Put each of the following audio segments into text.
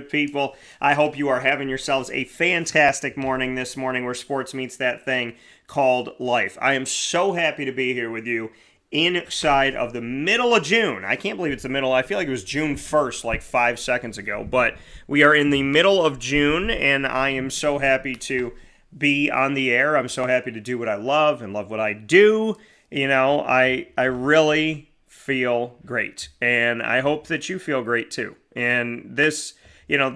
good people. I hope you are having yourselves a fantastic morning this morning where sports meets that thing called life. I am so happy to be here with you inside of the middle of June. I can't believe it's the middle. I feel like it was June 1st, like 5 seconds ago. But we are in the middle of June, and I am so happy to be on the air. I'm so happy to do what I love and love what I do. You know, I really feel great, and I hope that you feel great too. And this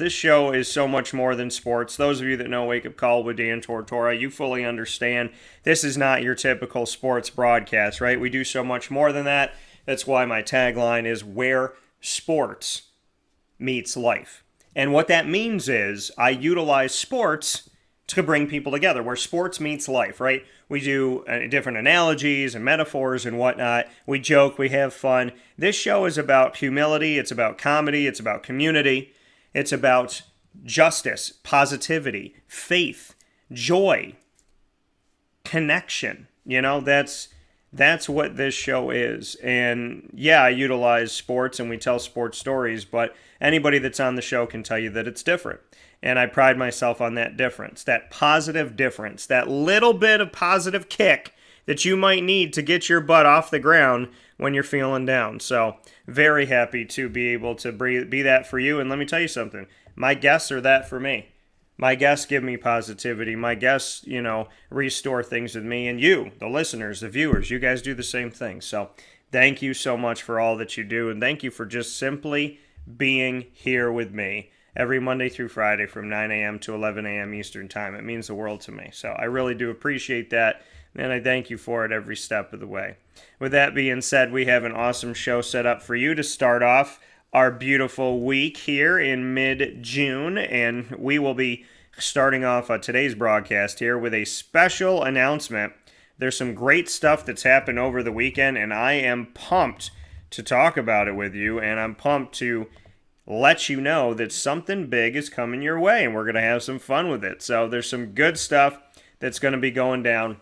show is so much more than sports. Those of you that know Wake Up Call with Dan Tortora, you fully understand this is not your typical sports broadcast, right? We do so much more than that. That's why my tagline is where sports meets life. And what that means is I utilize sports to bring people together, where sports meets life, right? We do different analogies and metaphors and whatnot. We joke, we have fun. This show is about humility, it's about comedy, it's about community, it's about justice, positivity, faith, joy, connection. You know, that's what this show is. And yeah, I utilize sports and we tell sports stories, but anybody that's on the show can tell you that it's different. And I pride myself on that difference, that positive difference, that little bit of positive kick that you might need to get your butt off the ground when you're feeling down. So very happy to be able to be that for you. And let me tell you something. My guests are that for me. My guests give me positivity. My guests, restore things with me. And you, the listeners, the viewers, you guys do the same thing. So thank you so much for all that you do. And thank you for just simply being here with me every Monday through Friday from 9 a.m. to 11 a.m. Eastern Time. It means the world to me. So I really do appreciate that, and I thank you for it every step of the way. With that being said, we have an awesome show set up for you to start off our beautiful week here in mid-June, and we will be starting off today's broadcast here with a special announcement. There's some great stuff that's happened over the weekend, and I am pumped to talk about it with you, and I'm pumped to let you know that something big is coming your way, and we're going to have some fun with it. So there's some good stuff that's going to be going down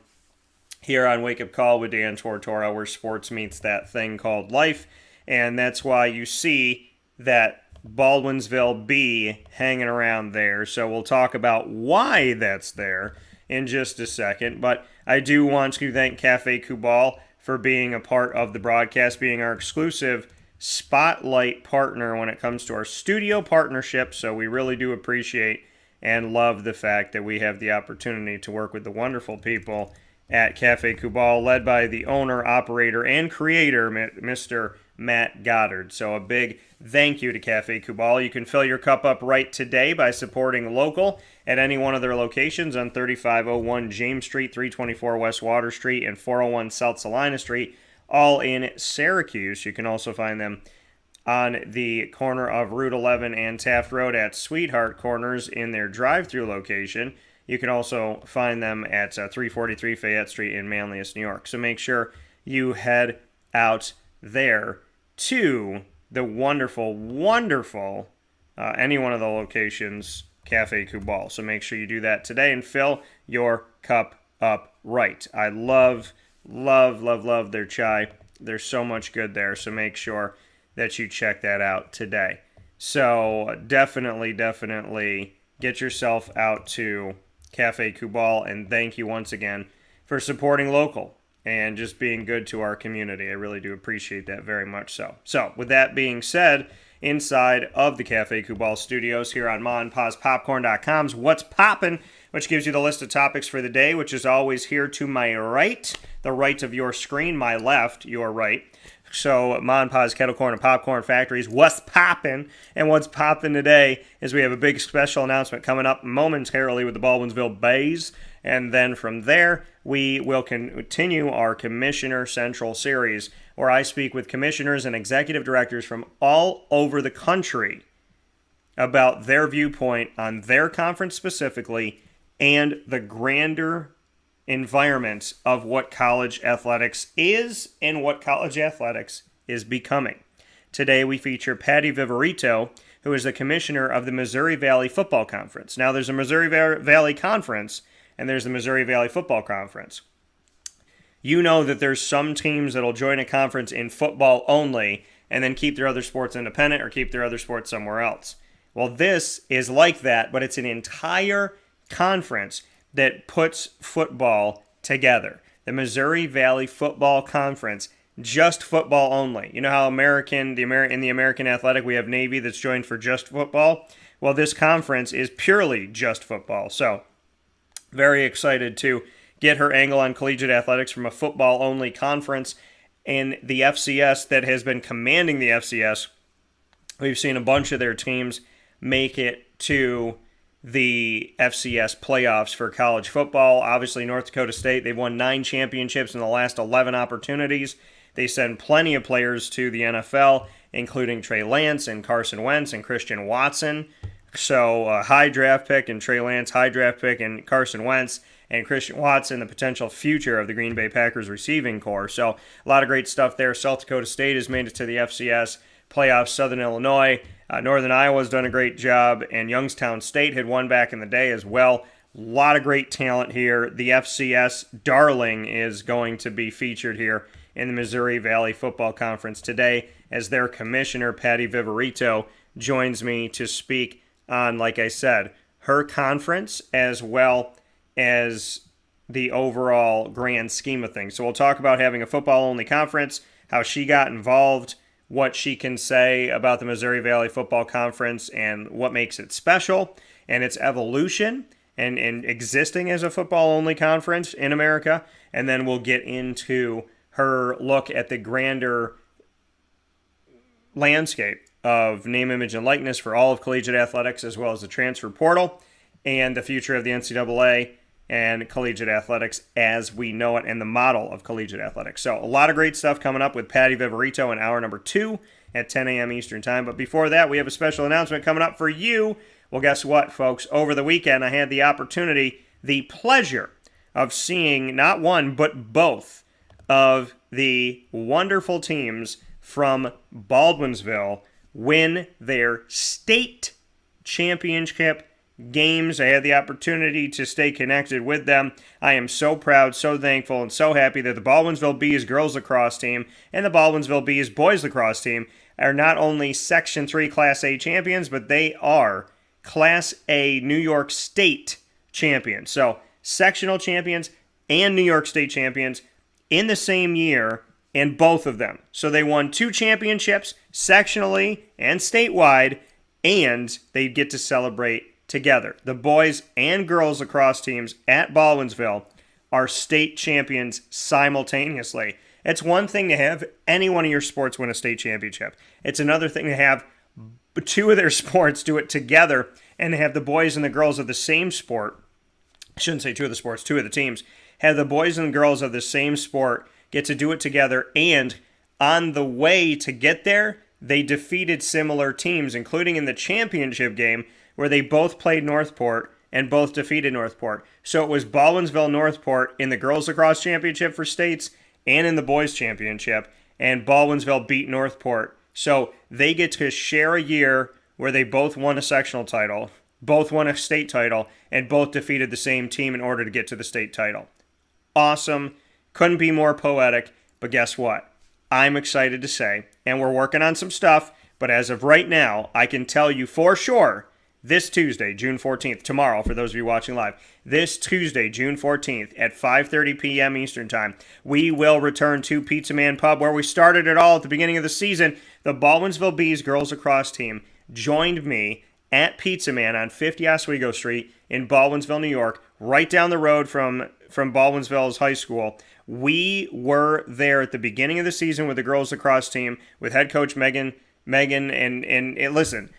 here on Wake Up Call with Dan Tortora, where sports meets that thing called life, and that's why you see that Baldwinsville B hanging around there. So we'll talk about why that's there in just a second, but I do want to thank Cafe Kubal for being a part of the broadcast, being our exclusive spotlight partner when it comes to our studio partnership. So we really do appreciate and love the fact that we have the opportunity to work with the wonderful people at Cafe Kubal, led by the owner, operator, and creator, Mr. Matt Goddard. So a big thank you to Cafe Kubal. You can fill your cup up right today by supporting local at any one of their locations on 3501 James Street, 324 West Water Street, and 401 South Salina Street, all in Syracuse. You can also find them on the corner of Route 11 and Taft Road at Sweetheart Corners in their drive-thru location. You can also find them at 343 Fayette Street in Manlius, New York. So make sure you head out there to the wonderful, wonderful, any one of the locations, Cafe Kubal. So make sure you do that today and fill your cup up right. I love their chai. There's so much good there, so make sure that you check that out today. So definitely get yourself out to Cafe Kubal, and thank you once again for supporting local and just being good to our community. I really do appreciate that very much so. So with that being said, inside of the Cafe Kubal studios here on MaandPazPopcorn.com's What's Poppin', which gives you the list of topics for the day, which is always here to my right, the right of your screen, my left, your right. So Ma and Pa's Kettle Corn and Popcorn Factories, what's poppin'? And what's poppin' today is we have a big special announcement coming up momentarily with the Baldwinsville Bays. And then from there, we will continue our Commissioner Central series, where I speak with commissioners and executive directors from all over the country about their viewpoint on their conference specifically and the grander environment of what college athletics is and what college athletics is becoming. Today we feature Patty Viverito, who is the commissioner of the Missouri Valley Football Conference. Now there's a Missouri Valley Conference and there's the Missouri Valley Football Conference. You know that there's some teams that'll join a conference in football only and then keep their other sports independent or keep their other sports somewhere else. Well, this is like that, but it's an entire conference that puts football together. The Missouri Valley Football Conference, just football only. You know how in the American Athletic we have Navy that's joined for just football? Well, this conference is purely just football. So, very excited to get her angle on collegiate athletics from a football-only conference. And the FCS that has been commanding the FCS, we've seen a bunch of their teams make it to the FCS playoffs for college football. Obviously, North Dakota State, they've won 9 championships in the last 11 opportunities. They send plenty of players to the NFL, including Trey Lance and Carson Wentz and Christian Watson. So a high draft pick in Trey Lance, high draft pick in Carson Wentz, and Christian Watson, the potential future of the Green Bay Packers receiving corps. So a lot of great stuff there. South Dakota State has made it to the FCS playoffs. Southern Illinois, Northern Iowa's done a great job, and Youngstown State had won back in the day as well. A lot of great talent here. The FCS darling is going to be featured here in the Missouri Valley Football Conference today as their commissioner, Patty Viverito, joins me to speak on, like I said, her conference as well as the overall grand scheme of things. So we'll talk about having a football-only conference, how she got involved, what she can say about the Missouri Valley Football Conference and what makes it special, and its evolution and existing as a football-only conference in America. And then we'll get into her look at the grander landscape of name, image, and likeness for all of collegiate athletics, as well as the transfer portal and the future of the NCAA and collegiate athletics as we know it, and the model of collegiate athletics. So a lot of great stuff coming up with Patty Viverito in hour number 2 at 10 a.m. Eastern Time. But before that, we have a special announcement coming up for you. Well, guess what, folks? Over the weekend, I had the opportunity, the pleasure of seeing not one, but both of the wonderful teams from Baldwinsville win their state championship games. I had the opportunity to stay connected with them. I am so proud, so thankful, and so happy that the Baldwinsville Bees girls lacrosse team and the Baldwinsville Bees boys lacrosse team are not only Section 3 Class A champions, but they are Class A New York State champions. So, sectional champions and New York State champions in the same year, and both of them. So they won 2 championships, sectionally and statewide, and they get to celebrate together. The boys and girls lacrosse teams at Baldwinsville are state champions simultaneously. It's one thing to have any one of your sports win a state championship. It's another thing to have 2 of their sports do it together and to have the boys and the girls of the same sport. I shouldn't say 2 of the sports, 2 of the teams. Have the boys and girls of the same sport get to do it together, and on the way to get there, they defeated similar teams, including in the championship game where they both played Northport and both defeated Northport. So it was Baldwinsville-Northport in the girls lacrosse championship for states and in the boys championship, and Baldwinsville beat Northport. So they get to share a year where they both won a sectional title, both won a state title, and both defeated the same team in order to get to the state title. Awesome. Couldn't be more poetic, but guess what? I'm excited to say, and we're working on some stuff, but as of right now, I can tell you for sure, this Tuesday, June 14th, tomorrow, for those of you watching live, this Tuesday, June 14th, at 5:30 p.m. Eastern Time, we will return to Pizza Man Pub, where we started it all at the beginning of the season. The Baldwinsville Bees girls lacrosse team joined me at Pizza Man on 50 Oswego Street in Baldwinsville, New York, right down the road from Baldwinsville's high school. We were there at the beginning of the season with the girls lacrosse team, with head coach Megan, and listen,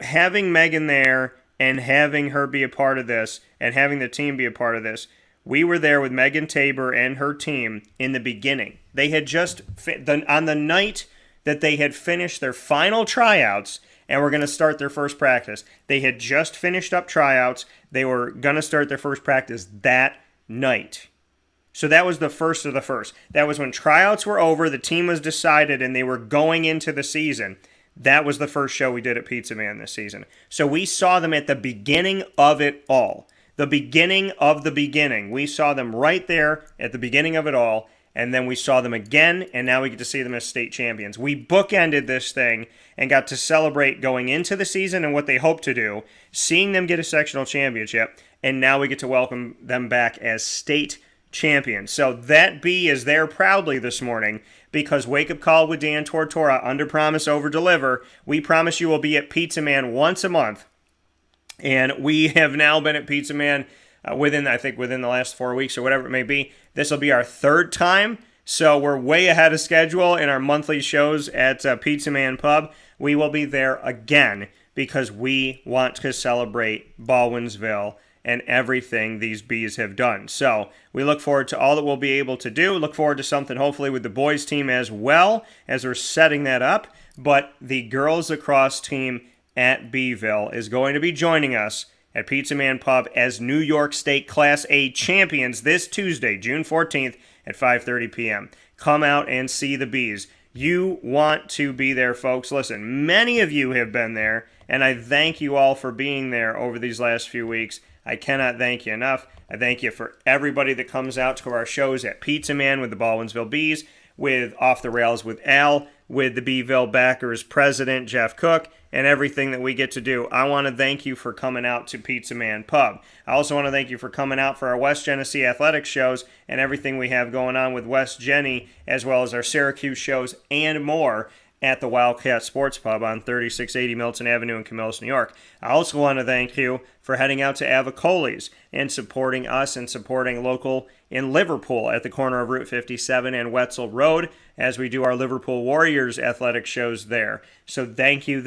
having Megan there and having her be a part of this and having the team be a part of this, we were there with Megan Tabor and her team in the beginning. They had just, on the night that they had finished their final tryouts and were going to start their first practice, they had just finished up tryouts. They were going to start their first practice that night. So that was the first of the first. That was when tryouts were over, the team was decided, and they were going into the season. That was the first show we did at Pizza Man this season. So we saw them at the beginning of it all. The beginning of the beginning. We saw them right there at the beginning of it all. and then we saw them again, and now we get to see them as state champions. We bookended this thing and got to celebrate going into the season and what they hope to do, seeing them get a sectional championship, and now we get to welcome them back as state champions. So that B is there proudly this morning because Wake Up Call with Dan Tortora, under promise, over deliver. We promise you will be at Pizza Man once a month, and we have now been at Pizza Man within the last 4 weeks or whatever it may be. This will be our third time, so we're way ahead of schedule in our monthly shows at Pizza Man Pub. We will be there again because we want to celebrate Baldwinsville and everything these Bees have done. So we look forward to all that we'll be able to do. Look forward to something hopefully with the boys team as well as we're setting that up. But the girls lacrosse team at Beeville is going to be joining us at Pizza Man Pub as New York State Class A champions this Tuesday, June 14th at 5:30 p.m. Come out and see the Bees. You want to be there, folks. Listen, many of you have been there, and I thank you all for being there over these last few weeks. I cannot thank you enough. I thank you for everybody that comes out to our shows at Pizza Man with the Baldwinsville Bees, with Off the Rails with Al, with the Beeville Backers president, Jeff Cook, and everything that we get to do. I want to thank you for coming out to Pizza Man Pub. I also want to thank you for coming out for our West Genesee Athletics shows and everything we have going on with West Genny, as well as our Syracuse shows and more at the Wildcat Sports Pub on 3680 Milton Avenue in Camillus, New York. I also want to thank you for heading out to Avicoli's and supporting us and supporting local in Liverpool at the corner of Route 57 and Wetzel Road as we do our Liverpool Warriors athletic shows there. So thank you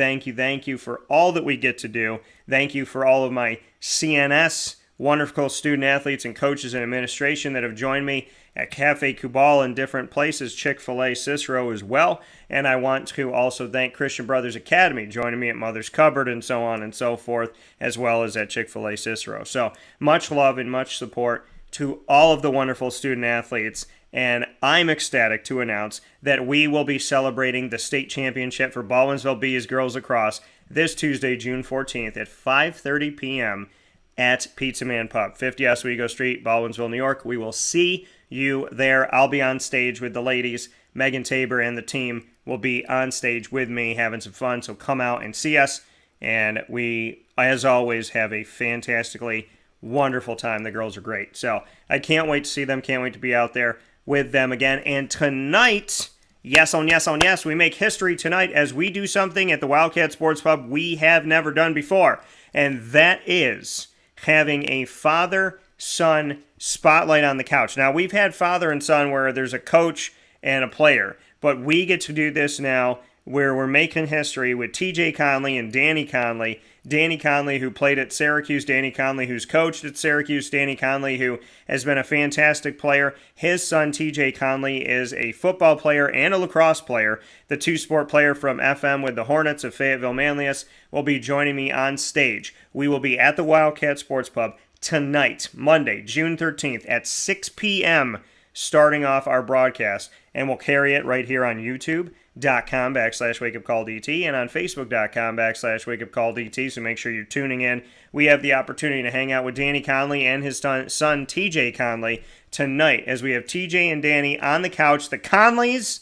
for all that we get to do. Thank you for all of my CNS wonderful student athletes and coaches and administration that have joined me at Cafe Cubal and different places, Chick-fil-A, Cicero as well. And I want to also thank Christian Brothers Academy joining me at Mother's Cupboard and so on and so forth, as well as at Chick-fil-A, Cicero. So much love and much support to all of the wonderful student athletes. And I'm ecstatic to announce that we will be celebrating the state championship for Baldwinsville Bees girls lacrosse this Tuesday, June 14th at 5:30 p.m. at Pizza Man Pub, 50 Oswego Street, Baldwinsville, New York. We will see you there. I'll be on stage with the ladies. Megan Tabor and the team will be on stage with me having some fun, so come out and see us. And we, as always, have a fantastically wonderful time. The girls are great. So I can't wait to see them. Can't wait to be out there with them again. And tonight, yes, we make history tonight as we do something at the Wildcat Sports Pub we have never done before. And that is having a father-son spotlight on the couch. Now, we've had father and son where there's a coach and a player, but we get to do this now where we're making history with TJ Conley and Danny Conley. Danny Conley, who played at Syracuse, Danny Conley, who's coached at Syracuse, Danny Conley, who has been a fantastic player. His son, TJ Conley, is a football player and a lacrosse player. The two-sport player from FM with the Hornets of Fayetteville Manlius will be joining me on stage. We will be at the Wildcat Sports Pub tonight, Monday, June 13th at 6 p.m., starting off our broadcast, and we'll carry it right here on youtube.com/wakeupcalldt and on facebook.com/wakeupcalldt, so make sure you're tuning in. We have the opportunity to hang out with Danny Conley and his son TJ Conley tonight as we have TJ and Danny on the couch, the Conleys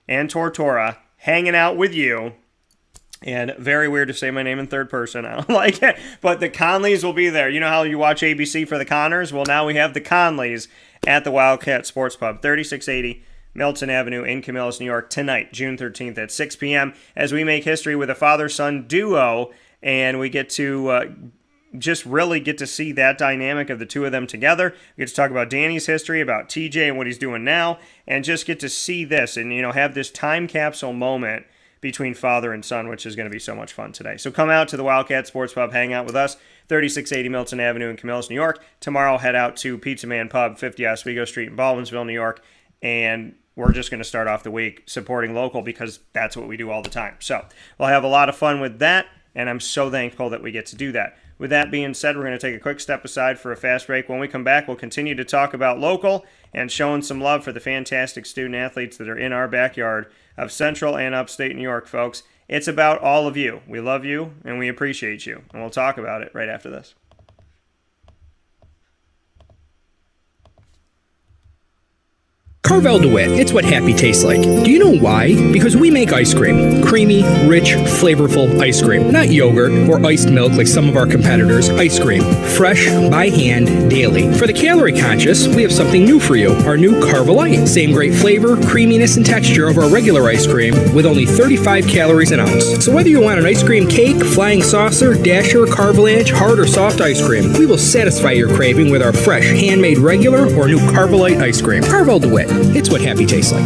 and Tortora hanging out with you. And very weird to say my name in third person. I don't like it. But the Conleys will be there. You know how you watch ABC for the Connors? Well, now we have the Conleys at the Wildcat Sports Pub, 3680 Milton Avenue in Camillus, New York, tonight, June 13th at 6 p.m. as we make history with a father-son duo. And we get to just really get to see that dynamic of the two of them together. We get to talk about Danny's history, about TJ and what he's doing now, and just get to see this and, have this time capsule moment between father and son, which is going to be so much fun today. So come out to the Wildcat Sports Pub, hang out with us, 3680 Milton Avenue in Camillus, New York. Tomorrow, head out to Pizza Man Pub, 50 Oswego Street in Baldwinsville, New York, and we're just going to start off the week supporting local because that's what we do all the time. So we'll have a lot of fun with that, and I'm so thankful that we get to do that. With that being said, we're going to take a quick step aside for a fast break. When we come back, we'll continue to talk about local and showing some love for the fantastic student athletes that are in our backyard of Central and Upstate New York, folks. It's about all of you. We love you, and we appreciate you. And we'll talk about it right after this. Carvel DeWitt, it's what happy tastes like. Do you know why? Because we make ice cream. Creamy, rich, flavorful ice cream. Not yogurt or iced milk like some of our competitors. Ice cream. Fresh, by hand, daily. For the calorie conscious, we have something new for you. Our new Carvelite. Same great flavor, creaminess, and texture of our regular ice cream with only 35 calories an ounce. So whether you want an ice cream cake, flying saucer, dasher, carvalanche, hard or soft ice cream, we will satisfy your craving with our fresh, handmade regular or new Carvelite ice cream. Carvel DeWitt. It's what happy tastes like.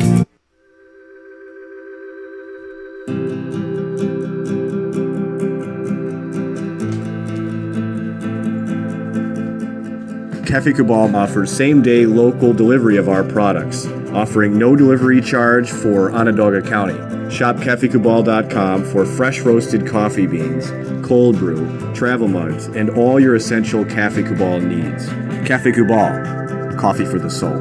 Cafe Cabal offers same-day local delivery of our products, offering no delivery charge for Onondaga County. Shop cafecabal.com for fresh roasted coffee beans, cold brew, travel mugs, and all your essential Cafe Cabal needs. Cafe Cabal, coffee for the soul.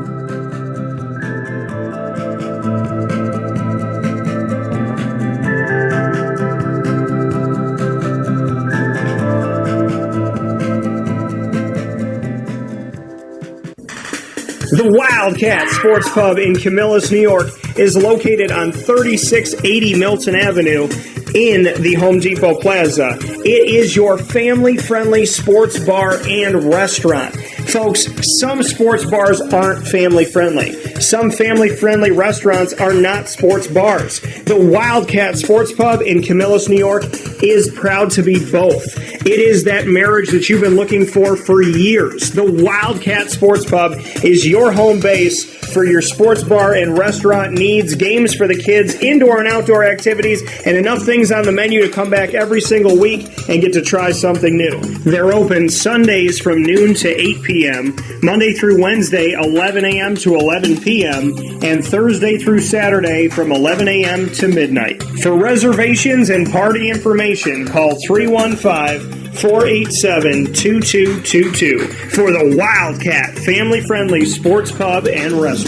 The Wildcat Sports Pub in Camillus, New York is located on 3680 Milton Avenue in the Home Depot Plaza. It is your family-friendly sports bar and restaurant. Folks, some sports bars aren't family-friendly. Some family-friendly restaurants are not sports bars. The Wildcat Sports Pub in Camillus, New York is proud to be both. It is that marriage that you've been looking for years. The Wildcat Sports Pub is your home base for your sports bar and restaurant needs, games for the kids, indoor and outdoor activities, and enough things on the menu to come back every single week and get to try something new. They're open Sundays from noon to 8 p.m., Monday through Wednesday, 11 a.m. to 11 p.m., and Thursday through Saturday from 11 a.m. to midnight. For reservations and party information, call 315-487-2222 for the Wildcat family-friendly sports pub and restaurant.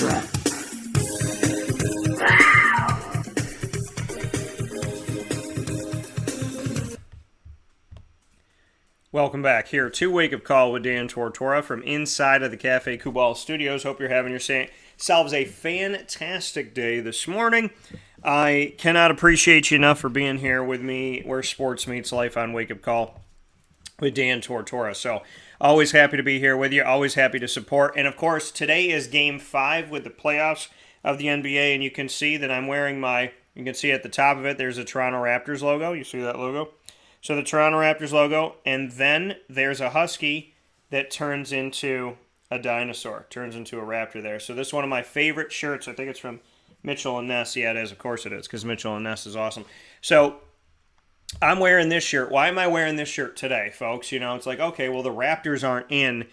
Welcome back here to Wake Up Call with Dan Tortora from inside of the Cafe Cabal Studios. Hope you're having yourselves a fantastic day this morning. I cannot appreciate you enough for being here with me where sports meets life on Wake Up Call with Dan Tortora. So always happy to be here with you, always happy to support. And of course, today is Game 5 with the playoffs of the NBA, and you can see that I'm wearing you can see at the top of it, there's a Toronto Raptors logo. You see that logo? So the Toronto Raptors logo, and then there's a Husky that turns into a dinosaur, turns into a raptor there. So this is one of my favorite shirts. I think it's from Mitchell and Ness. Yeah, it is. Of course it is, because Mitchell and Ness is awesome. So I'm wearing this shirt. Why am I wearing this shirt today, folks? You know, it's like, okay, well, the Raptors aren't in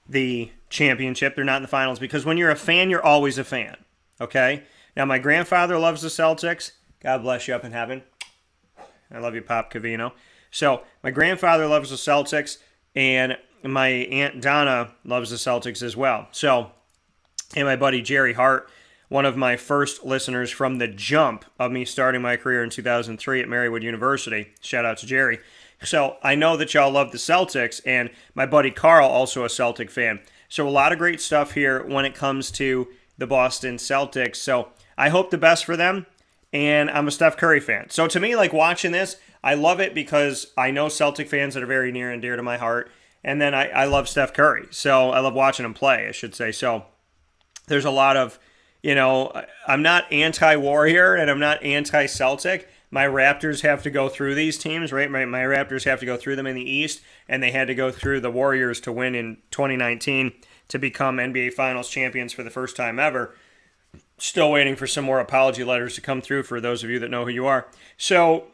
the championship. They're not in the finals, because when you're a fan, you're always a fan, okay? Now, my grandfather loves the Celtics. God bless you up in heaven. I love you, Pop Cavino. So my grandfather loves the Celtics, and my Aunt Donna loves the Celtics as well. So, and my buddy Jerry Hart, one of my first listeners from the jump of me starting my career in 2003 at Marywood University. Shout out to Jerry. So I know that y'all love the Celtics, and my buddy Carl, also a Celtic fan. So a lot of great stuff here when it comes to the Boston Celtics. So I hope the best for them, and I'm a Steph Curry fan. So to me, like watching this, I love it because I know Celtic fans that are very near and dear to my heart, and then I love Steph Curry. So I love watching him play, I should say. So there's a lot of, you know, I'm not anti-Warrior and I'm not anti-Celtic. My Raptors have to go through these teams, right? My Raptors have to go through them in the East, and they had to go through the Warriors to win in 2019 to become NBA Finals champions for the first time ever. Still waiting for some more apology letters to come through for those of you that know who you are. So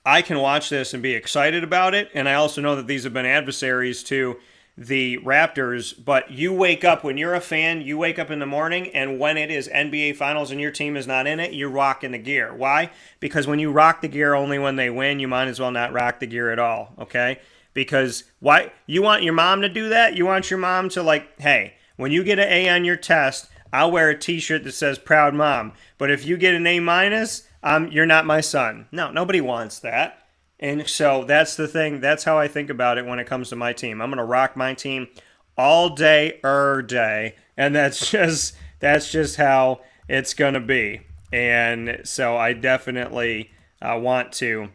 I can watch this and be excited about it, and I also know that these have been adversaries to the Raptors, but you wake up, when you're a fan, you wake up in the morning, and when it is NBA Finals and your team is not in it, you're rocking the gear. Why? Because when you rock the gear only when they win, you might as well not rock the gear at all, okay? Because why? You want your mom to do that? You want your mom to, like, hey, when you get an A on your test, I'll wear a t-shirt that says Proud Mom, but if you get an A-, you're not my son. No, nobody wants that. And so that's the thing. That's how I think about it when it comes to my team. I'm going to rock my team all day, and that's just how it's going to be. And so I definitely want to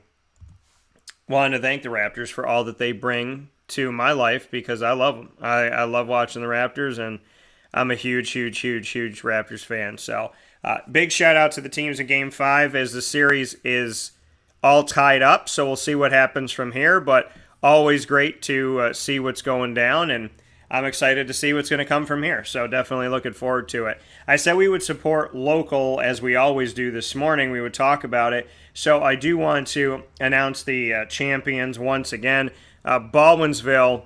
thank the Raptors for all that they bring to my life, because I love them. I love watching the Raptors, and I'm a huge Raptors fan. So big shout out to the teams in Game 5 as the series is all tied up. So we'll see what happens from here, but always great to see what's going down, and I'm excited to see what's going to come from here. So definitely looking forward to it. I said we would support local, as we always do this morning. We would talk about it. So I do want to announce the champions once again. Baldwinsville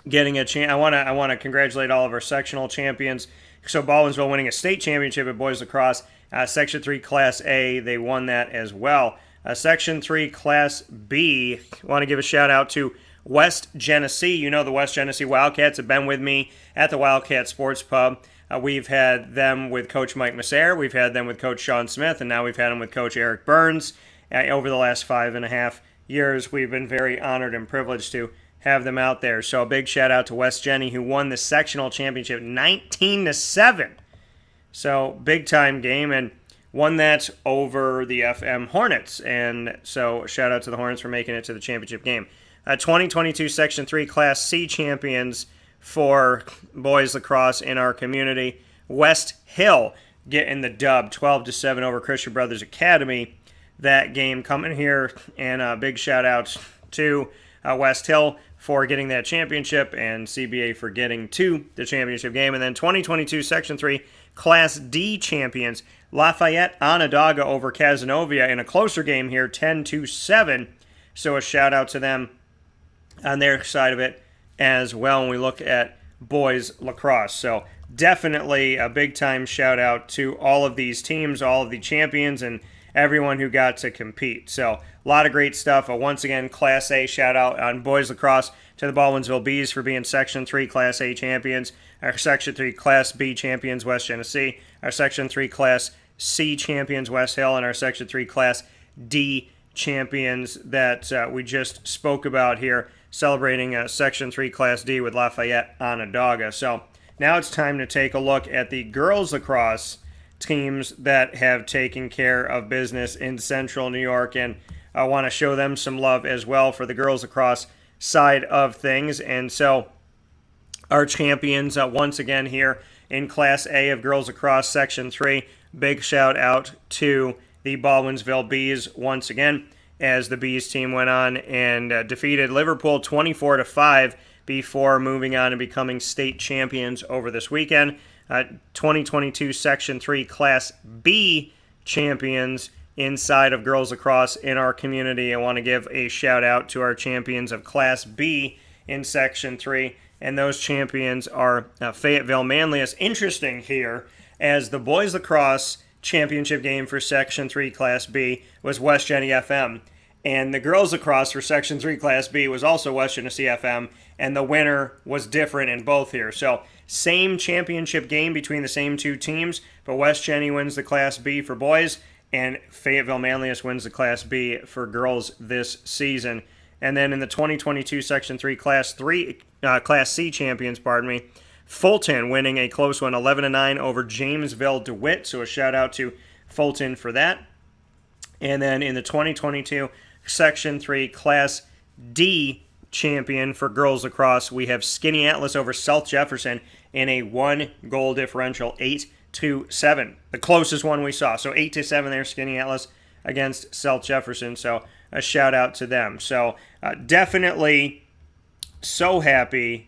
getting a chance. I want to congratulate all of our sectional champions. So Baldwinsville winning a state championship at boys lacrosse. Section 3 Class A, they won that as well. Section 3 Class B, I want to give a shout out to West Genesee. You know, the West Genesee Wildcats have been with me at the Wildcat Sports Pub. We've had them with Coach Mike Masser. We've had them with Coach Sean Smith, and now we've had them with Coach Eric Burns. Over the last 5.5 years, we've been very honored and privileged to have them out there. So a big shout out to West Genny, who won the sectional championship 19-7. So big time game, and won that over the FM Hornets. And so shout out to the Hornets for making it to the championship game. 2022 Section 3 Class C champions for boys lacrosse in our community. West Hill getting the dub 12-7 over Christian Brothers Academy. That game coming here, and a big shout out to West Hill for getting that championship, and CBA for getting to the championship game. And then 2022 Section 3 Class D champions, Lafayette Onondaga over Cazenovia in a closer game here, 10-7. So a shout out to them on their side of it as well when we look at boys lacrosse. So definitely a big time shout out to all of these teams, all of the champions, and everyone who got to compete. So a lot of great stuff. Once again, Class A shout out on boys lacrosse to the Baldwinsville Bees for being Section 3 Class A champions. Our Section 3 Class B champions, West Genesee. Our Section 3 Class C champions, West Hill. And our Section 3 Class D champions that we just spoke about here, celebrating Section 3 Class D with Lafayette Onondaga. So now it's time to take a look at the girls lacrosse teams that have taken care of business in Central New York, and I want to show them some love as well for the girls lacrosse side of things. And so our champions once again here in Class A of girls lacrosse Section 3, big shout out to the Baldwinsville Bees once again, as the Bees team went on and defeated Liverpool 24-5 before moving on and becoming state champions over this weekend. 2022 Section 3 Class B champions inside of girls lacrosse in our community. I want to give a shout out to our champions of Class B in Section 3, and those champions are Fayetteville Manlius. Interesting here, as the boys lacrosse championship game for Section 3 Class B was West Genny FM, and the girls lacrosse for Section 3 Class B was also West Genesee FM, and the winner was different in both here. So same championship game between the same two teams, but West Genny wins the Class B for boys, and Fayetteville Manlius wins the Class B for girls this season. And then in the 2022 Section 3 Class C champions, Fulton winning a close one, 11-9 over Jamesville DeWitt. So a shout out to Fulton for that. And then in the 2022 Section 3 Class D champion for girls lacrosse, we have Skinny Atlas over South Jefferson in a 1-goal differential, 8-7. The closest one we saw. So 8-7 there, Skinny Atlas against South Jefferson. So a shout out to them. So definitely so happy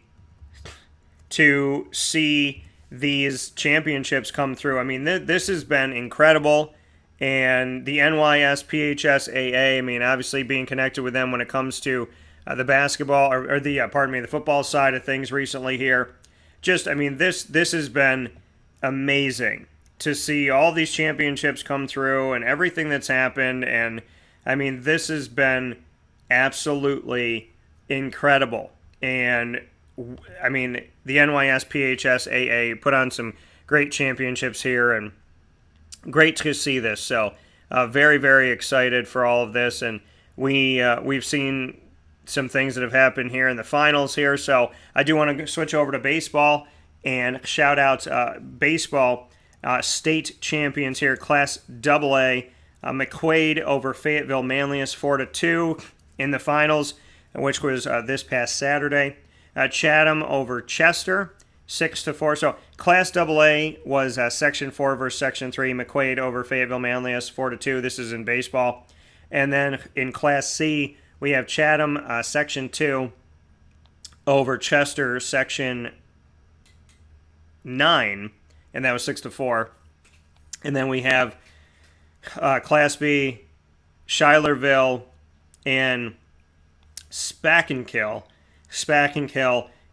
to see these championships come through. I mean, this has been incredible. And the NYSPHSAA, I mean, obviously being connected with them when it comes to the basketball, or the football side of things recently here. Just, I mean, this has been amazing to see all these championships come through and everything that's happened. And, I mean, this has been absolutely incredible. And, I mean, the NYSPHSAA put on some great championships here, and great to see this. So very, very excited for all of this. And we've seen some things that have happened here in the finals here. So I do want to switch over to baseball. And shout out baseball state champions here, Class AA, McQuaid over Fayetteville Manlius 4-2 in the finals, which was this past Saturday. Chatham over Chester 6-4. So Class AA was Section 4 versus Section 3. McQuaid over Fayetteville Manlius 4-2. This is in baseball. And then in Class C, we have Chatham Section 2 over Chester Section 9, and that was 6-4. And then we have Class B, Schuylerville and Spackenkill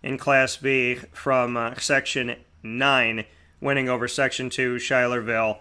in Class B from Section 9, winning over Section 2, Schuylerville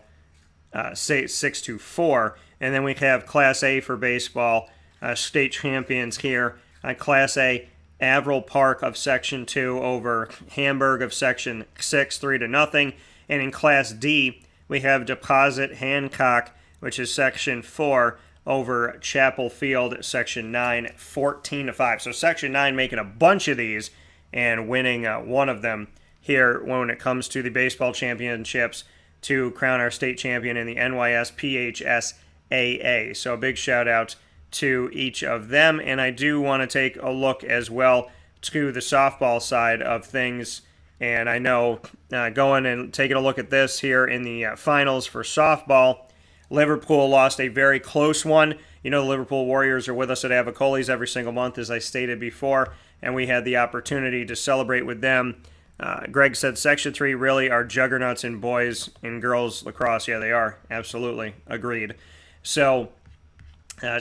6-4. And then we have Class A for baseball, state champions here. Class A, Averill Park of Section 2 over Hamburg of Section 6, 3-0. And in Class D, we have Deposit Hancock, which is Section 4, over Chapel Field, Section 9, 14-5. So Section 9 making a bunch of these and winning one of them here when it comes to the baseball championships to crown our state champion in the NYSPHSAA. So a big shout out to each of them. And I do want to take a look as well to the softball side of things. And I know going and taking a look at this here in the finals for softball, Liverpool lost a very close one. You know, the Liverpool Warriors are with us at Avocoles every single month, as I stated before, and we had the opportunity to celebrate with them. Greg said Section 3 really are juggernauts in boys and girls lacrosse. Yeah, they are. Absolutely. Agreed. So,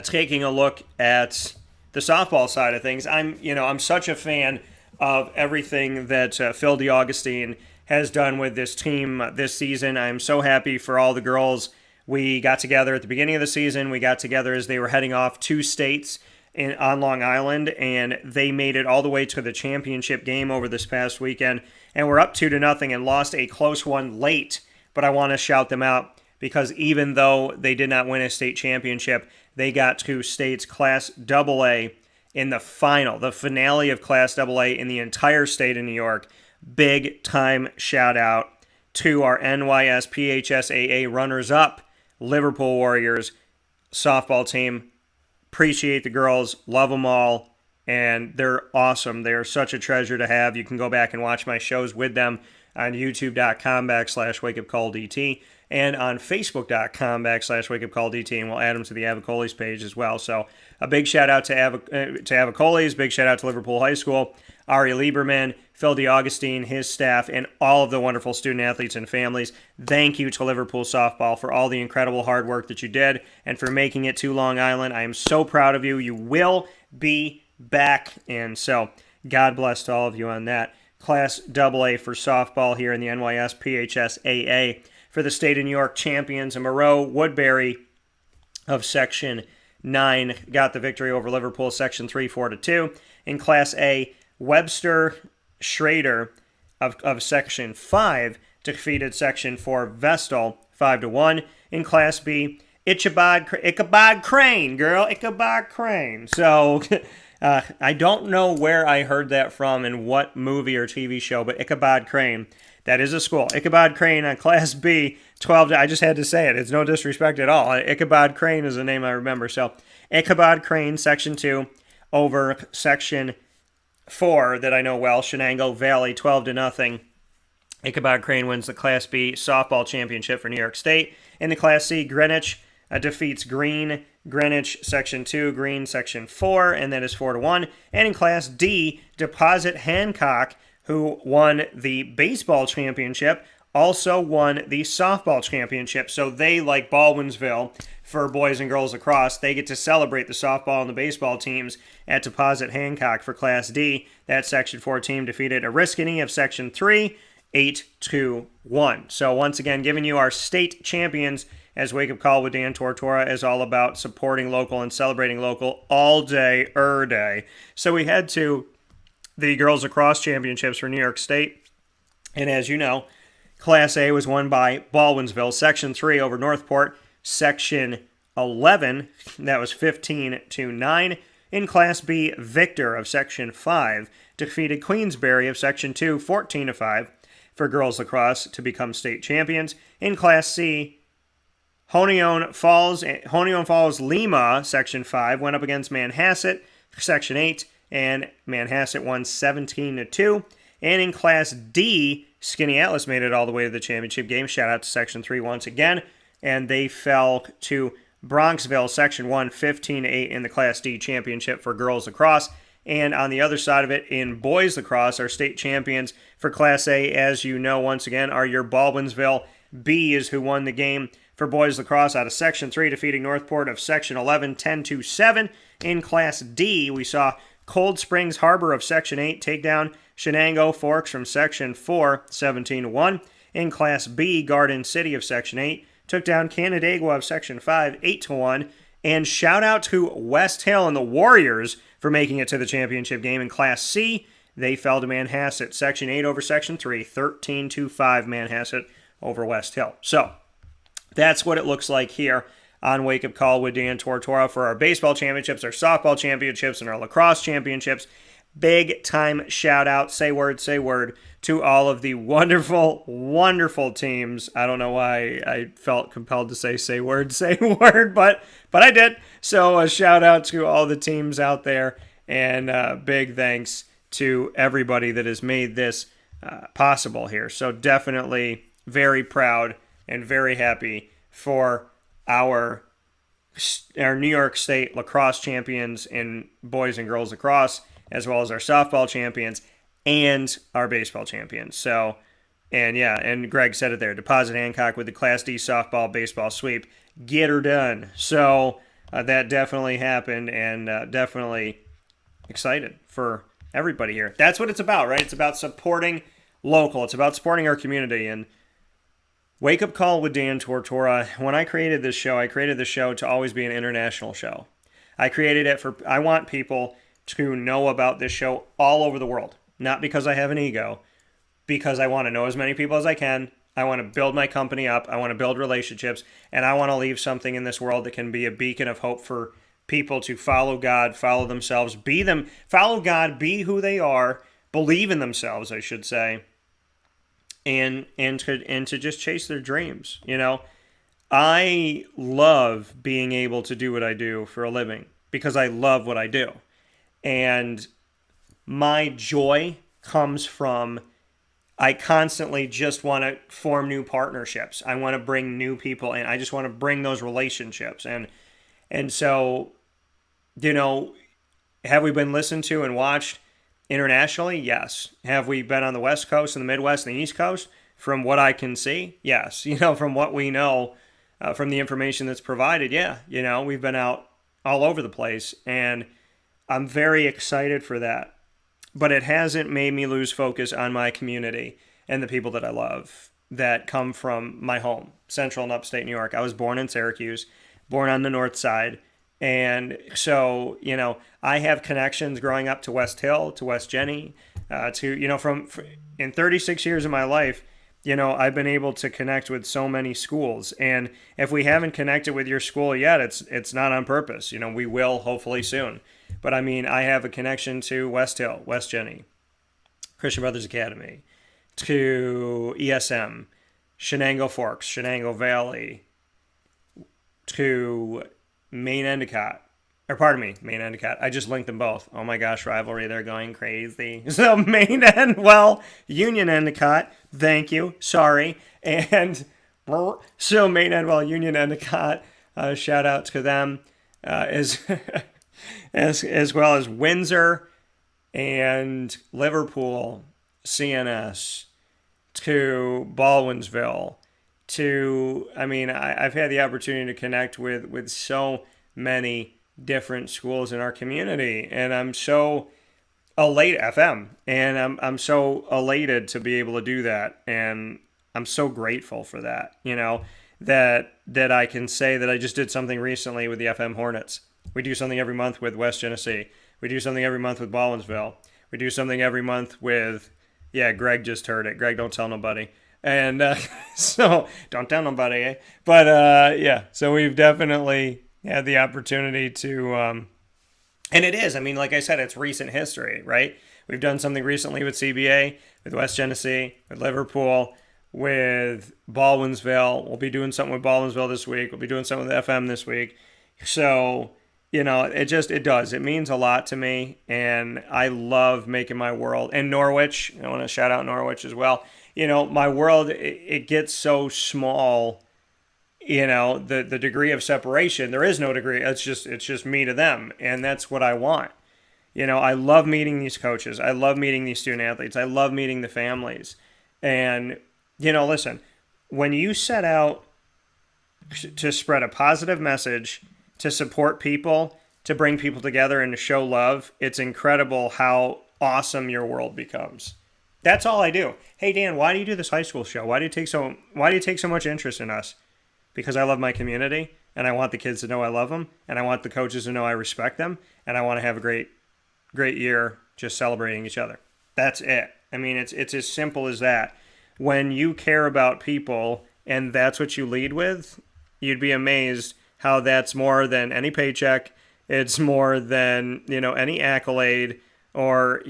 taking a look at the softball side of things, I'm such a fan of everything that Phil DeAugustine has done with this team this season. I'm so happy for all the girls. We got together at the beginning of the season. We got together as they were heading off to states on Long Island, and they made it all the way to the championship game over this past weekend. And we're up 2-0 and lost a close one late. But I want to shout them out because even though they did not win a state championship, they got to state's Class AA in the final, the finale of Class AA in the entire state of New York. Big time shout out to our NYSPHSAA runners-up Liverpool Warriors softball team. Appreciate the girls, love them all, and they're awesome. They're such a treasure to have. You can go back and watch my shows with them on youtube.com/WakeUpCallDT and on Facebook.com/WakeUpCallDT, and we'll add them to the Avocoles page as well. So a big shout out to Avocoles, big shout out to Liverpool High School, Ari Lieberman, Phil DeAugustine, his staff, and all of the wonderful student athletes and families. Thank you to Liverpool Softball for all the incredible hard work that you did and for making it to Long Island. I am so proud of you. You will be back, and so God bless to all of you on that. Class AA for softball here in the NYSPHSAA for the state of New York champions. Moreau Woodbury of Section 9 got the victory over Liverpool Section 3, 4-2. In Class A, Webster Schrader of Section 5 defeated Section 4 Vestal 5-1. In Class B, Ichabod Crane, girl, Ichabod Crane. So I don't know where I heard that from and what movie or TV show, but Ichabod Crane, that is a school. Ichabod Crane on Class B, 12. I just had to say it. It's no disrespect at all. Ichabod Crane is a name I remember. So Ichabod Crane, Section 2, over Section 4 that I know well, Shenango Valley, 12-0. Ichabod Crane wins the Class B softball championship for New York State. In the Class C, Greenwich defeats Green. Greenwich, Section 2, Green, Section 4, and that is 4-1. And in Class D, Deposit Hancock, who won the baseball championship, also won the softball championship. So they, like Baldwinsville, for boys and girls lacrosse, they get to celebrate the softball and the baseball teams at Deposit Hancock for Class D. That Section 4 team defeated Oriskany of Section 3, 8-1. So once again, giving you our state champions, as Wake Up Call with Dan Tortora is all about supporting local and celebrating local all day, day. So we head to the girls lacrosse championships for New York State. And as you know, Class A was won by Baldwinsville, Section 3 over Northport, Section 11, that was 15-9. In Class B, Victor of Section 5 defeated Queensbury of Section 2, 14-5. for girls lacrosse to become state champions. In Class C, Honeyone Falls Lima, Section 5, went up against Manhasset, Section 8, and Manhasset won 17-2. And in Class D, Skinny Atlas made it all the way to the championship game. Shout out to Section 3 once again. And they fell to Bronxville, Section 1, 15-8 in the Class D championship for girls lacrosse. And on the other side of it, in boys lacrosse, our state champions for Class A, as you know, once again, are your Baldwinsville Bees, who won the game for boys lacrosse out of Section 3, defeating Northport of Section 11, 10-7. In Class D, we saw Cold Springs Harbor of Section 8 take down Shenango Forks from Section 4, 17-1. In Class B, Garden City of Section 8 took down Canandaigua of Section 5, 8-1. And shout out to West Hill and the Warriors for making it to the championship game. In Class C, they fell to Manhasset, Section 8 over Section 3, 13-5 Manhasset over West Hill. So that's what it looks like here on Wake Up Call with Dan Tortora for our baseball championships, our softball championships, and our lacrosse championships. Big time shout out, say word, to all of the wonderful, wonderful teams. I don't know why I felt compelled to say word, but I did. So a shout out to all the teams out there, and big thanks to everybody that has made this possible here. So definitely very proud and very happy for our New York State lacrosse champions in boys and girls lacrosse, as well as our softball champions and our baseball champions. So, and Greg said it there, Deposit Hancock with the Class D softball baseball sweep. Get her done. So that definitely happened, and definitely excited for everybody here. That's what it's about, right? It's about supporting local. It's about supporting our community. And Wake Up Call with Dan Tortora. When I created this show to always be an international show. I want people to know about this show all over the world. Not because I have an ego, because I want to know as many people as I can. I want to build my company up. I want to build relationships, and I want to leave something in this world that can be a beacon of hope for people to follow God, follow themselves, follow God, be who they are, believe in themselves, I should say, and to just chase their dreams. You know, I love being able to do what I do for a living because I love what I do. And my joy comes from I constantly just want to form new partnerships. I want to bring new people in. I just want to bring those relationships. And so, you know, have we been listened to and watched internationally? Yes. Have we been on the West Coast and the Midwest and the East Coast? From what I can see, yes. You know, from what we know, from the information that's provided, yeah. You know, we've been out all over the place, and I'm very excited for that. But it hasn't made me lose focus on my community and the people that I love that come from my home, Central and Upstate New York. I was born in Syracuse, born on the north side. And so, you know, I have connections growing up to West Hill, to West Jenny, in 36 years of my life, you know, I've been able to connect with so many schools. And if we haven't connected with your school yet, it's not on purpose. You know, we will hopefully soon. But I mean, I have a connection to West Hill, West Jenny, Christian Brothers Academy, to ESM, Shenango Forks, Shenango Valley, to Maine Endicott. Maine Endicott. I just linked them both. Oh my gosh, rivalry, they're going crazy. So Union Endicott, thank you, sorry. And so Maine Union Endicott, shout out to them, as well as Windsor and Liverpool, CNS, to Baldwinsville, I've had the opportunity to connect with so many different schools in our community, and I'm so elated, I'm so elated to be able to do that, and I'm so grateful for that, you know, that I can say that I just did something recently with the FM Hornets. We do something every month with West Genesee. We do something every month with Baldwinsville. We do something every month with, Greg just heard it. Greg, don't tell nobody. And so, don't tell nobody, eh? But, so we've definitely had the opportunity to And it is. I mean, like I said, it's recent history, right? We've done something recently with CBA, with West Genesee, with Liverpool, with Baldwinsville. We'll be doing something with Baldwinsville this week. We'll be doing something with FM this week. So, it does. It means a lot to me, and I love making my world. And Norwich, I want to shout out Norwich as well. My world, it gets so small, the degree of separation. There is no degree. It's just me to them, and that's what I want. I love meeting these coaches. I love meeting these student athletes. I love meeting the families. And, listen, when you set out to spread a positive message, to support people, to bring people together and to show love, it's incredible how awesome your world becomes. That's all I do. Hey, Dan, why do you do this high school show? Why do you take so much interest in us? Because I love my community, and I want the kids to know I love them, and I want the coaches to know I respect them, and I want to have a great year just celebrating each other. That's it. I mean, it's as simple as that. When you care about people and that's what you lead with, you'd be amazed how that's more than any paycheck. It's more than, any accolade or,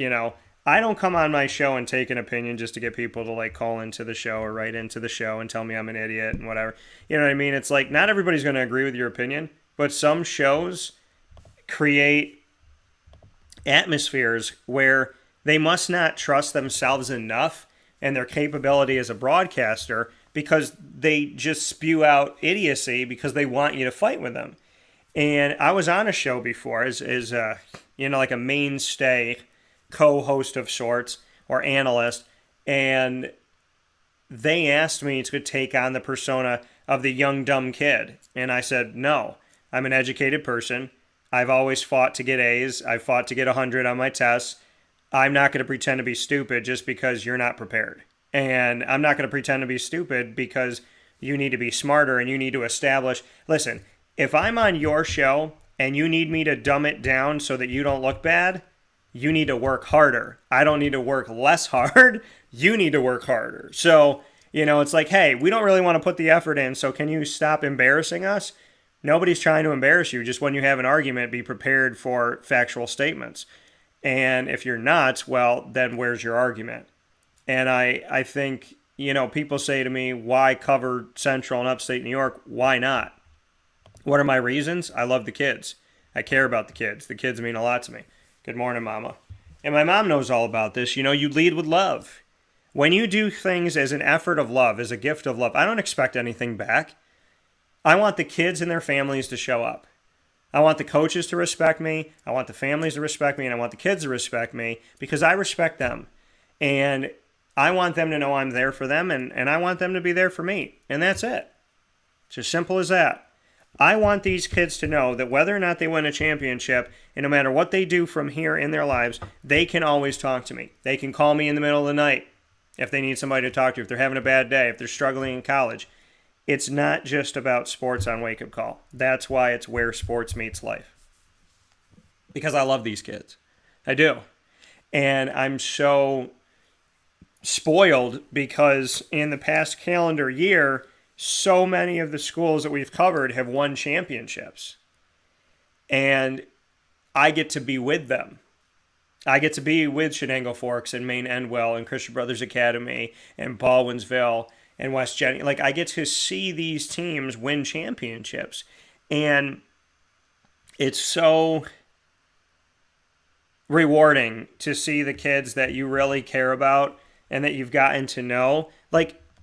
I don't come on my show and take an opinion just to get people to call into the show or write into the show and tell me I'm an idiot and whatever. You know what I mean? It's like not everybody's going to agree with your opinion, but some shows create atmospheres where they must not trust themselves enough and their capability as a broadcaster because they just spew out idiocy because they want you to fight with them. And I was on a show before as like a mainstay co-host of sorts or analyst, and they asked me to take on the persona of the young dumb kid. And I said, no, I'm an educated person. I've always fought to get A's. I've fought to get 100 on my tests. I'm not going to pretend to be stupid just because you're not prepared. And I'm not going to pretend to be stupid because you need to be smarter and you need to establish. Listen, if I'm on your show and you need me to dumb it down so that you don't look bad, you need to work harder. I don't need to work less hard. You need to work harder. So, it's like, hey, we don't really want to put the effort in, so can you stop embarrassing us? Nobody's trying to embarrass you. Just when you have an argument, be prepared for factual statements. And if you're not, well, then where's your argument? And I think, people say to me, why cover Central and Upstate New York? Why not? What are my reasons? I love the kids. I care about the kids. The kids mean a lot to me. Good morning, Mama. And my mom knows all about this. You lead with love. When you do things as an effort of love, as a gift of love, I don't expect anything back. I want the kids and their families to show up. I want the coaches to respect me. I want the families to respect me. And I want the kids to respect me because I respect them. And I want them to know I'm there for them. And I want them to be there for me. And that's it. It's as simple as that. I want these kids to know that whether or not they win a championship, and no matter what they do from here in their lives, they can always talk to me. They can call me in the middle of the night if they need somebody to talk to, if they're having a bad day, if they're struggling in college. It's not just about sports on Wake Up Call. That's why it's where sports meets life. Because I love these kids. I do. And I'm so spoiled because in the past calendar year, so many of the schools that we've covered have won championships. And I get to be with them. I get to be with Shenango Forks and Maine Endwell and Christian Brothers Academy and Baldwinsville and West Genesee. I get to see these teams win championships. And it's so rewarding to see the kids that you really care about and that you've gotten to know.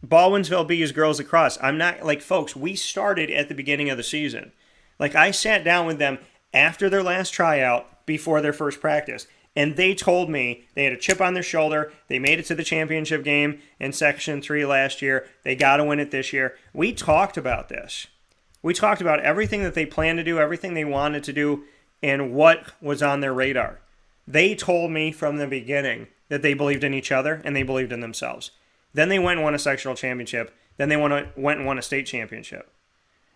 Baldwinsville Bees girls lacrosse. I'm not folks, we started at the beginning of the season. I sat down with them after their last tryout before their first practice. And they told me they had a chip on their shoulder. They made it to the championship game in Section 3 last year. They got to win it this year. We talked about this. We talked about everything that they planned to do, everything they wanted to do, and what was on their radar. They told me from the beginning that they believed in each other and they believed in themselves. Then they went and won a sectional championship. Then they went and won a state championship.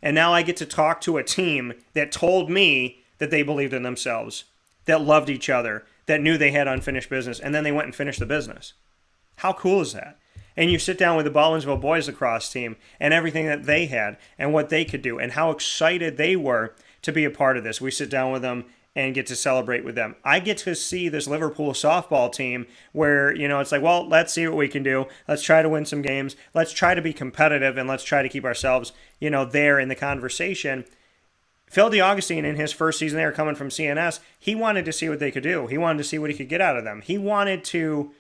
And now I get to talk to a team that told me that they believed in themselves, that loved each other, that knew they had unfinished business, and then they went and finished the business. How cool is that? And you sit down with the Baldwinsville boys lacrosse team and everything that they had and what they could do and how excited they were to be a part of this. We sit down with them and get to celebrate with them. I get to see this Liverpool softball team where, it's like, well, let's see what we can do. Let's try to win some games. Let's try to be competitive, and let's try to keep ourselves, there in the conversation. Phil DeAugustine, in his first season there, coming from CNS, he wanted to see what they could do. He wanted to see what he could get out of them. He wanted to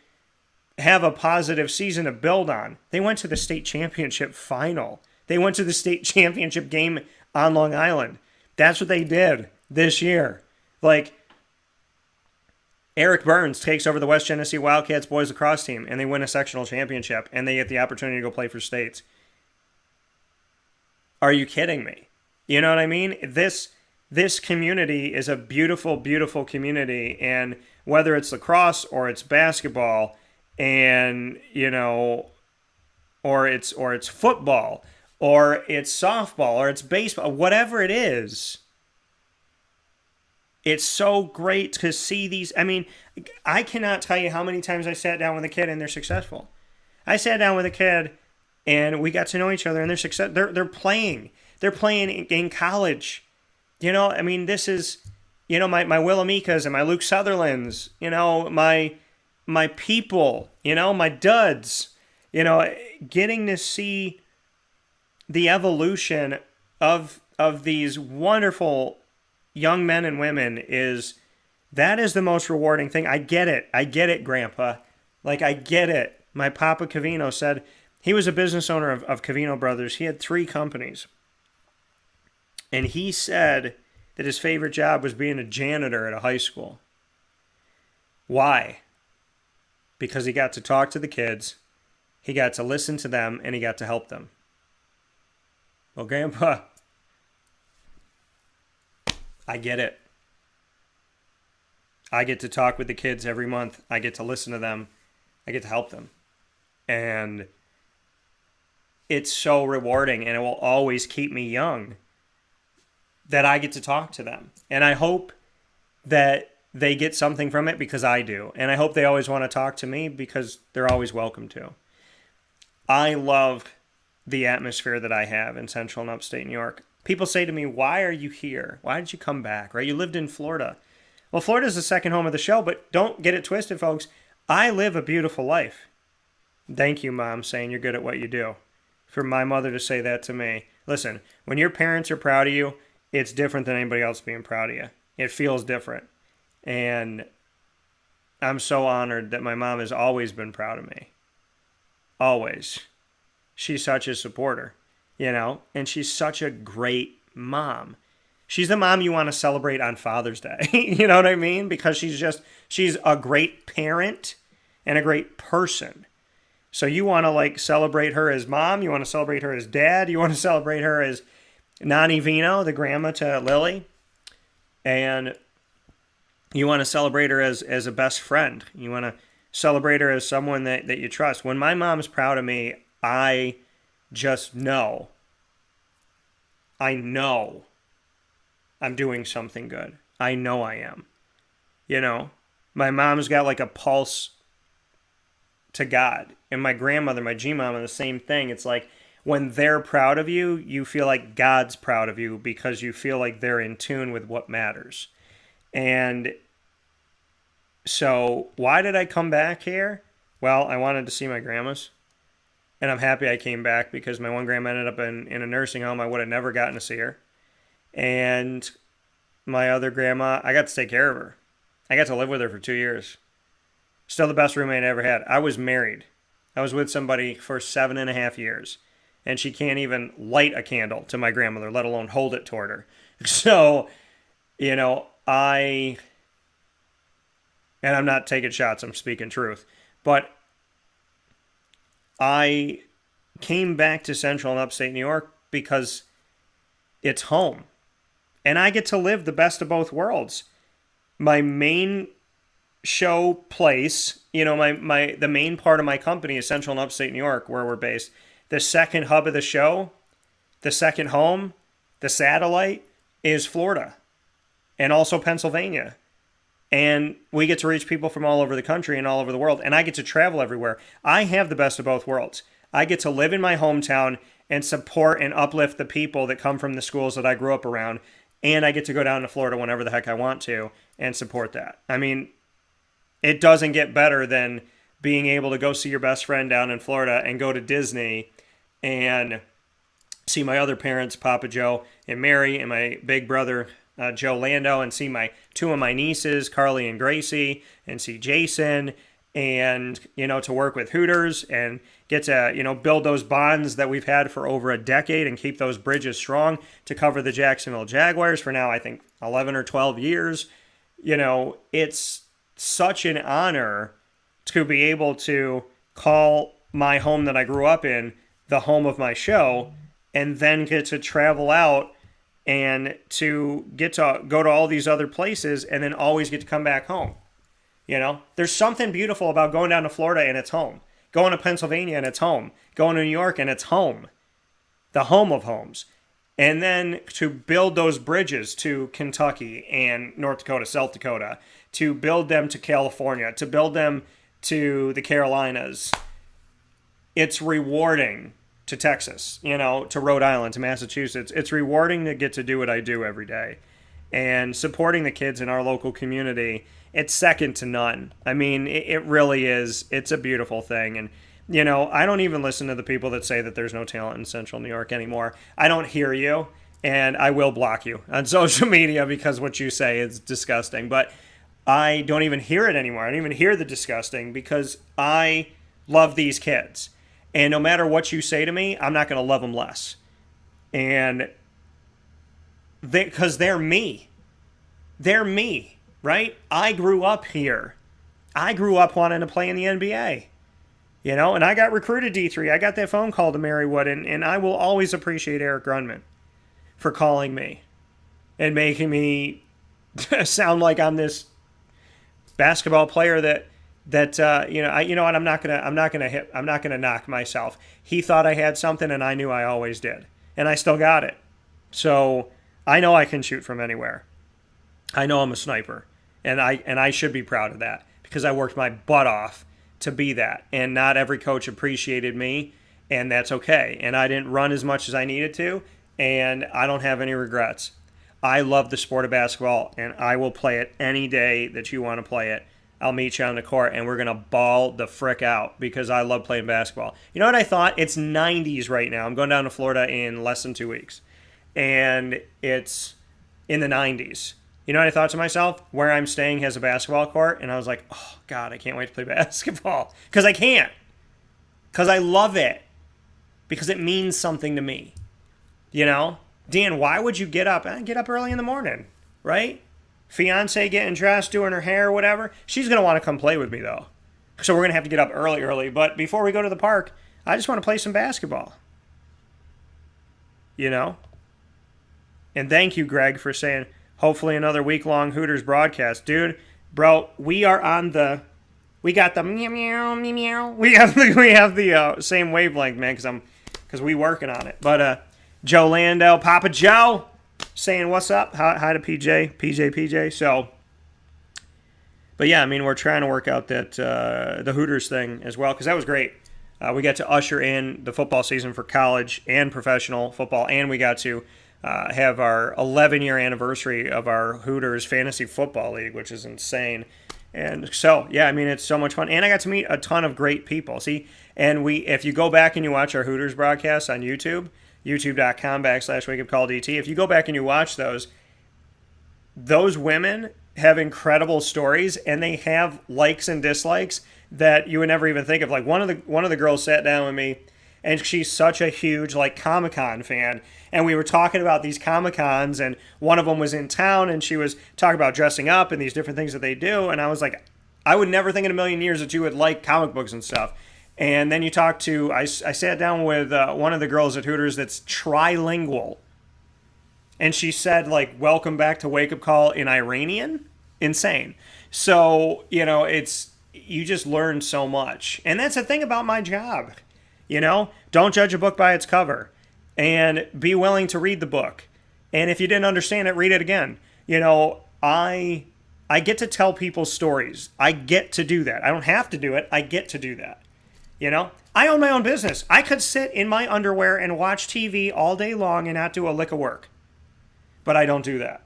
have a positive season to build on. They went to the state championship final. They went to the state championship game on Long Island. That's what they did this year. Like, Eric Burns takes over the West Genesee Wildcats boys lacrosse team, and they win a sectional championship, and they get the opportunity to go play for states. Are you kidding me? You know what I mean? This community is a beautiful, beautiful community, and whether it's lacrosse or it's basketball, and or it's football, or it's softball, or it's baseball, whatever it is, it's so great to see these. I mean, I cannot tell you how many times I sat down with a kid and they're successful. I sat down with a kid and we got to know each other, and they're playing. They're playing in college. I mean, this is, my Willamikas and my Luke Sutherlands, my people, my duds, getting to see the evolution of these wonderful young men and women that is the most rewarding thing. I get it, Grandpa. Like, I get it. My Papa Cavino said he was a business owner of Cavino Brothers. He had 3 companies. And he said that his favorite job was being a janitor at a high school. Why? Because he got to talk to the kids, he got to listen to them, and he got to help them. Well, Grandpa, I get it. I get to talk with the kids every month. I get to listen to them. I get to help them. And it's so rewarding, and it will always keep me young that I get to talk to them. And I hope that they get something from it, because I do. And I hope they always want to talk to me, because they're always welcome to. I love the atmosphere that I have in Central and Upstate New York. People say to me, why are you here? Why did you come back? Right? You lived in Florida. Well, Florida is the second home of the show, but don't get it twisted, folks. I live a beautiful life. Thank you, Mom, saying you're good at what you do. For my mother to say that to me. Listen, when your parents are proud of you, it's different than anybody else being proud of you. It feels different. And I'm so honored that my mom has always been proud of me. Always. She's such a supporter, and she's such a great mom. She's the mom you want to celebrate on Father's Day. You know what I mean? Because she's a great parent and a great person. So you want to celebrate her as mom. You want to celebrate her as dad. You want to celebrate her as Nani Vino, the grandma to Lily. And you want to celebrate her as a best friend. You want to celebrate her as someone that you trust. When my mom's proud of me, I just know. I know I'm doing something good. I know I am. My mom's got a pulse to God. And my grandmother, my G-mom, are the same thing. It's like when they're proud of you, you feel like God's proud of you, because you feel like they're in tune with what matters. And so why did I come back here? Well, I wanted to see my grandmas. And I'm happy I came back, because my one grandma ended up in a nursing home. I would have never gotten to see her. And my other grandma, I got to take care of her. I got to live with her for 2 years. Still the best roommate I ever had. I was married. I was with somebody for 7.5 years. And she can't even light a candle to my grandmother, let alone hold it toward her. So, and I'm not taking shots, I'm speaking truth. But I came back to Central and Upstate New York because it's home. And I get to live the best of both worlds. My main show place, the main part of my company is Central and Upstate New York, where we're based. The second hub of the show, the second home, the satellite, is Florida and also Pennsylvania. And we get to reach people from all over the country and all over the world. And I get to travel everywhere. I have the best of both worlds. I get to live in my hometown and support and uplift the people that come from the schools that I grew up around. and I get to go down to Florida whenever the heck I want to and support that. I mean, it doesn't get better than being able to go see your best friend down in Florida and go to Disney and see my other parents, Papa Joe and Mary, and my big brother, Joe Lando, and see two of my nieces, Carly and Gracie, and see Jason, and, to work with Hooters and get to, build those bonds that we've had for over a decade and keep those bridges strong to cover the Jacksonville Jaguars for now, I think, 11 or 12 years. It's such an honor to be able to call my home that I grew up in the home of my show, and then get to travel out and to get to go to all these other places and then always get to come back home. There's something beautiful about going down to Florida and it's home. Going to Pennsylvania and it's home. Going to New York and it's home. The home of homes. And then to build those bridges to Kentucky and North Dakota, South Dakota, to build them to California, to build them to the Carolinas. It's rewarding to Texas, to Rhode Island, to Massachusetts. It's rewarding to get to do what I do every day. And supporting the kids in our local community, it's second to none. I mean, it really is. It's a beautiful thing. And, I don't even listen to the people that say that there's no talent in Central New York anymore. I don't hear you, and I will block you on social media because what you say is disgusting. But I don't even hear it anymore. I don't even hear the disgusting because I love these kids. And no matter what you say to me, I'm not going to love them less. And because they're me. They're me, right? I grew up here. I grew up wanting to play in the NBA. And I got recruited D3. I got that phone call to Marywood, and I will always appreciate Eric Grunman for calling me and making me sound like I'm this basketball player that I'm not gonna knock myself. He thought I had something, and I knew I always did, and I still got it. So I know I can shoot from anywhere. I know I'm a sniper, and I should be proud of that because I worked my butt off to be that, and not every coach appreciated me, and that's okay. And I didn't run as much as I needed to, and I don't have any regrets. I love the sport of basketball, and I will play it any day that you want to play it. I'll meet you on the court, and we're going to ball the frick out because I love playing basketball. You know what I thought? It's 90s right now. I'm going down to Florida in less than 2 weeks, and it's in the 90s. You know what I thought to myself? Where I'm staying has a basketball court, and I was like, oh, God, I can't wait to play basketball. Because I can't. Because I love it. Because it means something to me. Dan, why would you get up? I get up early in the morning, right? Fiance getting dressed, doing her hair, whatever. She's going to want to come play with me, though. So we're going to have to get up early. But before we go to the park, I just want to play some basketball. And thank you, Greg, for saying, hopefully another week-long Hooters broadcast. Dude, bro, we got the meow, meow, meow. We have the same wavelength, man, because we working on it. But Joe Lando, Papa Joe, saying what's up. Hi to PJ. So, but yeah, I mean, we're trying to work out that the Hooters thing as well, because that was great. We got to usher in the football season for college and professional football, and we got to have our 11-year anniversary of our Hooters Fantasy Football League, which is insane. And so, yeah, I mean, it's so much fun. And I got to meet a ton of great people. See, and if you go back and you watch our Hooters broadcasts on YouTube, youtube.com/WakeUpCallDT, if you go back and you watch those women have incredible stories, and they have likes and dislikes that you would never even think of. Like one of the girls sat down with me, and she's such a huge Comic-Con fan. And we were talking about these Comic-Cons, and one of them was in town, and she was talking about dressing up and these different things that they do. And I was like, I would never think in a million years that you would like comic books and stuff. And then you talk to, I sat down with one of the girls at Hooters that's trilingual. And she said, welcome back to Wake Up Call in Iranian. Insane. So, you just learn so much. And that's the thing about my job. Don't judge a book by its cover, and be willing to read the book. And if you didn't understand it, read it again. I get to tell people stories. I get to do that. I don't have to do it. I get to do that. I own my own business. I could sit in my underwear and watch TV all day long and not do a lick of work. but I don't do that.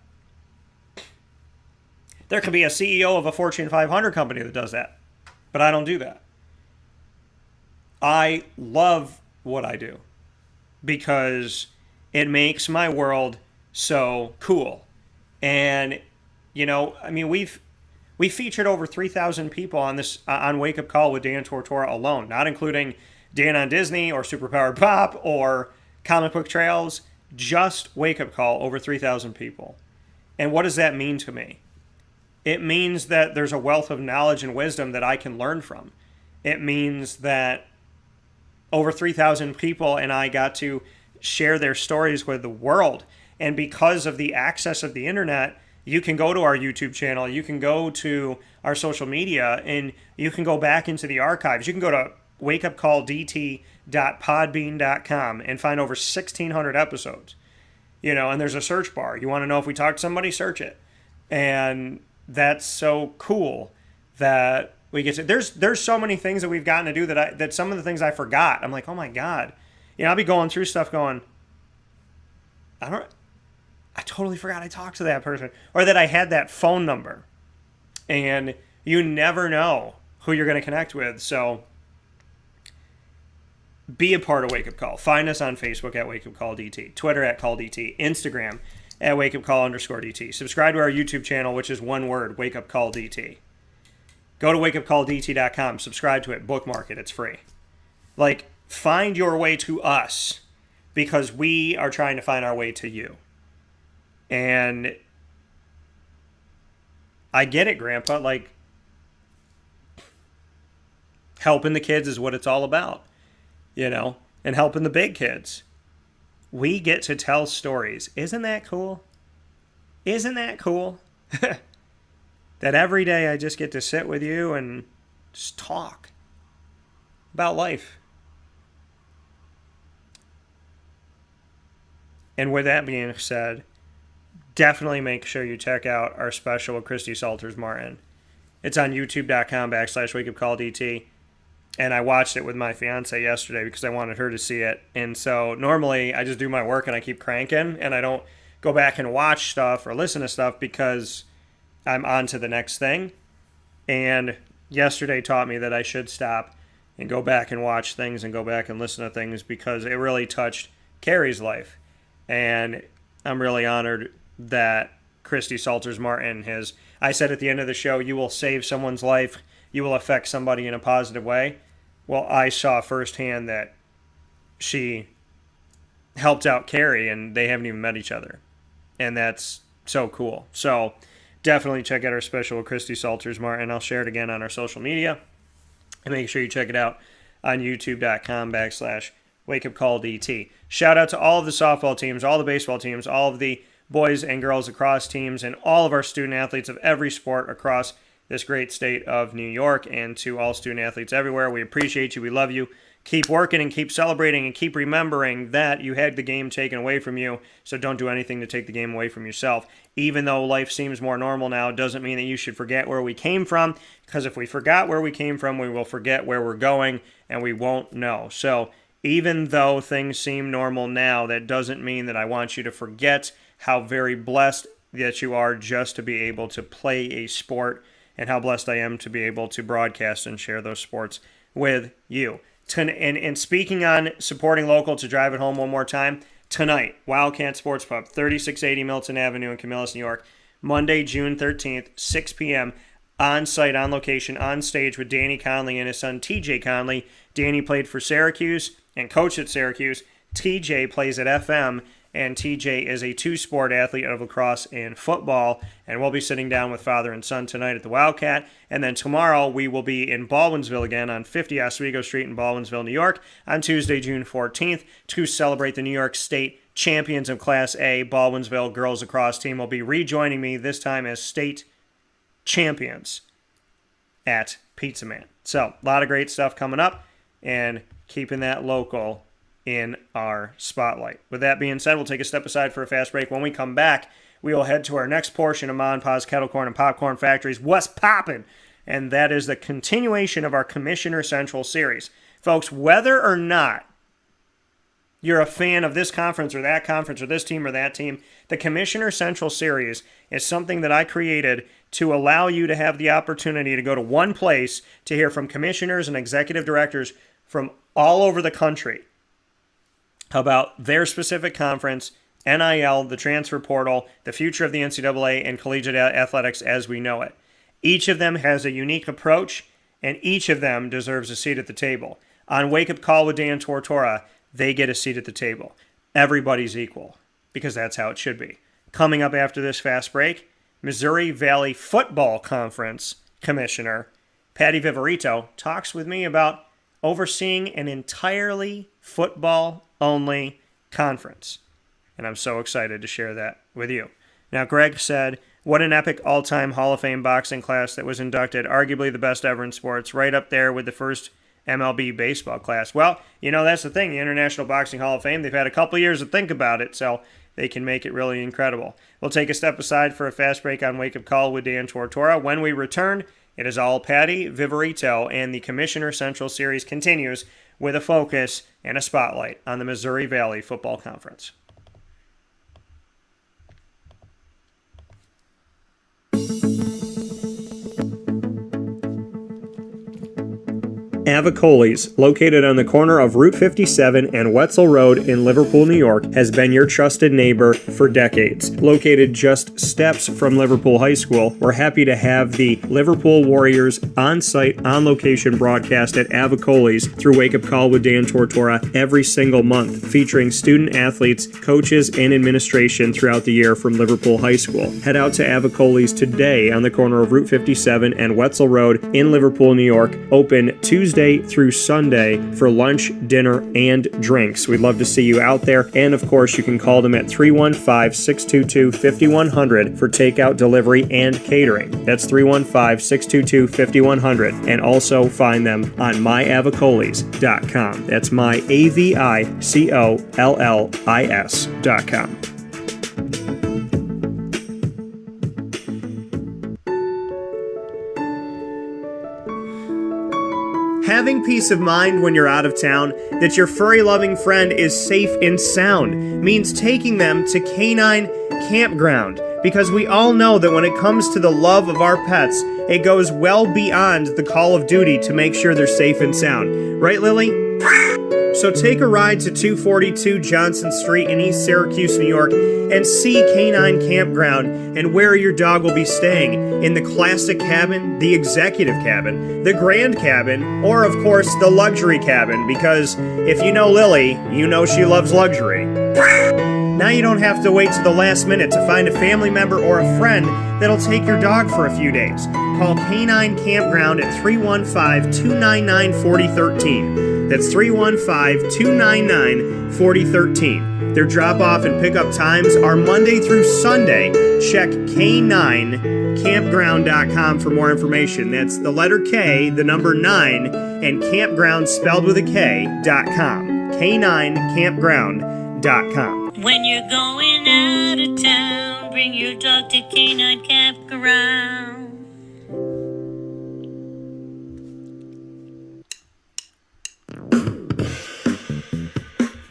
There could be a CEO of a Fortune 500 company that does that, but I don't do that. I love what I do because it makes my world so cool. And, you know, I mean, we featured over 3,000 people on this on Wake Up Call with Dan Tortora alone, not including Dan on Disney or Superpowered Pop or Comic Book Trails, just Wake Up Call, over 3,000 people. And what does that mean to me? It means that there's a wealth of knowledge and wisdom that I can learn from. It means that over 3,000 people and I got to share their stories with the world. And because of the access of the internet, you can go to our YouTube channel, you can go to our social media, and you can go back into the archives. You can go to wakeupcalldt.podbean.com and find over 1,600 episodes. You know, and there's a search bar. You want to know if we talked to somebody, search it. And that's so cool that we get to. There's so many things that we've gotten to do that some of the things I forgot. I'm like, oh my God. You know, I'll be going through stuff going, I totally forgot I talked to that person, or that I had that phone number. And you never know who you're going to connect with. So be a part of Wake Up Call. Find us on Facebook at Wake Up Call DT, Twitter at Call DT, Instagram at WakeUpCall_DT. Subscribe to our YouTube channel, which is one word, Wake Up Call DT. Go to wakeupcalldt.com, subscribe to it, bookmark it, it's free. Like, find your way to us, because we are trying to find our way to you. And I get it, Grandpa. Like, helping the kids is what it's all about, you know, and helping the big kids. We get to tell stories. Isn't that cool? Isn't that cool? That every day I just get to sit with you and just talk about life. And with that being said, definitely make sure you check out our special with Christy Salters Martin. It's on youtube.com/wakeupcalldt. And I watched it with my fiance yesterday because I wanted her to see it. And so normally I just do my work and I keep cranking and I don't go back and watch stuff or listen to stuff because I'm on to the next thing. And yesterday taught me that I should stop and go back and watch things and go back and listen to things because it really touched Carrie's life. And I'm really honored that Christy Salters Martin has. I said at the end of the show, you will save someone's life. You will affect somebody in a positive way. Well, I saw firsthand that she helped out Carrie and they haven't even met each other. And that's so cool. So definitely check out our special with Christy Salters Martin. I'll share it again on our social media. And make sure you check it out on youtube.com/wakeupcalldt. Shout out to all of the softball teams, all the baseball teams, all of the boys and girls across teams, and all of our student athletes of every sport across this great state of New York, and to all student athletes everywhere. We appreciate you. We love you. Keep working and keep celebrating and keep remembering that you had the game taken away from you, so don't do anything to take the game away from yourself. Even though life seems more normal now, it doesn't mean that you should forget where we came from, because if we forgot where we came from, we will forget where we're going, and we won't know. So even though things seem normal now, that doesn't mean that I want you to forget how very blessed that you are just to be able to play a sport, and how blessed I am to be able to broadcast and share those sports with you. And speaking on supporting local, to drive it home one more time, tonight, Wildcat Sports Pub, 3680 Milton Avenue in Camillus, New York, Monday, June 13th, 6 p.m., on site, on location, on stage with Danny Conley and his son TJ Conley. Danny played for Syracuse and coached at Syracuse. TJ plays at FM, and TJ is a two-sport athlete of lacrosse and football, and we'll be sitting down with father and son tonight at the Wildcat. And then tomorrow we will be in Baldwinsville again on 50 Oswego Street in Baldwinsville, New York, on Tuesday, June 14th, to celebrate the New York State champions of Class A. Baldwinsville girls lacrosse team will be rejoining me, this time as state champions at Pizza Man. So, a lot of great stuff coming up, and keeping that local in our spotlight. With that being said, we'll take a step aside for a fast break. When we come back, we will head to our next portion of Ma and Pa's Kettle Corn and Popcorn Factories. What's poppin'? And that is the continuation of our Commissioner Central series. Folks, whether or not you're a fan of this conference or this team or that team, the Commissioner Central Series is something that I created to allow you to have the opportunity to go to one place to hear from commissioners and executive directors from all over the country about their specific conference, NIL, the transfer portal, the future of the NCAA, and collegiate athletics as we know it. Each of them has a unique approach, and each of them deserves a seat at the table. On Wake Up Call with Dan Tortora, they get a seat at the table. Everybody's equal, because that's how it should be. Coming up after this fast break, Missouri Valley Football Conference Commissioner Patty Viverito talks with me about overseeing an entirely football-only conference. And I'm so excited to share that with you. Now, Greg said, what an epic all-time Hall of Fame boxing class that was inducted, arguably the best ever in sports, right up there with the first MLB baseball class. Well, that's the thing. The International Boxing Hall of Fame, they've had a couple years to think about it, so they can make it really incredible. We'll take a step aside for a fast break on Wake Up Call with Dan Tortora. When we return, it is all Patty Viverito, and the Commissioner Central Series continues with a focus and a spotlight on the Missouri Valley Football Conference. Avicoli's, located on the corner of Route 57 and Wetzel Road in Liverpool, New York, has been your trusted neighbor for decades. Located just steps from Liverpool High School, we're happy to have the Liverpool Warriors on-site, on-location broadcast at Avicoli's through Wake Up Call with Dan Tortora every single month, featuring student athletes, coaches, and administration throughout the year from Liverpool High School. Head out to Avicoli's today on the corner of Route 57 and Wetzel Road in Liverpool, New York, open Tuesday through Sunday for lunch, dinner, and drinks. We'd love to see you out there. And of course, you can call them at 315-622-5100 for takeout, delivery, and catering. That's 315-622-5100. And also find them on myavicolis.com. That's myavicollis.com. Having peace of mind when you're out of town that your furry-loving friend is safe and sound means taking them to Canine Campground, because we all know that when it comes to the love of our pets, it goes well beyond the call of duty to make sure they're safe and sound. Right, Lily? So take a ride to 242 Johnson Street in East Syracuse, New York, and see Canine Campground and where your dog will be staying, in the classic cabin, the executive cabin, the grand cabin, or of course the luxury cabin, because if you know Lily, you know she loves luxury. Now you don't have to wait to the last minute to find a family member or a friend that'll take your dog for a few days. Call Canine Campground at 315-299-4013. That's 315-299-4013. Their drop-off and pickup times are Monday through Sunday. Check K9campground.com for more information. That's the letter K, the number 9, and campground spelled with a K.com. K9campground.com. When you're going out of town, bring your dog to Canine Campground.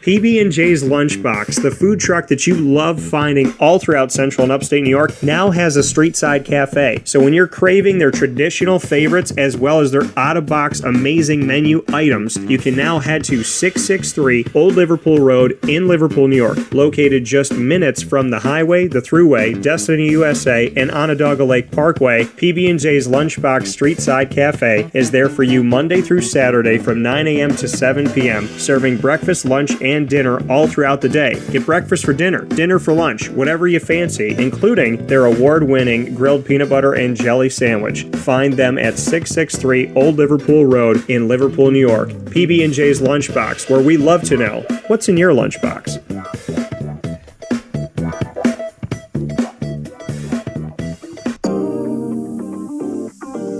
PB&J's Lunchbox, the food truck that you love finding all throughout Central and Upstate New York, now has a street-side cafe. So when you're craving their traditional favorites as well as their out-of-box amazing menu items, you can now head to 663 Old Liverpool Road in Liverpool, New York. Located just minutes from the highway, the Thruway, Destiny USA, and Onondaga Lake Parkway, PB&J's Lunchbox Street-Side Cafe is there for you Monday through Saturday from 9 a.m. to 7 p.m., serving breakfast, lunch, and dinner all throughout the day. Get breakfast for dinner, dinner for lunch, whatever you fancy, including their award-winning grilled peanut butter and jelly sandwich. Find them at 663 Old Liverpool Road in Liverpool, New York. PB&J's Lunchbox, where we love to know what's in your lunchbox.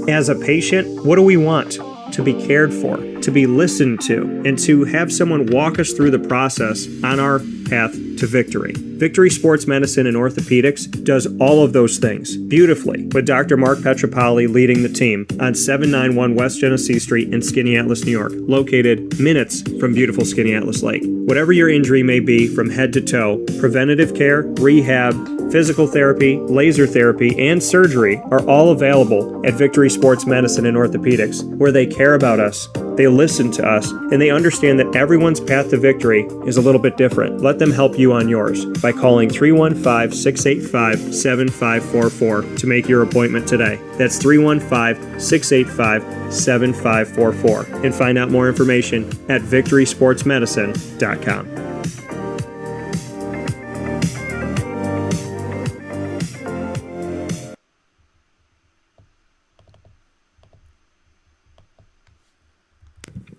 As a patient, what do we want? To be cared for, to be listened to, and to have someone walk us through the process on our path to victory. Victory Sports Medicine and Orthopedics does all of those things beautifully, with Dr. Mark Petropoli leading the team on 791 West Genesee Street in Skaneateles, New York, located minutes from beautiful Skaneateles Lake. Whatever your injury may be from head to toe, preventative care, rehab, physical therapy, laser therapy, and surgery are all available at Victory Sports Medicine and Orthopedics, where they care about us, they listen to us, and they understand that everyone's path to victory is a little bit different. Let them help you on yours by calling 315-685-7544 to make your appointment today. That's 315-685-7544. And find out more information at victorysportsmedicine.com.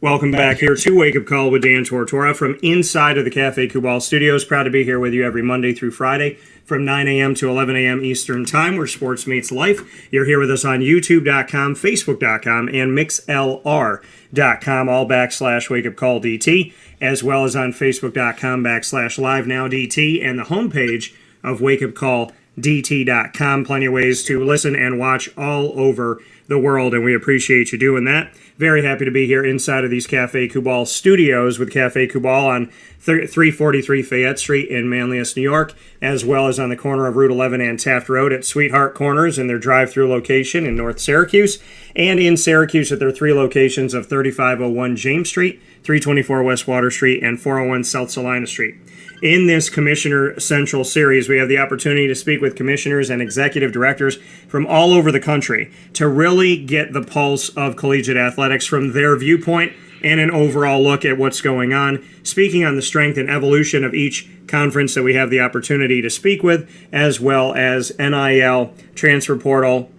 Welcome back here to Wake Up Call with Dan Tortora from inside of the Cafe Kubal Studios. Proud to be here with you every Monday through Friday from 9 a.m. to 11 a.m. Eastern Time, where sports meets life. You're here with us on YouTube.com, Facebook.com, and MixLR.com, all /WakeUpCallDT, as well as on Facebook.com /LiveNowDT, and the homepage of WakeUpCallDT.com. Plenty of ways to listen and watch all over the world, and we appreciate you doing that. Very happy to be here inside of these Cafe Kubal studios with Cafe Kubal on 343 Fayette Street in Manlius, New York, as well as on the corner of Route 11 and Taft Road at Sweetheart Corners in their drive-through location in North Syracuse, and in Syracuse at their three locations of 3501 James Street, 324 West Water Street, and 401 South Salina Street. In this Commissioner Central series, we have the opportunity to speak with commissioners and executive directors from all over the country to really get the pulse of collegiate athletics from their viewpoint and an overall look at what's going on, speaking on the strength and evolution of each conference that we have the opportunity to speak with, as well as NIL, transfer portal,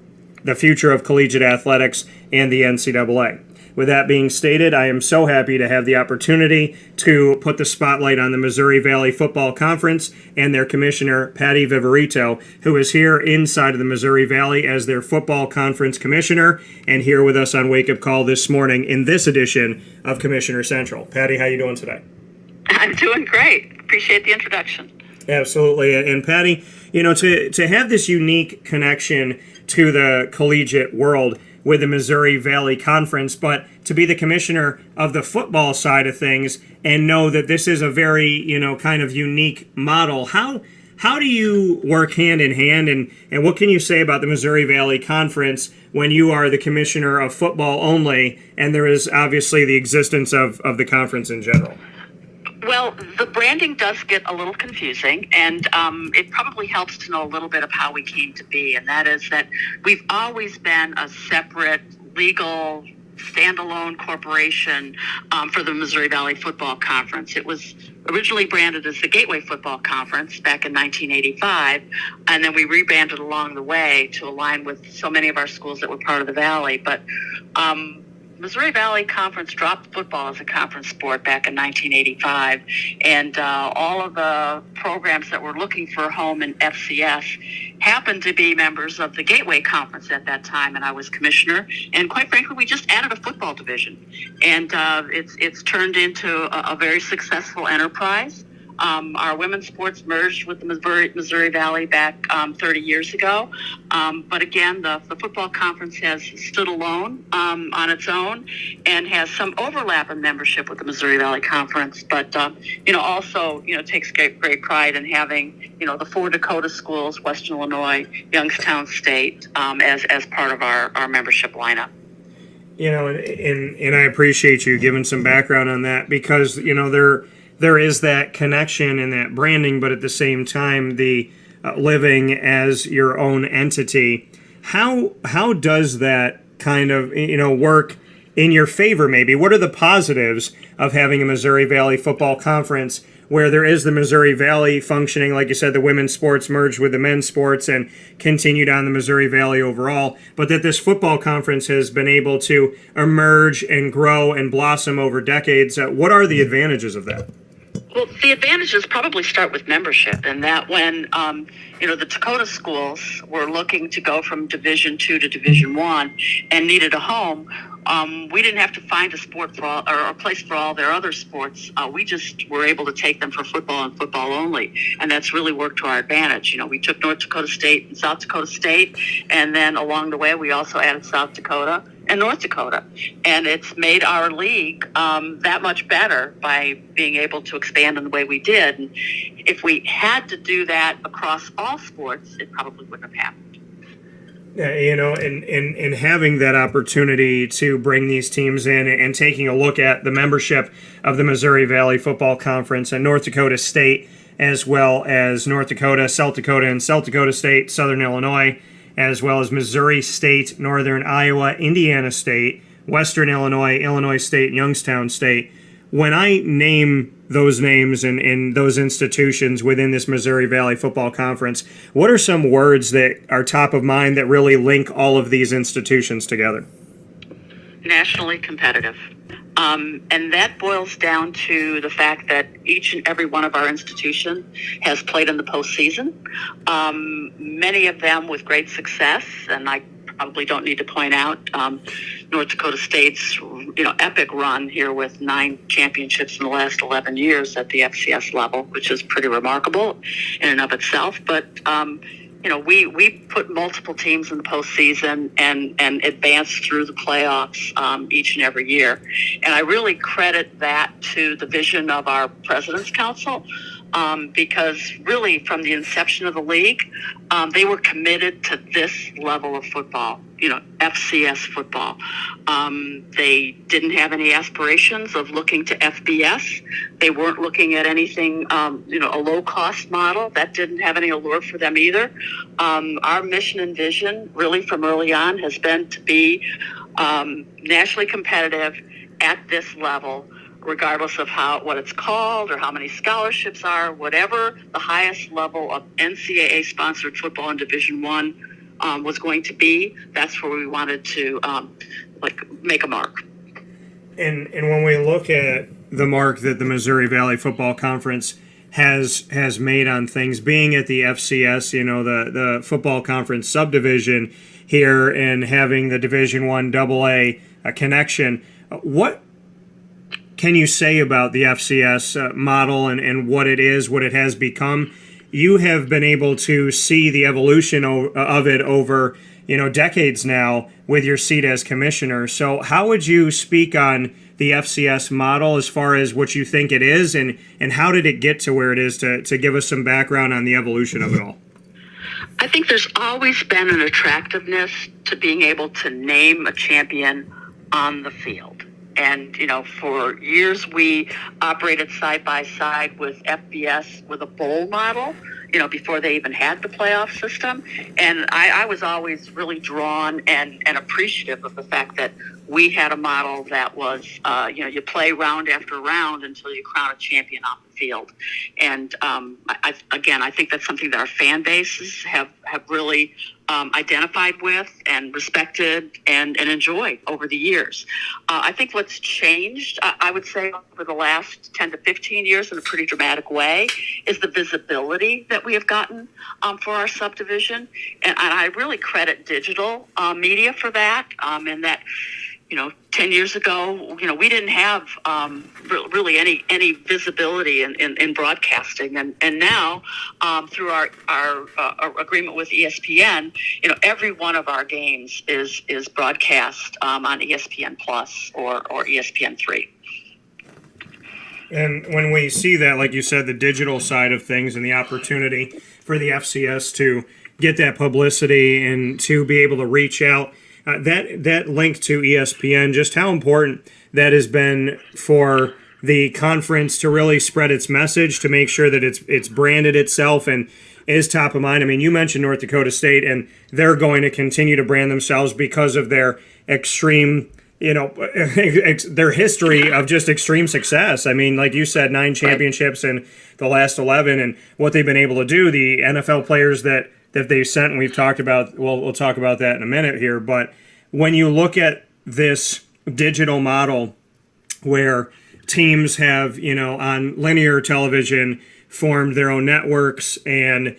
the future of collegiate athletics, and the NCAA. With that being stated, I am so happy to have the opportunity to put the spotlight on the Missouri Valley Football Conference and their commissioner, Patty Viverito, who is here inside of the Missouri Valley as their football conference commissioner, and here with us on Wake Up Call this morning in this edition of Commissioner Central. Patty, how you doing today? I'm doing great. Appreciate the introduction. Absolutely. And Patty, you know, to have this unique connection to the collegiate world with the Missouri Valley Conference, but to be the commissioner of the football side of things and know that this is a very, you know, kind of unique model. How do you work hand in hand, and what can you say about the Missouri Valley Conference when you are the commissioner of football only, and there is obviously the existence of the conference in general? Well, the branding does get a little confusing, and it probably helps to know a little bit of how we came to be, and that is that we've always been a separate legal standalone corporation for the Missouri Valley Football Conference. It was originally branded as the Gateway Football Conference back in 1985, and then we rebranded along the way to align with so many of our schools that were part of the Valley. But Missouri Valley Conference dropped football as a conference sport back in 1985, and all of the programs that were looking for a home in FCS happened to be members of the Gateway Conference at that time, and I was commissioner. And quite frankly, we just added a football division, and it's turned into a very successful enterprise. Our women's sports merged with the Missouri Valley back 30 years ago. But again, the football conference has stood alone on its own and has some overlap in membership with the Missouri Valley Conference. But, also, takes great pride in having, the 4 Dakota schools, Western Illinois, Youngstown State, as part of our membership lineup. And I appreciate you giving some background on that because, there is that connection and that branding, but at the same time, the living as your own entity. How does that kind of work in your favor? Maybe what are the positives of having a Missouri Valley Football Conference where there is the Missouri Valley functioning, like you said, the women's sports merged with the men's sports and continued on the Missouri Valley overall, but that this football conference has been able to emerge and grow and blossom over decades? What are the advantages of that? Well, the advantages probably start with membership, and that when the Dakota schools were looking to go from Division II to Division I and needed a home, we didn't have to find a sport for all, or a place for all their other sports. We just were able to take them for football and football only, and that's really worked to our advantage. We took North Dakota State and South Dakota State, and then along the way we also added South Dakota and North Dakota, and it's made our league that much better by being able to expand in the way we did. And if we had to do that across all sports, it probably wouldn't have happened. Yeah, and having that opportunity to bring these teams in and taking a look at the membership of the Missouri Valley Football Conference and North Dakota State, as well as North Dakota, South Dakota, and South Dakota State, Southern Illinois, as well as Missouri State, Northern Iowa, Indiana State, Western Illinois, Illinois State, and Youngstown State. When I name those names and those institutions within this Missouri Valley Football Conference, what are some words that are top of mind that really link all of these institutions together? Nationally competitive. And that boils down to the fact that each and every one of our institutions has played in the postseason. Many of them with great success, and I probably don't need to point out North Dakota State's epic run here with 9 championships in the last 11 years at the FCS level, which is pretty remarkable in and of itself. But we put multiple teams in the postseason and advance through the playoffs each and every year. And I really credit that to the vision of our President's Council, because really from the inception of the league, they were committed to this level of football, FCS football. They didn't have any aspirations of looking to FBS. They weren't looking at anything, a low-cost model. That didn't have any allure for them either. Our mission and vision, really from early on, has been to be nationally competitive at this level, regardless of what it's called or how many scholarships are, whatever the highest level of NCAA-sponsored football in Division I was going to be. That's where we wanted to make a mark. And when we look at the mark that the Missouri Valley Football Conference has made on things, being at the FCS, the football conference subdivision here, and having the Division I AA connection, what can you say about the FCS model and what it is, what it has become? You have been able to see the evolution of it over, decades now with your seat as commissioner. So how would you speak on the FCS model as far as what you think it is, and how did it get to where it is, to give us some background on the evolution of it all? I think there's always been an attractiveness to being able to name a champion on the field. And, for years we operated side by side with FBS with a bowl model, before they even had the playoff system. And I was always really drawn and appreciative of the fact that we had a model that was, you play round after round until you crown a champion on the field. And I think that's something that our fan bases have really identified with and respected and enjoyed over the years. I think what's changed, I would say, over the last 10 to 15 years in a pretty dramatic way, is the visibility that we have gotten for our subdivision. And I really credit digital media for that, and that 10 years ago, we didn't have really any visibility in broadcasting, and now through our agreement with ESPN, every one of our games is broadcast on ESPN Plus or ESPN3. And when we see that, like you said, the digital side of things and the opportunity for the FCS to get that publicity and to be able to reach out, that link to ESPN, just how important that has been for the conference to really spread its message, to make sure that it's branded itself and is top of mind. I mean, you mentioned North Dakota State, and they're going to continue to brand themselves because of their extreme, their history of just extreme success. I mean, like you said, 9 championships in the last 11, and what they've been able to do. The NFL players that they've sent, and we've talked about, we'll talk about that in a minute here, but when you look at this digital model where teams have, on linear television formed their own networks, and,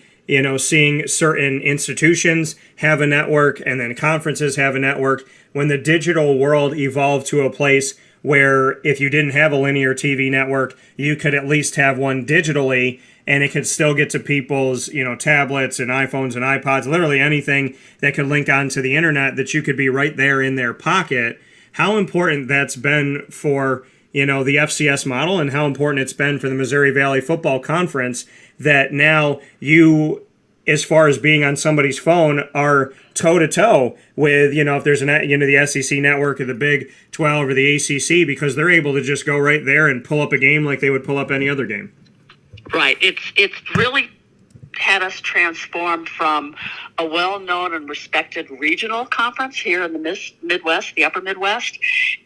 seeing certain institutions have a network and then conferences have a network. When the digital world evolved to a place where if you didn't have a linear TV network, you could at least have one digitally, and it could still get to people's, tablets and iPhones and iPods, literally anything that could link onto the internet, that you could be right there in their pocket. How important that's been for, the FCS model, and how important it's been for the Missouri Valley Football Conference, that now you, as far as being on somebody's phone, are toe-to-toe with, if there's the SEC network or the Big 12 or the ACC, because they're able to just go right there and pull up a game like they would pull up any other game. Right. It's really had us transformed from a well-known and respected regional conference here in the Midwest, the upper Midwest,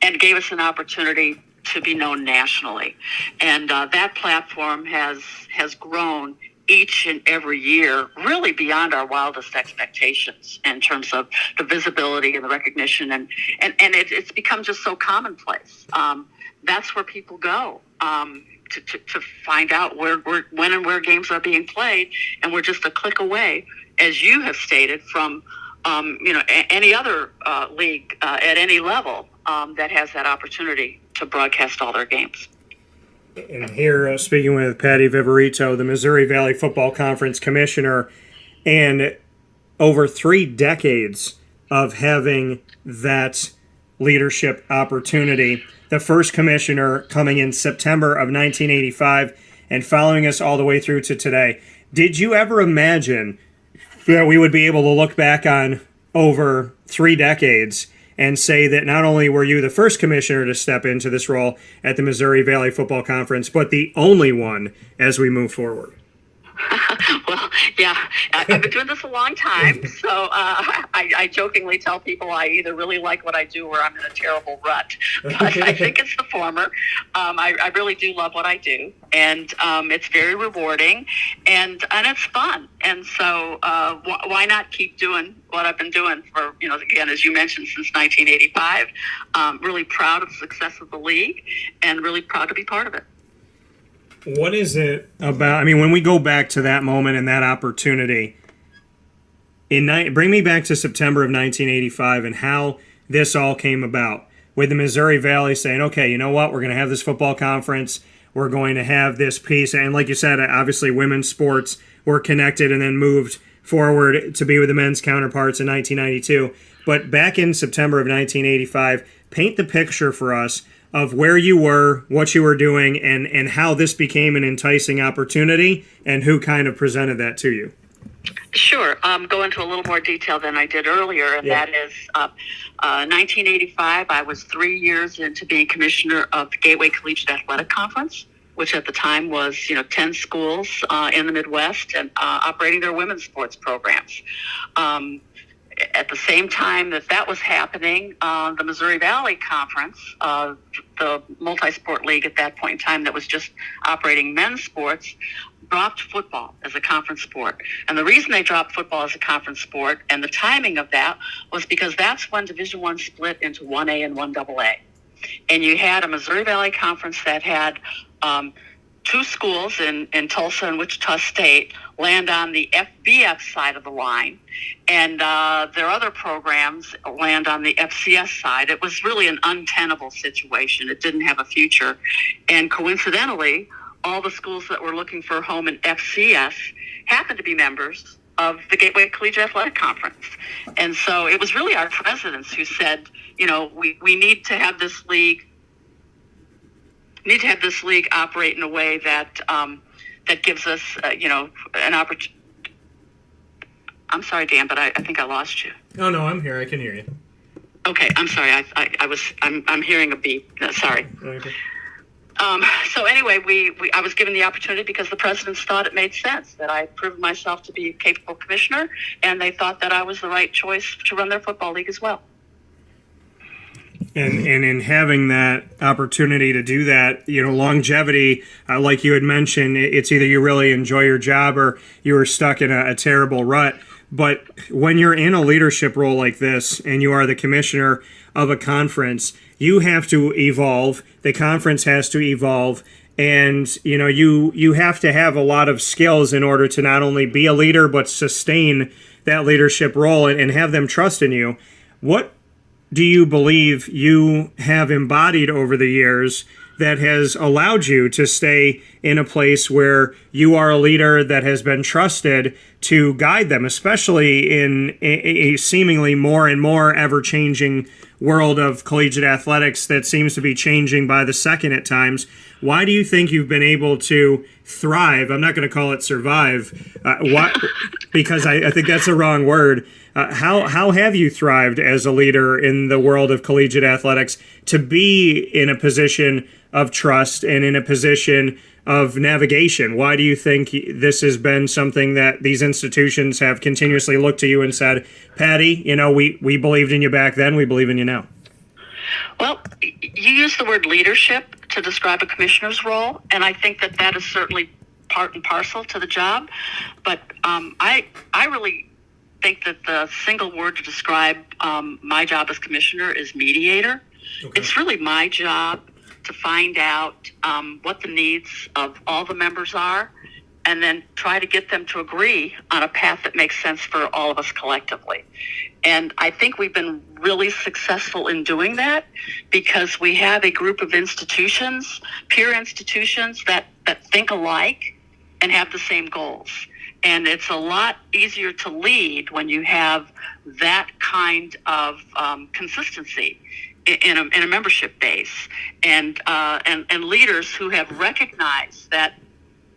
and gave us an opportunity to be known nationally. And that platform has grown each and every year, really beyond our wildest expectations in terms of the visibility and the recognition, and it's become just so commonplace. That's where people go to find out when and where games are being played, and we're just a click away, as you have stated, from any other league at any level that has that opportunity to broadcast all their games. And here, speaking with Patty Viverito, the Missouri Valley Football Conference Commissioner, and over 3 decades of having that leadership opportunity. The first commissioner coming in September of 1985 and following us all the way through to today. Did you ever imagine that we would be able to look back on over 3 decades and say that not only were you the first commissioner to step into this role at the Missouri Valley Football Conference, but the only one as we move forward? Well, yeah, I've been doing this a long time, so I jokingly tell people I either really like what I do or I'm in a terrible rut. But I think it's the former. I really do love what I do, and it's very rewarding, and it's fun. And so why not keep doing what I've been doing for, again, as you mentioned, since 1985. Really proud of the success of the league, and really proud to be part of it. What is it about, when we go back to that moment and that opportunity, bring me back to September of 1985 and how this all came about, with the Missouri Valley saying, okay, you know what, we're going to have this football conference, we're going to have this piece, and like you said, obviously women's sports were connected and then moved forward to be with the men's counterparts in 1992. But back in September of 1985, paint the picture for us of where you were, what you were doing, and how this became an enticing opportunity, and who kind of presented that to you. Sure. Go into a little more detail than I did earlier, and that is 1985, I was 3 years into being commissioner of the Gateway Collegiate Athletic Conference, which at the time was, 10 schools in the Midwest and operating their women's sports programs. At the same time that was happening, the Missouri Valley Conference, the multi-sport league at that point in time that was just operating men's sports, dropped football as a conference sport. And the reason they dropped football as a conference sport, and the timing of that, was because that's when Division I split into 1A and 1AA. And you had a Missouri Valley Conference that had 2 schools in Tulsa and Wichita State land on the FBF side of the line, and their other programs land on the FCS side. It was really an untenable situation. It didn't have a future. And coincidentally, all the schools that were looking for a home in FCS happened to be members of the Gateway Collegiate Athletic Conference. And so it was really our presidents who said, we need to have this league operate in a way that that gives us, an opportunity. I'm sorry, Dan, but I think I lost you. Oh no, I'm here. I can hear you. Okay, I'm sorry. I'm hearing a beep. Sorry. Okay. So anyway, I was given the opportunity because the presidents thought it made sense, that I proved myself to be a capable commissioner, and they thought that I was the right choice to run their football league as well. And in having that opportunity to do that, longevity, like you had mentioned, it's either you really enjoy your job or you were stuck in a terrible rut. But when you're in a leadership role like this and you are the commissioner of a conference, you have to evolve, the conference has to evolve, and you have to have a lot of skills in order to not only be a leader but sustain that leadership role and have them trust in you. What do you believe you have embodied over the years that has allowed you to stay in a place where you are a leader that has been trusted to guide them, especially in a seemingly more and more ever-changing world of collegiate athletics that seems to be changing by the second at times? Why do you think you've been able to thrive? I'm not going to call it survive, because I think that's a wrong word. How have you thrived as a leader in the world of collegiate athletics to be in a position of trust and in a position of navigation? Why do you think this has been something that these institutions have continuously looked to you and said, Patty, we believed in you back then, we believe in you now? Well, you use the word leadership to describe a commissioner's role, and I think that is certainly part and parcel to the job. But I really think that the single word to describe my job as commissioner is mediator. Okay. It's really my job to find out what the needs of all the members are, and then try to get them to agree on a path that makes sense for all of us collectively. And I think we've been really successful in doing that because we have a group of institutions, peer institutions, that think alike and have the same goals. And it's a lot easier to lead when you have that kind of consistency in a membership base, and leaders who have recognized that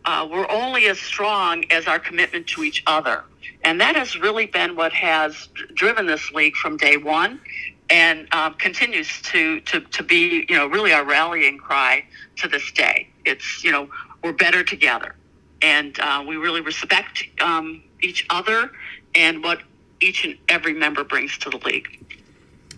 we're only as strong as our commitment to each other. And that has really been what has driven this league from day one, and continues to be, really our rallying cry to this day. It's, we're better together, and we really respect each other and what each and every member brings to the league.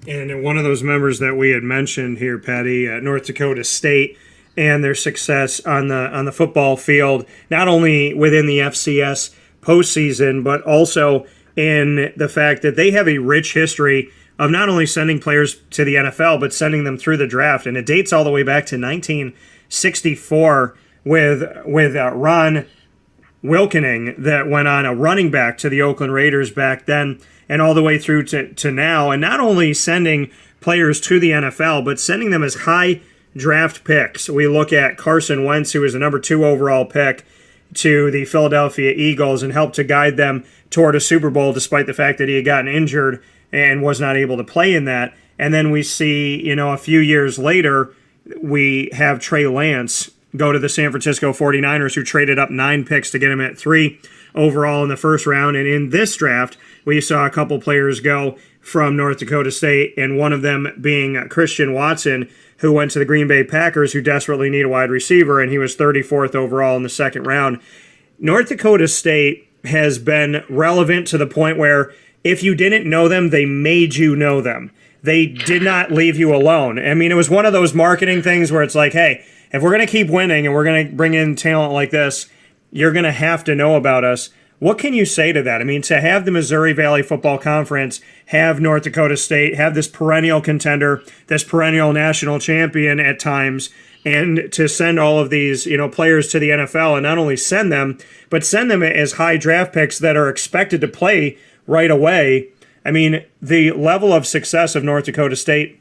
And one of those members that we had mentioned here, Patty, North Dakota State, and their success on the football field, not only within the FCS postseason, but also in the fact that they have a rich history of not only sending players to the NFL, but sending them through the draft. And it dates all the way back to 1964 with Ron Wilkening, that went on a running back to the Oakland Raiders back then, and all the way through to now. And not only sending players to the NFL, but sending them as high draft picks. We look at Carson Wentz, who was a number 2 overall pick, to the Philadelphia Eagles and helped to guide them toward a Super Bowl despite the fact that he had gotten injured and was not able to play in that. And then we see, a few years later, we have Trey Lance go to the San Francisco 49ers, who traded up 9 picks to get him at 3 overall in the first round. And in this draft, we saw a couple players go from North Dakota State, and one of them being Christian Watson, who went to the Green Bay Packers, who desperately need a wide receiver, and he was 34th overall in the second round. North Dakota State has been relevant to the point where if you didn't know them, they made you know them. They did not leave you alone. I mean, it was one of those marketing things where it's like, hey, if we're going to keep winning and we're going to bring in talent like this, you're going to have to know about us. What can you say to that? I mean, to have the Missouri Valley Football Conference, have North Dakota State, have this perennial contender, this perennial national champion at times, and to send all of these, players to the NFL, and not only send them, but send them as high draft picks that are expected to play right away. I mean, the level of success of North Dakota State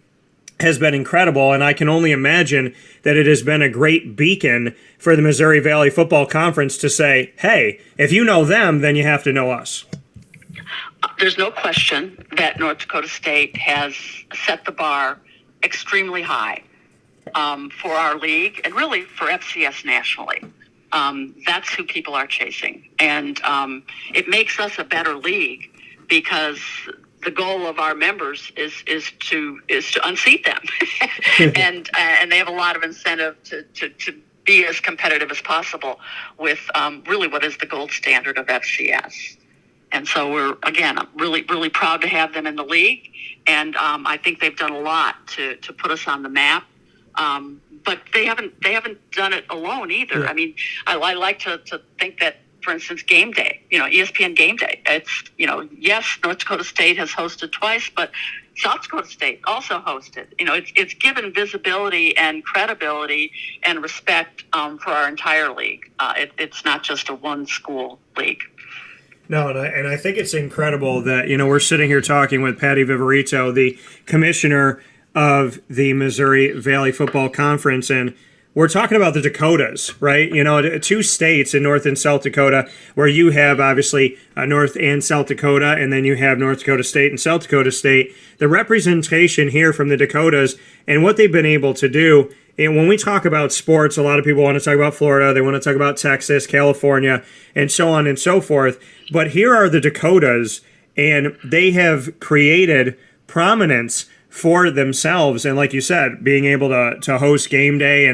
has been incredible, and I can only imagine that it has been a great beacon for the Missouri Valley Football Conference to say, hey, if you know them, then you have to know us. There's no question that North Dakota State has set the bar extremely high for our league, and really for FCS nationally. That's who people are chasing. And it makes us a better league because the goal of our members is to unseat them, and they have a lot of incentive to be as competitive as possible with really what is the gold standard of FCS. And so we're, again, really, really proud to have them in the league, and I think they've done a lot to put us on the map. But they haven't done it alone either. Yeah. I mean, I like to think that, for instance, Game Day, ESPN Game Day. It's, yes, North Dakota State has hosted twice, but, South Dakota State also hosted. It's given visibility and credibility and respect for our entire league. It's not just a one-school league. No, and I think it's incredible that, we're sitting here talking with Patty Viverito, the commissioner of the Missouri Valley Football Conference, and we're talking about the Dakotas, right? Two states in North and South Dakota where you have obviously North and South Dakota, and then you have North Dakota State and South Dakota State. The representation here from the Dakotas and what they've been able to do. And when we talk about sports, a lot of people want to talk about Florida, they want to talk about Texas, California, and so on and so forth. But here are the Dakotas, and they have created prominence for themselves. And like you said, being able to host game day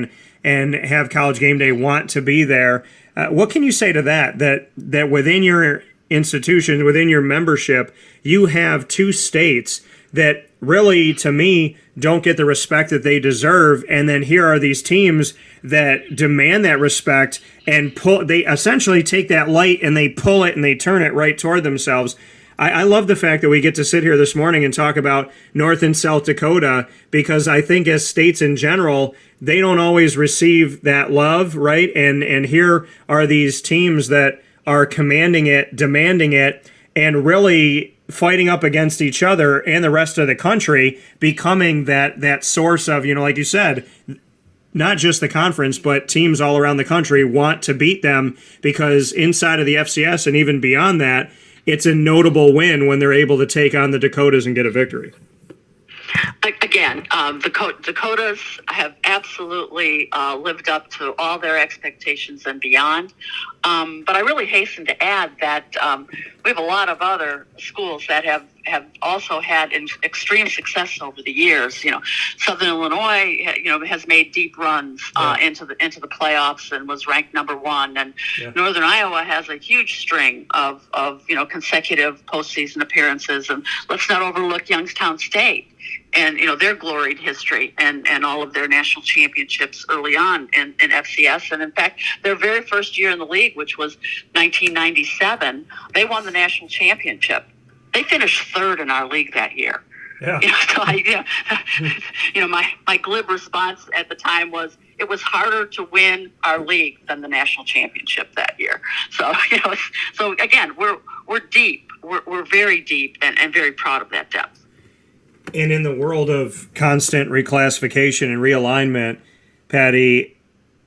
and have College Game Day want to be there. What can you say to that within your institution, within your membership, you have two states that really, to me, don't get the respect that they deserve, and then here are these teams that demand that respect and they essentially take that light and they pull it and they turn it right toward themselves. I love the fact that we get to sit here this morning and talk about North and South Dakota, because I think as states in general, they don't always receive that love, right? And here are these teams that are commanding it, demanding it, and really fighting up against each other and the rest of the country, becoming that source of, like you said, not just the conference, but teams all around the country want to beat them, because inside of the FCS and even beyond that, it's a notable win when they're able to take on the Dakotas and get a victory. Again, the Dakotas have absolutely lived up to all their expectations and beyond. But I really hasten to add that we have a lot of other schools that have also had extreme success over the years. Southern Illinois, has made deep runs into the playoffs and was ranked number one. And Northern Iowa has a huge string of consecutive postseason appearances. And let's not overlook Youngstown State and their gloried history and all of their national championships early on in FCS. And in fact, their very first year in the league, which was 1997, they won the national championship. They finished third in our league that year. Yeah. My glib response at the time was, it was harder to win our league than the national championship that year. So, so again, we're deep. We're very deep and very proud of that depth. And in the world of constant reclassification and realignment, Patty,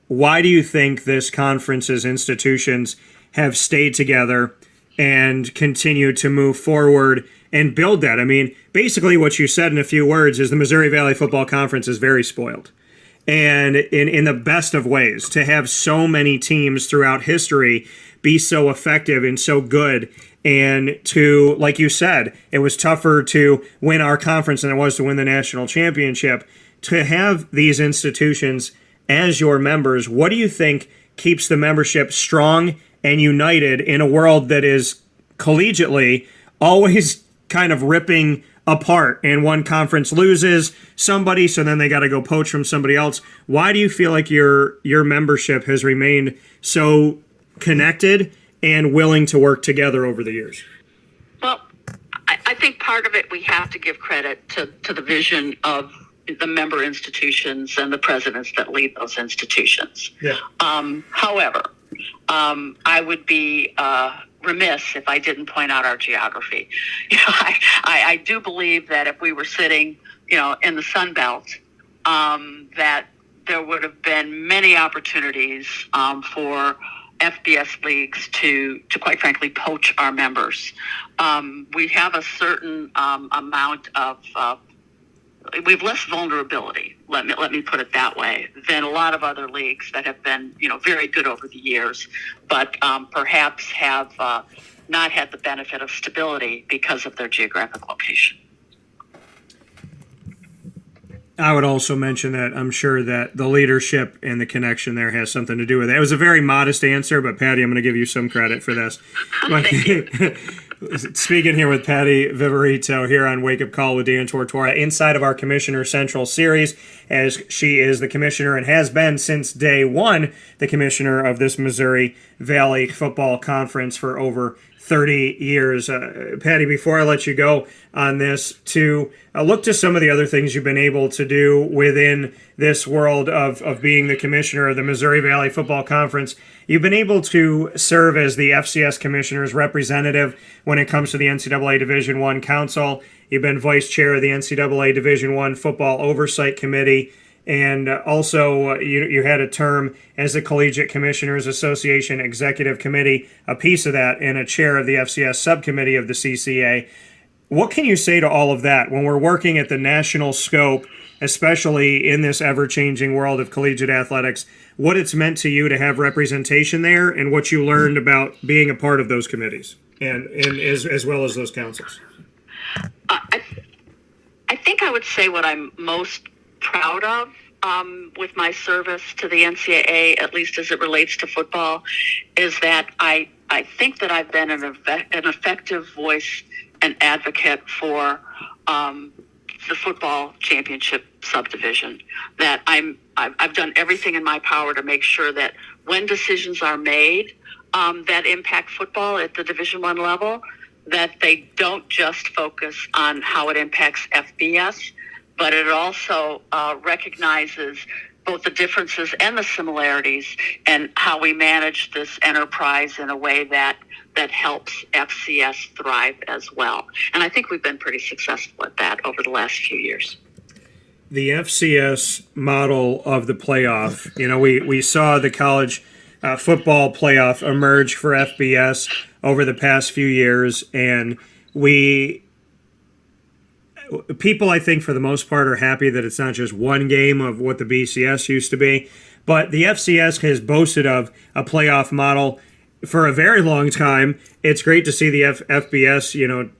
why do you think this conference's institutions have stayed together and continue to move forward and build that? I mean, basically what you said in a few words is the Missouri Valley Football Conference is very spoiled. And in the best of ways, to have so many teams throughout history be so effective and so good, and to, like you said, it was tougher to win our conference than it was to win the national championship. To have these institutions as your members, what do you think keeps the membership strong and united in a world that is collegiately always kind of ripping apart, and one conference loses somebody, so then they got to go poach from somebody else? Why do you feel like your membership has remained so connected and willing to work together over the years? Well, I think part of it, we have to give credit to the vision of the member institutions and the presidents that lead those institutions. Yeah. However, I would be remiss if I didn't point out our geography. I do believe that if we were sitting, in the Sun Belt, that there would have been many opportunities for FBS leagues to quite frankly poach our members. We have a certain amount of we've less vulnerability, let me put it that way, than a lot of other leagues that have been very good over the years, but perhaps have not had the benefit of stability because of their geographic location. I would also mention that I'm sure that the leadership and the connection there has something to do with it. It was a very modest answer, but Patty, I'm going to give you some credit for this. Speaking here with Patty Viverito here on Wake Up Call with Dan Tortora, inside of our Commissioner Central series, as she is the commissioner and has been since day one the commissioner of this Missouri Valley Football Conference for over 30 years. Patty, before I let you go on this, to look to some of the other things you've been able to do within this world of being the commissioner of the Missouri Valley Football Conference. You've been able to serve as the FCS commissioner's representative when it comes to the NCAA Division I Council. You've been vice chair of the NCAA Division I Football Oversight Committee. And also, you had a term as the Collegiate Commissioners Association Executive Committee, a piece of that, and a chair of the FCS subcommittee of the CCA. What can you say to all of that when we're working at the national scope, especially in this ever-changing world of collegiate athletics, what it's meant to you to have representation there and what you learned about being a part of those committees and as well as those councils? I think I would say what I'm most proud of with my service to the NCAA, at least as it relates to football, is that I think that I've been an effective voice and advocate for the football championship subdivision. That I've done everything in my power to make sure that when decisions are made that impact football at the Division I level, that they don't just focus on how it impacts FBS, but it also recognizes both the differences and the similarities and how we manage this enterprise in a way that helps FCS thrive as well. And I think we've been pretty successful at that over the last few years. The FCS model of the playoff, we saw the college football playoff emerge for FBS over the past few years, and people, I think, for the most part, are happy that it's not just one game of what the BCS used to be. But the FCS has boasted of a playoff model for a very long time. It's great to see the FBS,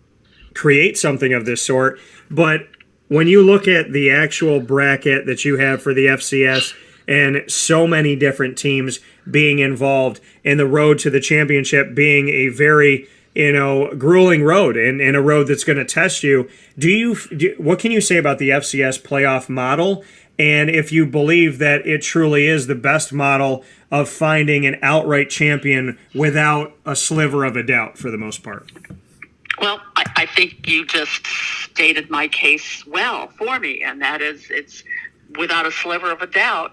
create something of this sort. But when you look at the actual bracket that you have for the FCS and so many different teams being involved and the road to the championship being a very grueling road and a road that's going to test you. What can you say about the FCS playoff model? And if you believe that it truly is the best model of finding an outright champion without a sliver of a doubt for the most part? Well, I think you just stated my case well for me, and that is it's without a sliver of a doubt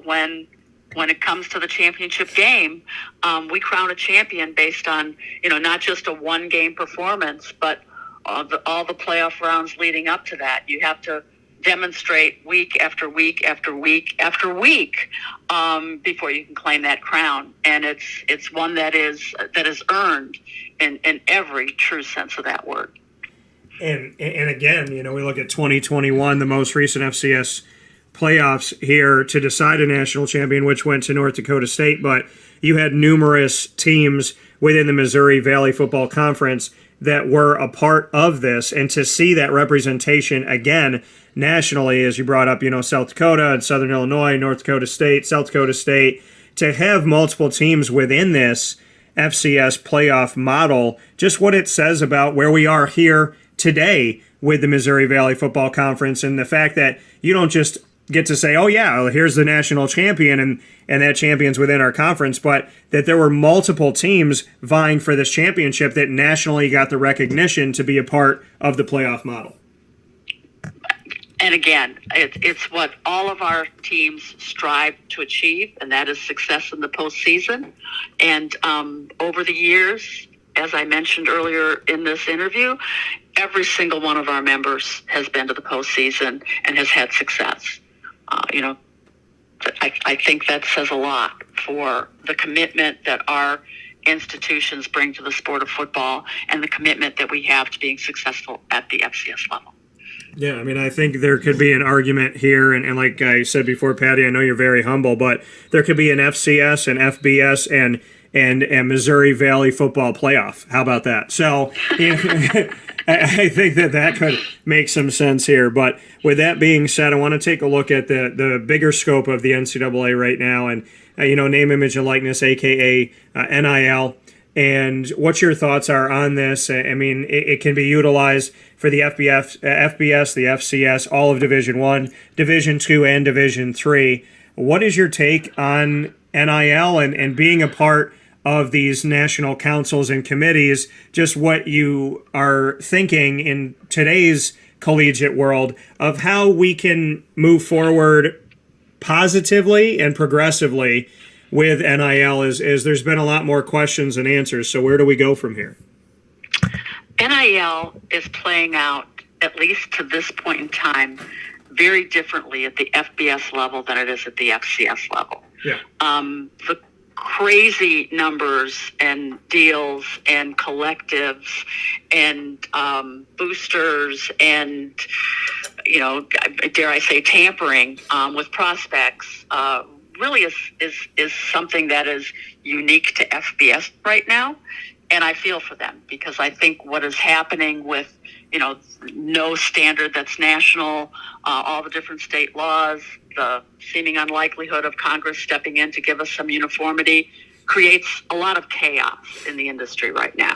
when it comes to the championship game, we crown a champion based on, not just a one-game performance, but all the playoff rounds leading up to that. You have to demonstrate week after week after week after week before you can claim that crown. And it's one that is earned in every true sense of that word. And again, we look at 2021, the most recent FCS playoffs here to decide a national champion, which went to North Dakota State, but you had numerous teams within the Missouri Valley Football Conference that were a part of this, and to see that representation again nationally, as you brought up, South Dakota and Southern Illinois, North Dakota State, South Dakota State, to have multiple teams within this FCS playoff model, just what it says about where we are here today with the Missouri Valley Football Conference, and the fact that you don't just get to say, oh yeah, here's the national champion and that champion's within our conference, but that there were multiple teams vying for this championship that nationally got the recognition to be a part of the playoff model. And again, it's what all of our teams strive to achieve, and that is success in the postseason. And over the years, as I mentioned earlier in this interview, every single one of our members has been to the postseason and has had success. I think that says a lot for the commitment that our institutions bring to the sport of football and the commitment that we have to being successful at the FCS level. Yeah, I think there could be an argument here, and like I said before, Patty, I know you're very humble, but there could be an FCS, an FBS, and a Missouri Valley football playoff. How about that? So I think that could make some sense here. But with that being said, I want to take a look at the bigger scope of the NCAA right now, and name, image, and likeness, aka NIL. And what your thoughts are on this. It can be utilized for the FBS, the FCS, all of Division I, Division II, and Division III. What is your take on NIL and being a part of these national councils and committees, just what you are thinking in today's collegiate world of how we can move forward positively and progressively with NIL is there's been a lot more questions than answers. So where do we go from here? NIL is playing out, at least to this point in time, very differently at the FBS level than it is at the FCS level. Yeah. The crazy numbers and deals and collectives and boosters and, dare I say, tampering with prospects really is something that is unique to FBS right now. And I feel for them because I think what is happening with, no standard that's national, all the different state laws, the seeming unlikelihood of Congress stepping in to give us some uniformity creates a lot of chaos in the industry right now.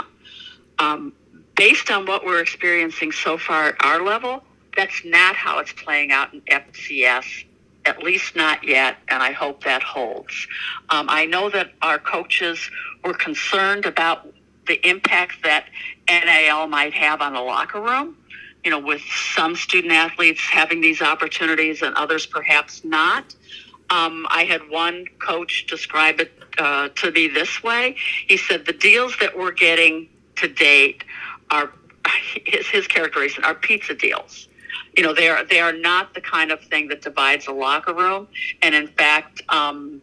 Based on what we're experiencing so far at our level, that's not how it's playing out in FCS, at least not yet, and I hope that holds. I know that our coaches were concerned about the impact that NIL might have on the locker room, with some student athletes having these opportunities and others perhaps not. I had one coach describe it to me this way. He said, the deals that we're getting to date are, his characterization, are pizza deals. They are not the kind of thing that divides a locker room, and in fact,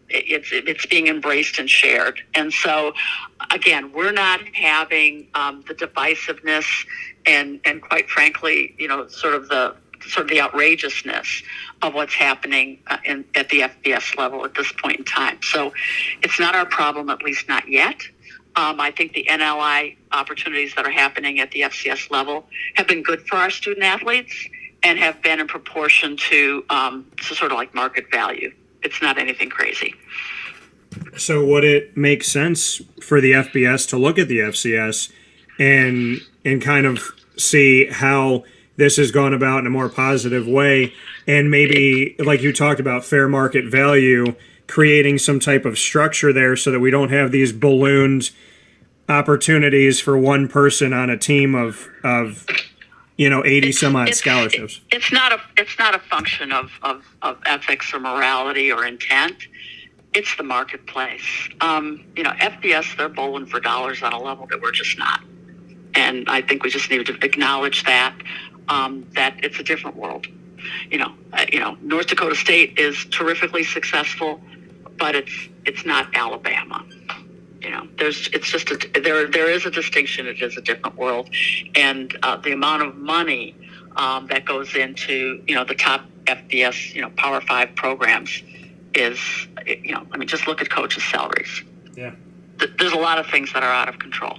it's being embraced and shared. And so, again, we're not having the divisiveness and quite frankly, sort of the outrageousness of what's happening at the FBS level at this point in time. So, it's not our problem, at least not yet. I think the NLI opportunities that are happening at the FCS level have been good for our student athletes and have been in proportion to sort of like market value. It's not anything crazy. So would it make sense for the FBS to look at the FCS and kind of see how this has gone about in a more positive way, and maybe, like you talked about, fair market value, creating some type of structure there so that we don't have these ballooned opportunities for one person on a team of 80 some odd scholarships? It's not a function of ethics or morality or intent. It's the marketplace. FBS, they're bowling for dollars on a level that we're just not. And I think we just need to acknowledge that it's a different world. North Dakota State is terrifically successful, but it's not Alabama. There is a distinction. It is a different world, and the amount of money that goes into the top FBS Power 5 programs is just look at coaches' salaries. Yeah, there's a lot of things that are out of control.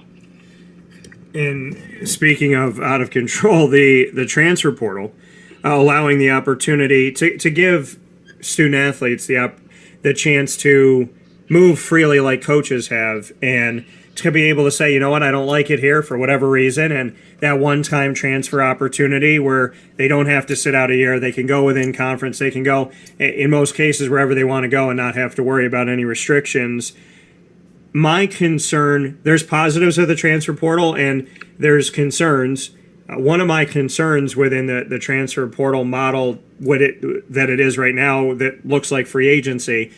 And speaking of out of control, the transfer portal allowing the opportunity to give student athletes the chance to move freely like coaches have, and to be able to say, you know what, I don't like it here for whatever reason, and that one-time transfer opportunity where they don't have to sit out a year, they can go within conference, they can go, in most cases, wherever they want to go and not have to worry about any restrictions. My concern, there's positives of the transfer portal and there's concerns. One of my concerns within the transfer portal model that it is right now that looks like free agency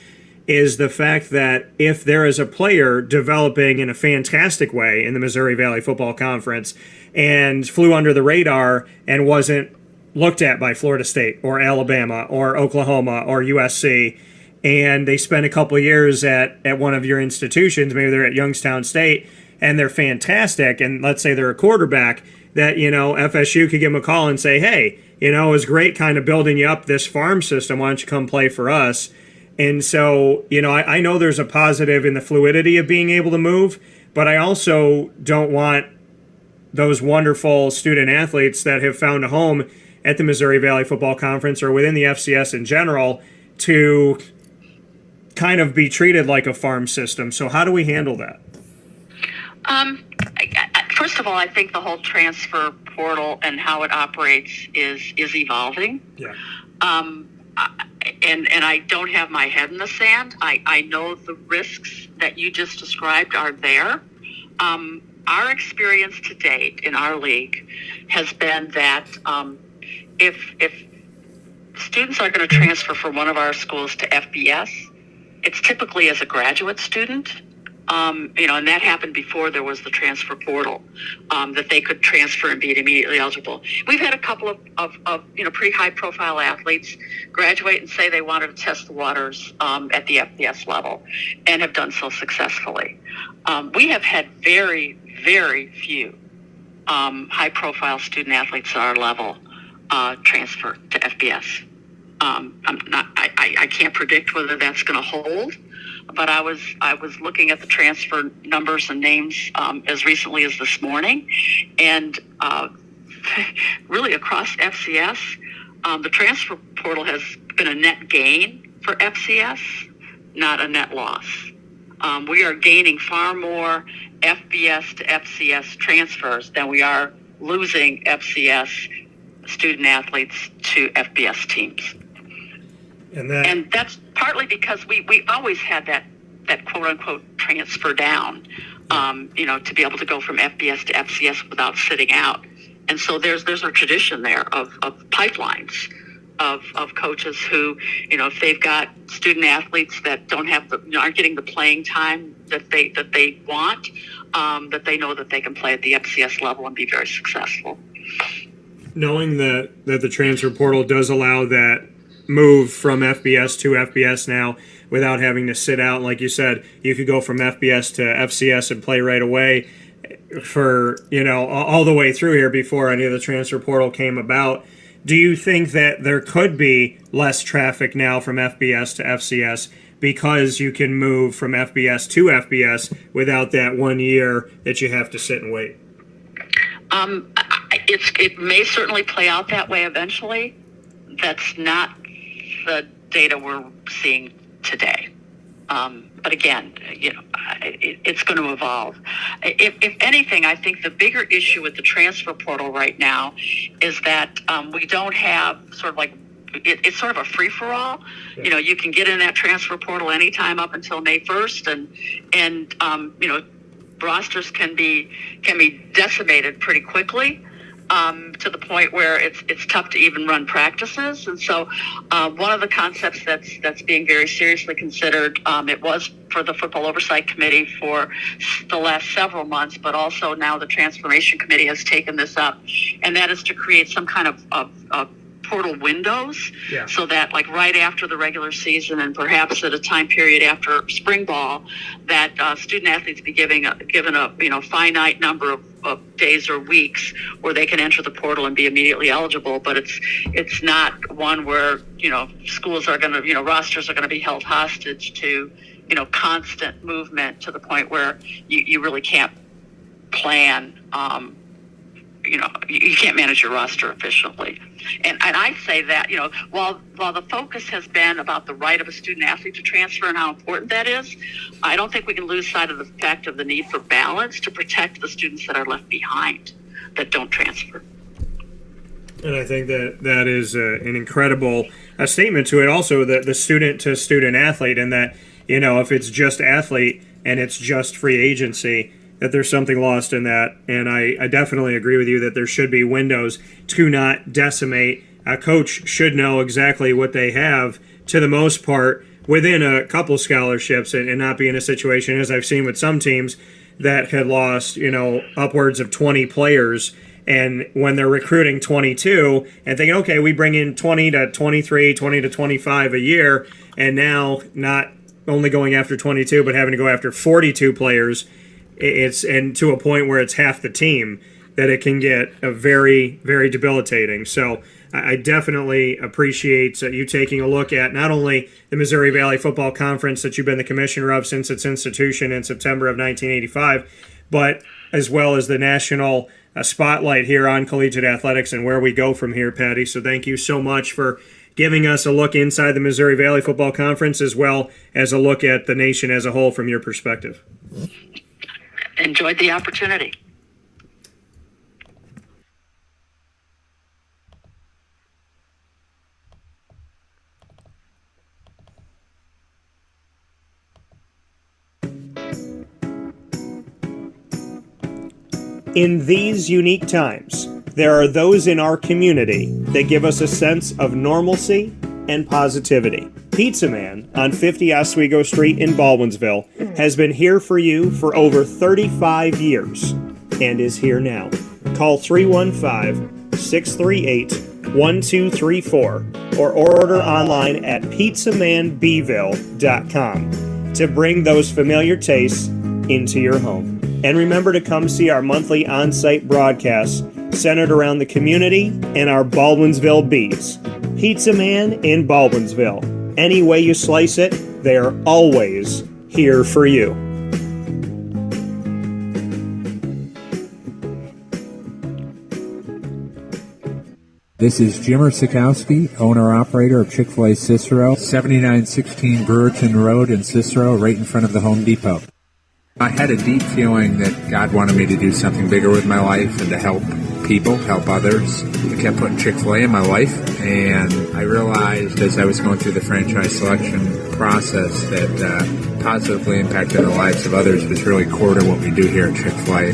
is the fact that if there is a player developing in a fantastic way in the Missouri Valley Football Conference and flew under the radar and wasn't looked at by Florida State or Alabama or Oklahoma or USC, and they spend a couple of years at one of your institutions, maybe they're at Youngstown State, and they're fantastic, and let's say they're a quarterback, that, FSU could give them a call and say, hey, it was great kind of building you up this farm system, why don't you come play for us? And so, I know there's a positive in the fluidity of being able to move, but I also don't want those wonderful student athletes that have found a home at the Missouri Valley Football Conference or within the FCS in general to kind of be treated like a farm system. So how do we handle that? First of all, I think the whole transfer portal and how it operates is evolving. Yeah. and I don't have my head in the sand. I know the risks that you just described are there. Our experience to date in our league has been that if students are going to transfer from one of our schools to FBS, it's typically as a graduate student. And that happened before there was the transfer portal, that they could transfer and be immediately eligible. We've had a couple of pretty high profile athletes graduate and say they wanted to test the waters at the FBS level and have done so successfully. We have had very, very few high profile student athletes at our level transfer to FBS. I can't predict whether that's going to hold, but I was looking at the transfer numbers and names as recently as this morning, and really across FCS, the transfer portal has been a net gain for FCS, not a net loss. We are gaining far more FBS to FCS transfers than we are losing FCS student athletes to FBS teams. And that's partly because we always had that quote unquote transfer down, to be able to go from FBS to FCS without sitting out. And so there's a tradition there of pipelines of coaches who, if they've got student athletes that don't have aren't getting the playing time that they want, that they know that they can play at the FCS level and be very successful. Knowing that the transfer portal does allow that move from FBS to FBS now without having to sit out, like you said, you could go from FBS to FCS and play right away for all the way through here before any of the transfer portal came about. Do you think that there could be less traffic now from FBS to FCS because you can move from FBS to FBS without that 1 year that you have to sit and wait? It may certainly play out that way eventually. That's not the data we're seeing today. But again, it's going to evolve. If anything, I think the bigger issue with the transfer portal right now is that we don't have sort of like, it's sort of a free-for-all. Yeah. You can get in that transfer portal anytime up until May 1st, and rosters can be decimated pretty quickly. To the point where it's tough to even run practices. And so one of the concepts that's being very seriously considered, it was for the Football Oversight Committee for the last several months, but also now the Transformation Committee has taken this up, and that is to create some kind of portal windows, so that like right after the regular season and perhaps at a time period after spring ball, that student athletes be given a finite number of days or weeks where they can enter the portal and be immediately eligible. But it's not one where schools are going to rosters are going to be held hostage to constant movement to the point where you really can't plan. You can't manage your roster efficiently. And I say that, while the focus has been about the right of a student athlete to transfer and how important that is, I don't think we can lose sight of the fact of the need for balance to protect the students that are left behind that don't transfer. And I think that is an incredible statement to it also, that the student to student athlete, and that, if it's just athlete and it's just free agency, that there's something lost in that. And I definitely agree with you that there should be windows to not decimate. A coach should know exactly what they have, to the most part, within a couple scholarships, and not be in a situation, as I've seen with some teams, that had lost, upwards of 20 players. And when they're recruiting 22 and thinking, okay, we bring in 20 to 23, 20 to 25 a year, and now not only going after 22, but having to go after 42 players, and to a point where it's half the team, that it can get a very, very debilitating. So I definitely appreciate you taking a look at not only the Missouri Valley Football Conference that you've been the commissioner of since its institution in September of 1985, but as well as the national spotlight here on collegiate athletics and where we go from here, Patty. So thank you so much for giving us a look inside the Missouri Valley Football Conference, as well as a look at the nation as a whole from your perspective. Enjoyed the opportunity. In these unique times, there are those in our community that give us a sense of normalcy and positivity. Pizza Man on 50 Oswego Street in Baldwinsville has been here for you for over 35 years and is here now. Call 315-638-1234 or order online at pizzamanbville.com to bring those familiar tastes into your home. And remember to come see our monthly on-site broadcasts centered around the community and our Baldwinsville Bees. Pizza Man in Baldwinsville. Any way you slice it, they are always here for you. This is Jim Sikowski, owner-operator of Chick-fil-A Cicero, 7916 Brewerton Road in Cicero, right in front of the Home Depot. I had a deep feeling that God wanted me to do something bigger with my life and to help people, help others. I kept putting Chick-fil-A in my life, and I realized as I was going through the franchise selection process that positively impacting the lives of others was really core to what we do here at Chick-fil-A.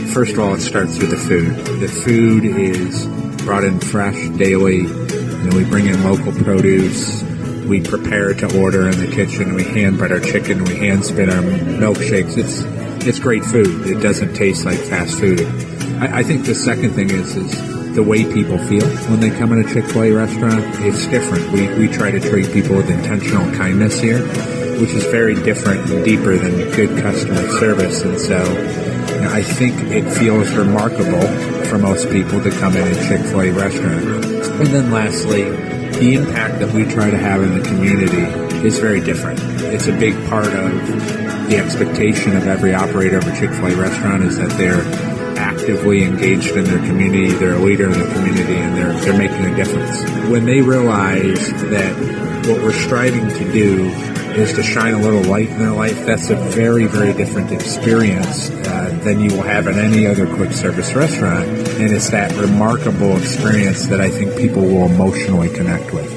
First of all, it starts with the food. The food is brought in fresh daily. We bring in local produce. We prepare to order in the kitchen. We hand bread our chicken. We hand spin our milkshakes. It's great food. It doesn't taste like fast food. I think the second thing is the way people feel when they come in a Chick-fil-A restaurant. It's different. We try to treat people with intentional kindness here, which is very different and deeper than good customer service. And so I think it feels remarkable for most people to come in a Chick-fil-A restaurant. And then lastly, the impact that we try to have in the community is very different. It's a big part of the expectation of every operator of a Chick-fil-A restaurant is that they're actively engaged in their community, they're a leader in the community, and they're making a difference. When they realize that what we're striving to do is to shine a little light in their life, that's a very, very different experience than you will have in any other quick service restaurant. And it's that remarkable experience that I think people will emotionally connect with.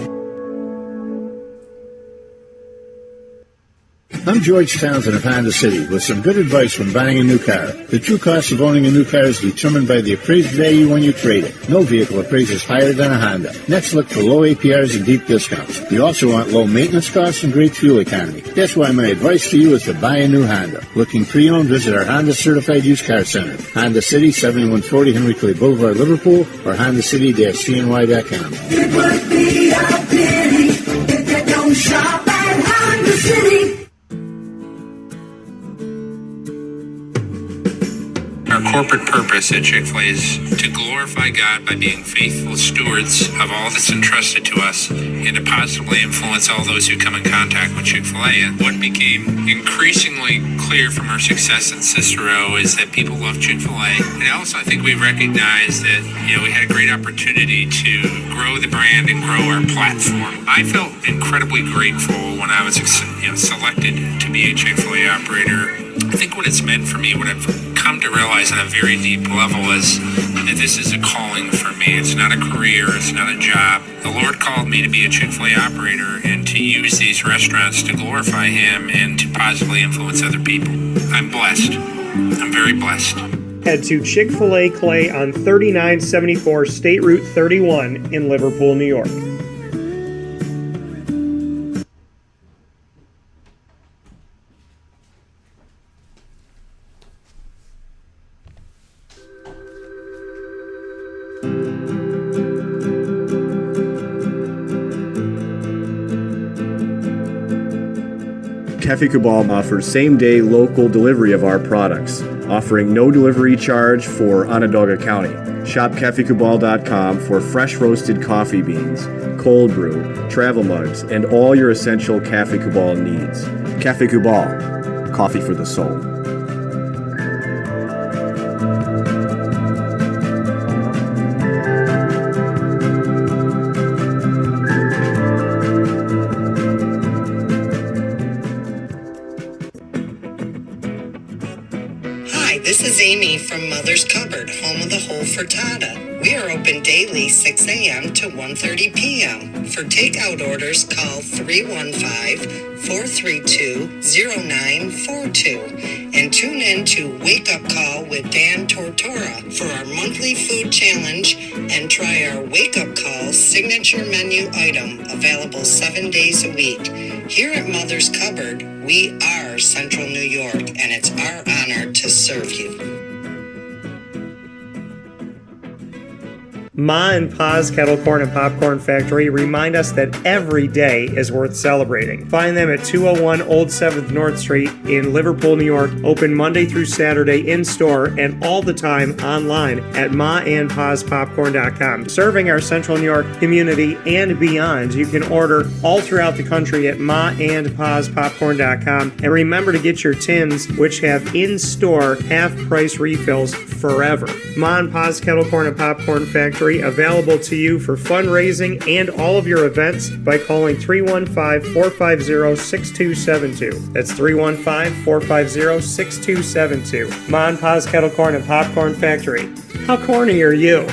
I'm George Townsend of Honda City with some good advice when buying a new car. The true cost of owning a new car is determined by the appraised value when you trade it. No vehicle appraises higher than a Honda. Next, look for low APRs and deep discounts. You also want low maintenance costs and great fuel economy. That's why my advice to you is to buy a new Honda. Looking pre-owned, visit our Honda Certified Used Car Center. Honda City, 7140 Henry Clay Boulevard, Liverpool, or HondaCity-CNY.com. It would be a pity if you don't shop at Honda City. Our corporate purpose at Chick-fil-A is to glorify God by being faithful stewards of all that's entrusted to us and to positively influence all those who come in contact with Chick-fil-A. And what became increasingly clear from our success in Cicero is that people love Chick-fil-A. And also I think we recognized that, we had a great opportunity to grow the brand and grow our platform. I felt incredibly grateful when I was selected to be a Chick-fil-A operator. I think what it's meant for me, what I've come to realize on a very deep level is that this is a calling for me. It's not a career. It's not a job. The Lord called me to be a Chick-fil-A operator and to use these restaurants to glorify Him and to positively influence other people. I'm blessed. I'm very blessed. Head to Chick-fil-A Clay on 3974 State Route 31 in Liverpool, New York. Cafe Cabal offers same-day local delivery of our products, offering no delivery charge for Onondaga County. Shop cafecabal.com for fresh roasted coffee beans, cold brew, travel mugs, and all your essential Cafe Cabal needs. Cafe Cabal, coffee for the soul. This is Amy from Mother's Cupboard, home of the whole frittata. We are open daily 6 a.m. to 1:30 p.m. For takeout orders, call 315-432-0942 and tune in to Wake Up Call with Dan Tortora for our monthly food challenge and try our Wake Up Call signature menu item available 7 days a week. Here at Mother's Cupboard, we are Central New York, and it's our honor to serve you. Ma and Pa's Kettle Corn and Popcorn Factory remind us that every day is worth celebrating. Find them at 201 Old 7th North Street in Liverpool, New York. Open Monday through Saturday in-store and all the time online at maandpaspopcorn.com. Serving our Central New York community and beyond. You can order all throughout the country at maandpaspopcorn.com. And remember to get your tins, which have in-store half-price refills forever. Ma and Pa's Kettle Corn and Popcorn Factory, available to you for fundraising and all of your events by calling 315-450-6272. That's 315-450-6272. Ma and Pa's Kettle Corn and Popcorn Factory. How corny are you?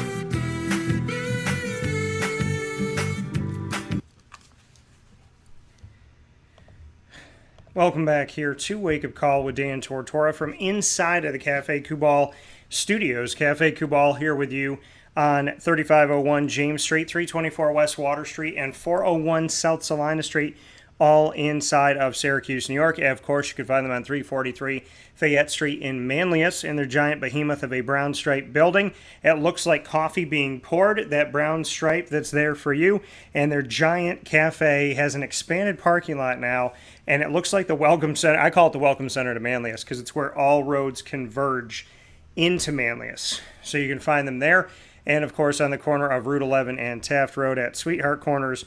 Welcome back here to Wake Up Call with Dan Tortora from inside of the Cafe Kubal Studios. Cafe Kubal here with you on 3501 James Street, 324 West Water Street, and 401 South Salina Street, all inside of Syracuse, New York. And of course, you can find them on 343 Fayette Street in Manlius in their giant behemoth of a brown stripe building. It looks like coffee being poured, that brown stripe that's there for you. And their giant cafe has an expanded parking lot now, and it looks like the Welcome Center. I call it the Welcome Center to Manlius because it's where all roads converge into Manlius. So you can find them there. And, of course, on the corner of Route 11 and Taft Road at Sweetheart Corners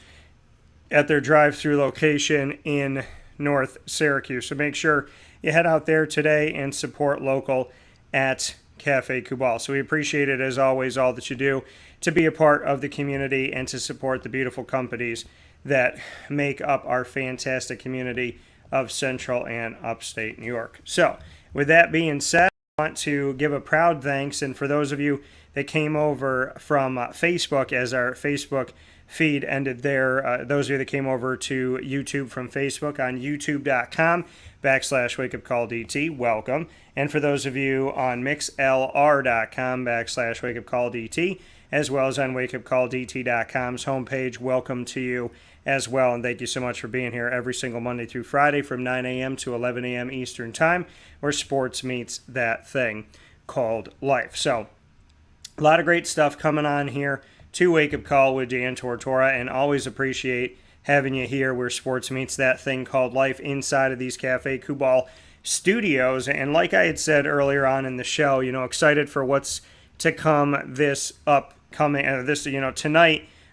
at their drive-through location in North Syracuse. So make sure you head out there today and support local at Cafe Kubal. So we appreciate it, as always, all that you do to be a part of the community and to support the beautiful companies that make up our fantastic community of Central and Upstate New York. So with that being said, I want to give a proud thanks, and for those of you that came over from Facebook as our Facebook feed ended there. Those of you that came over to YouTube from Facebook on youtube.com/WakeUpCallDT, welcome. And for those of you on mixlr.com/WakeUpCallDT, as well as on WakeUpCallDT.com's homepage, welcome to you as well. And thank you so much for being here every single Monday through Friday from 9 a.m. to 11 a.m. Eastern Time, where sports meets that thing called life. So, a lot of great stuff coming on here to Wake Up Call with Dan Tortora, and always appreciate having you here where sports meets that thing called life inside of these Cafe Kubal studios. And like I had said earlier on in the show, excited for what's to come tonight,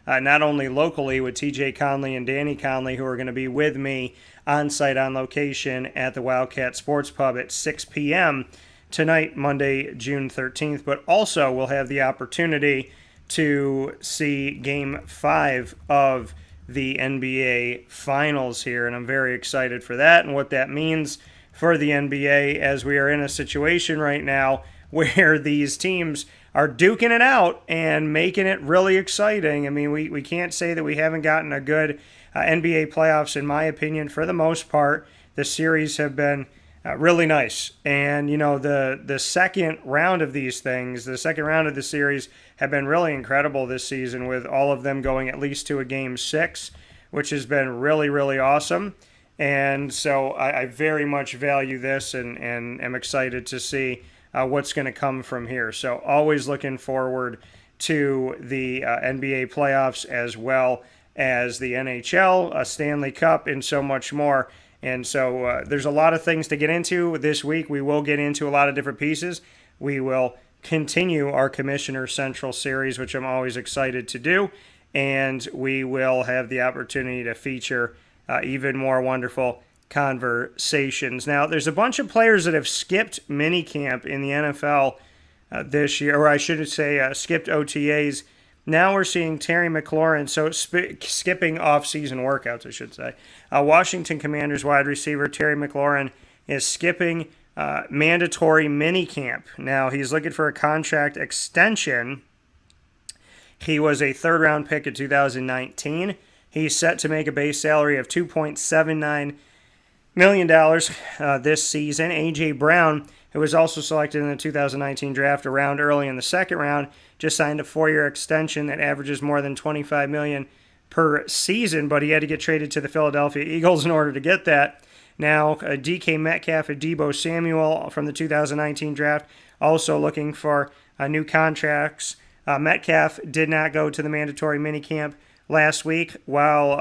not only locally with TJ Conley and Danny Conley, who are going to be with me on site on location at the Wildcat Sports Pub at 6 p.m. tonight, Monday, June 13th, but also we'll have the opportunity to see Game 5 of the NBA Finals here, and I'm very excited for that and what that means for the NBA, as we are in a situation right now where these teams are duking it out and making it really exciting. I mean, we can't say that we haven't gotten a good NBA playoffs, in my opinion, for the most part. The series have been really nice. And, the second round of these things, the second round of the series have been really incredible this season, with all of them going at least to a Game 6, which has been really, really awesome. And so I very much value this and am excited to see what's going to come from here. So always looking forward to the NBA playoffs, as well as the NHL, a Stanley Cup, and so much more. And so there's a lot of things to get into this week. We will get into a lot of different pieces. We will continue our Commissioner Central series, which I'm always excited to do. And we will have the opportunity to feature even more wonderful conversations. Now, there's a bunch of players that have skipped minicamp in the NFL this year, or I should say skipped OTAs. Now we're seeing Terry McLaurin, so skipping off-season workouts, I should say. Washington Commanders wide receiver Terry McLaurin is skipping mandatory minicamp. Now, he's looking for a contract extension. He was a third-round pick in 2019. He's set to make a base salary of $2.79 million this season. A.J. Brown, who was also selected in the 2019 draft a round early in the second round, just signed a 4-year extension that averages more than $25 million per season, but he had to get traded to the Philadelphia Eagles in order to get that. Now, DK Metcalf and Deebo Samuel from the 2019 draft also looking for new contracts. Metcalf did not go to the mandatory minicamp last week, while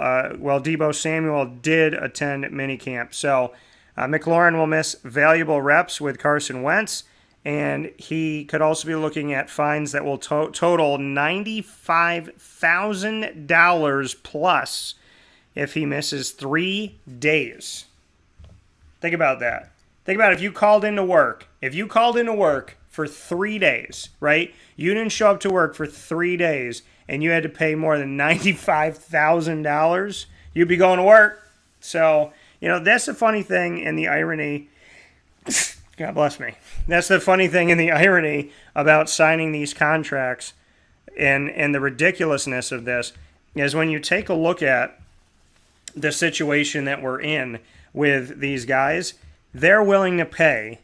Deebo Samuel did attend minicamp. So McLaurin will miss valuable reps with Carson Wentz, and he could also be looking at fines that will total $95,000 plus if he misses 3 days. Think about that. Think about if you called into work. If you called into work for 3 days, right? You didn't show up to work for 3 days and you had to pay more than $95,000, you'd be going to work. So, that's the funny thing and the irony. God bless me. That's the funny thing and the irony about signing these contracts and the ridiculousness of this is when you take a look at the situation that we're in with these guys, they're willing to pay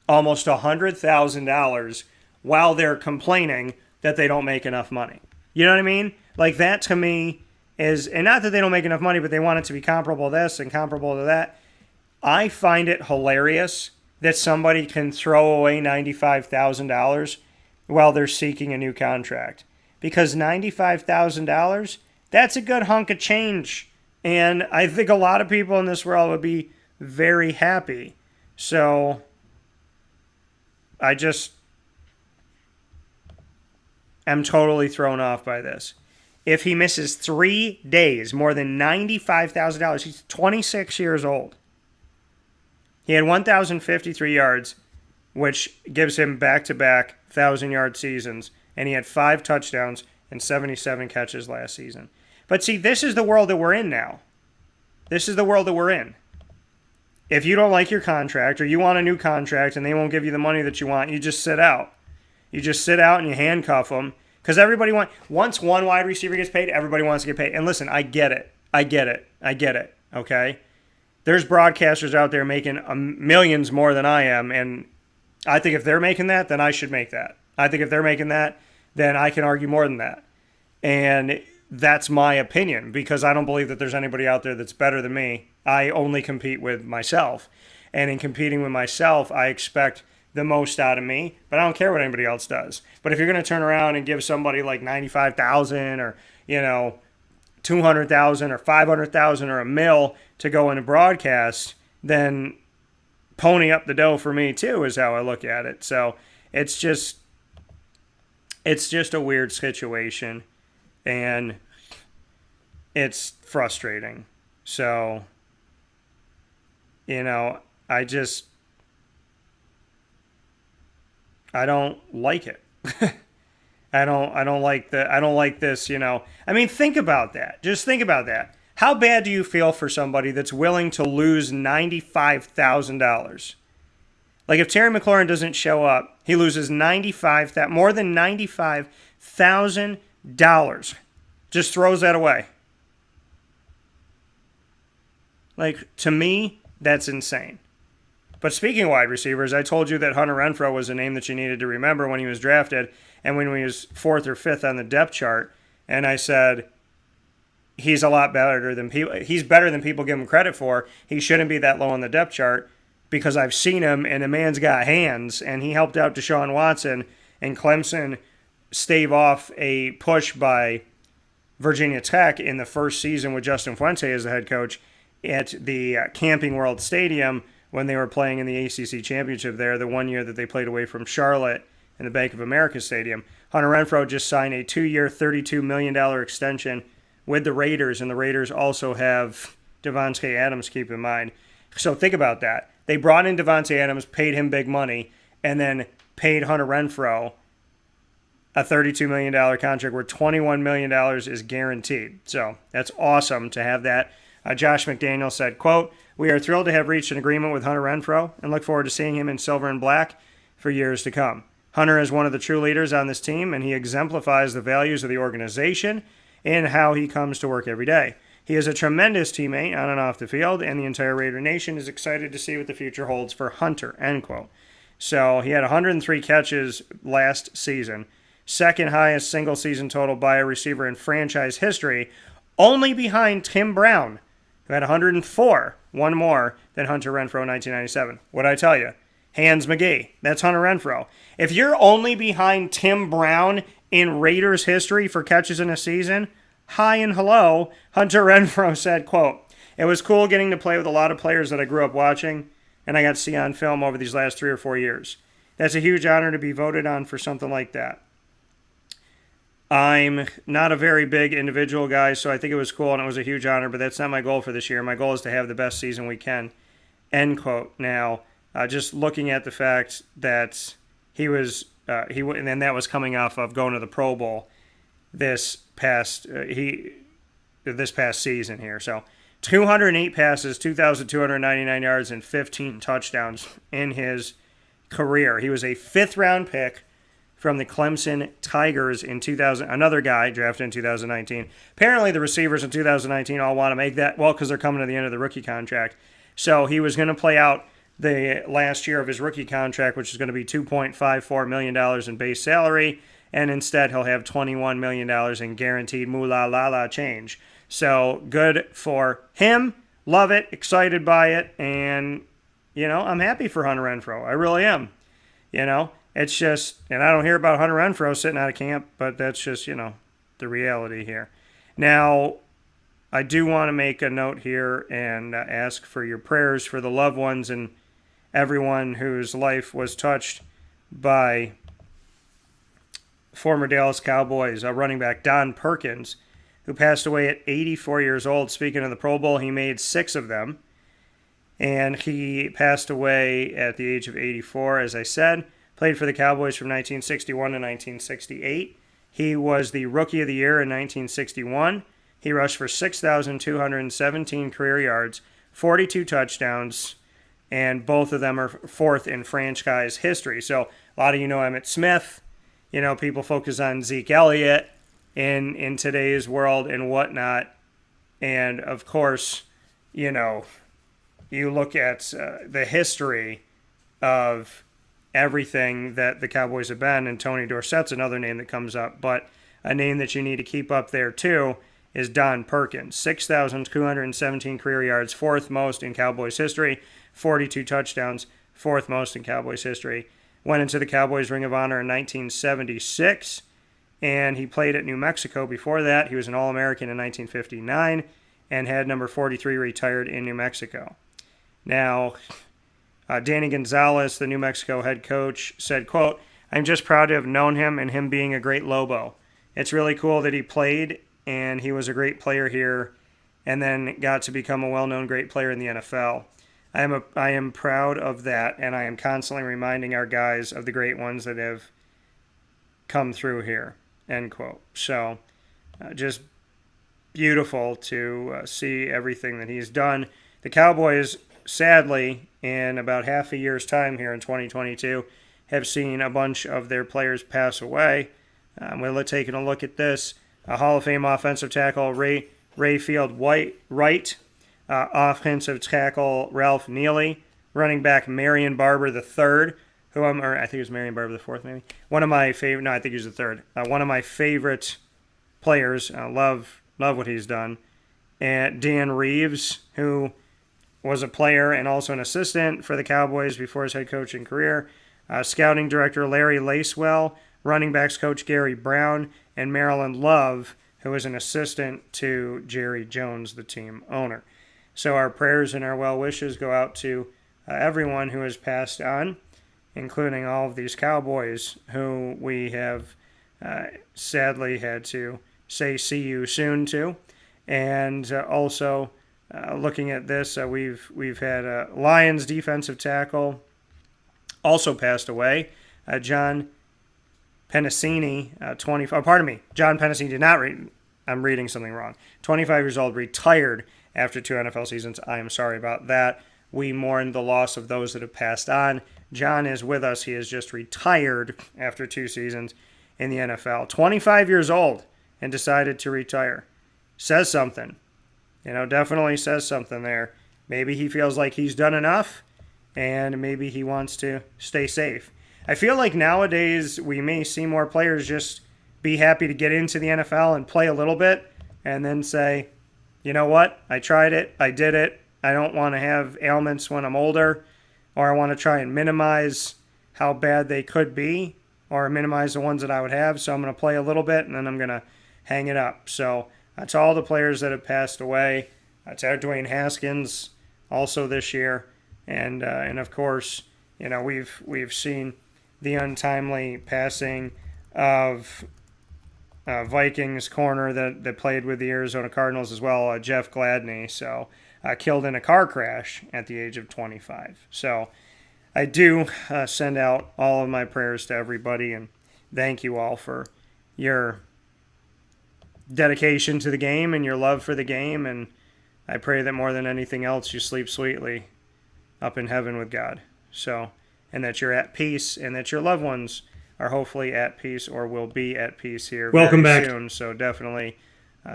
almost $100,000 while they're complaining that they don't make enough money. You know what I mean? Like, that to me is, and not that they don't make enough money, but they want it to be comparable to this and comparable to that. I find it hilarious that somebody can throw away $95,000 while they're seeking a new contract. Because $95,000, that's a good hunk of change. And I think a lot of people in this world would be very happy. So I just am totally thrown off by this. If he misses 3 days, more than $95,000, he's 26 years old. He had 1,053 yards, which gives him back-to-back 1,000-yard seasons, and he had 5 touchdowns and 77 catches last season. But see, this is the world that we're in now. This is the world that we're in. If you don't like your contract or you want a new contract and they won't give you the money that you want, you just sit out. You just sit out and you handcuff them. Because everybody once one wide receiver gets paid, everybody wants to get paid. And listen, I get it. Okay? There's broadcasters out there making millions more than I am. And I think if they're making that, then I should make that. I think if they're making that, then I can argue more than that. And that's my opinion, because I don't believe that there's anybody out there that's better than me. I only compete with myself. And in competing with myself, I expect the most out of me, but I don't care what anybody else does. But if you're going to turn around and give somebody like $95,000 or, $200,000 or $500,000 or $1 million to go into broadcast, then pony up the dough for me too is how I look at it. So it's just a weird situation, and it's frustrating. So, I don't like it. I don't like this, I mean, think about that. Just think about that. How bad do you feel for somebody that's willing to lose $95,000? Like, if Terry McLaurin doesn't show up, he loses more than $95,000. Just throws that away. Like, to me, that's insane. But speaking of wide receivers, I told you that Hunter Renfrow was a name that you needed to remember when he was drafted and when he was 4th or 5th on the depth chart. And I said, he's a lot better than people. He's better than people give him credit for. He shouldn't be that low on the depth chart, because I've seen him and the man's got hands, and he helped out Deshaun Watson and Clemson stave off a push by Virginia Tech in the first season with Justin Fuente as the head coach at the Camping World Stadium when they were playing in the ACC Championship there, the one year that they played away from Charlotte in the Bank of America Stadium. Hunter Renfrow just signed a 2-year, $32 million extension with the Raiders, and the Raiders also have Devontae Adams, keep in mind. So think about that. They brought in Devontae Adams, paid him big money, and then paid Hunter Renfrow a $32 million contract where $21 million is guaranteed. So that's awesome to have that Josh McDaniel said, quote, "We are thrilled to have reached an agreement with Hunter Renfrow and look forward to seeing him in silver and black for years to come. Hunter is one of the true leaders on this team, and he exemplifies the values of the organization and how he comes to work every day. He is a tremendous teammate on and off the field, and the entire Raider Nation is excited to see what the future holds for Hunter," end quote. So he had 103 catches last season, second highest single season total by a receiver in franchise history, only behind Tim Brown, who had 104, one more than Hunter Renfrow in 1997. What'd I tell you? Hands McGee. That's Hunter Renfrow. If you're only behind Tim Brown in Raiders history for catches in a season, hi and hello, Hunter Renfrow said, quote, "It was cool getting to play with a lot of players that I grew up watching and I got to see on film over these last 3 or 4 years. That's a huge honor to be voted on for something like that. I'm not a very big individual guy, so I think it was cool and it was a huge honor, but that's not my goal for this year. My goal is to have the best season we can," end quote. Now, just looking at the fact that he was, and then that was coming off of going to the Pro Bowl this past season here. So 208 passes, 2,299 yards, and 15 touchdowns in his career. He was a 5th-round pick from the Clemson Tigers in 2000. Another guy drafted in 2019. Apparently, the receivers in 2019 all want to make that, well, because they're coming to the end of the rookie contract. So he was going to play out the last year of his rookie contract, which is going to be $2.54 million in base salary, and instead he'll have $21 million in guaranteed moolah-la-la change. So good for him. Love it. Excited by it. And, I'm happy for Hunter Renfrow. I really am. It's just, and I don't hear about Hunter Renfrow sitting out of camp, but that's just, the reality here. Now, I do want to make a note here and ask for your prayers for the loved ones and everyone whose life was touched by former Dallas Cowboys running back Don Perkins, who passed away at 84 years old. Speaking of the Pro Bowl, he made 6 of them, and he passed away at the age of 84, as I said. Played for the Cowboys from 1961 to 1968. He was the Rookie of the Year in 1961. He rushed for 6,217 career yards, 42 touchdowns, and both of them are 4th in franchise history. So a lot of you know Emmitt Smith. People focus on Zeke Elliott in today's world and whatnot. And, of course, you look at the history of everything that the Cowboys have been, and Tony Dorsett's another name that comes up, but a name that you need to keep up there too is Don Perkins. 6,217 career yards, 4th most in Cowboys history, 42 touchdowns, 4th most in Cowboys history. Went into the Cowboys Ring of Honor in 1976, and he played at New Mexico before that. He was an All-American in 1959 and had number 43 retired in New Mexico. Now, Danny Gonzalez, the New Mexico head coach, said, quote, "I'm just proud to have known him and him being a great Lobo. It's really cool that he played and he was a great player here and then got to become a well-known great player in the NFL. I am proud of that, and I am constantly reminding our guys of the great ones that have come through here," end quote. So just beautiful to see everything that he's done. The Cowboys, sadly, in about half a year's time here in 2022, have seen a bunch of their players pass away. We're taking a look at this. Hall of Fame offensive tackle Rayfield Wright, offensive tackle Ralph Neely, running back Marion Barber III, I think it was Marion Barber IV maybe. One of my favorite, no, I think he was the third. One of my favorite players. Love what he's done. And Dan Reeves, who was a player and also an assistant for the Cowboys before his head coaching career. Scouting director Larry Lacewell, running backs coach Gary Brown, and Marilyn Love, who was an assistant to Jerry Jones, the team owner. So our prayers and our well wishes go out to everyone who has passed on, including all of these Cowboys who we have sadly had to say see you soon to. And also, looking at this, we've had a Lions defensive tackle also passed away. John Pennicini, John Pennicini did not I'm reading something wrong. 25 years old, retired after 2 NFL seasons. I am sorry about that. We mourn the loss of those that have passed on. John is with us. He has just retired after 2 seasons in the NFL. 25 years old and decided to retire. Says something. Definitely says something there. Maybe he feels like he's done enough, and maybe he wants to stay safe. I feel like nowadays we may see more players just be happy to get into the NFL and play a little bit and then say, you know what, I tried it, I did it, I don't want to have ailments when I'm older, or I want to try and minimize how bad they could be, or minimize the ones that I would have, so I'm going to play a little bit and then I'm going to hang it up. So that's all the players that have passed away. That's Dwayne Haskins also this year, and of course, we've seen the untimely passing of Vikings corner that played with the Arizona Cardinals as well, Jeff Gladney. So killed in a car crash at the age of 25. So I do send out all of my prayers to everybody, and thank you all for your dedication to the game and your love for the game, and I pray that more than anything else you sleep sweetly up in heaven with God. So, and that you're at peace, and that your loved ones are hopefully at peace or will be at peace here Welcome very back. soon. So definitely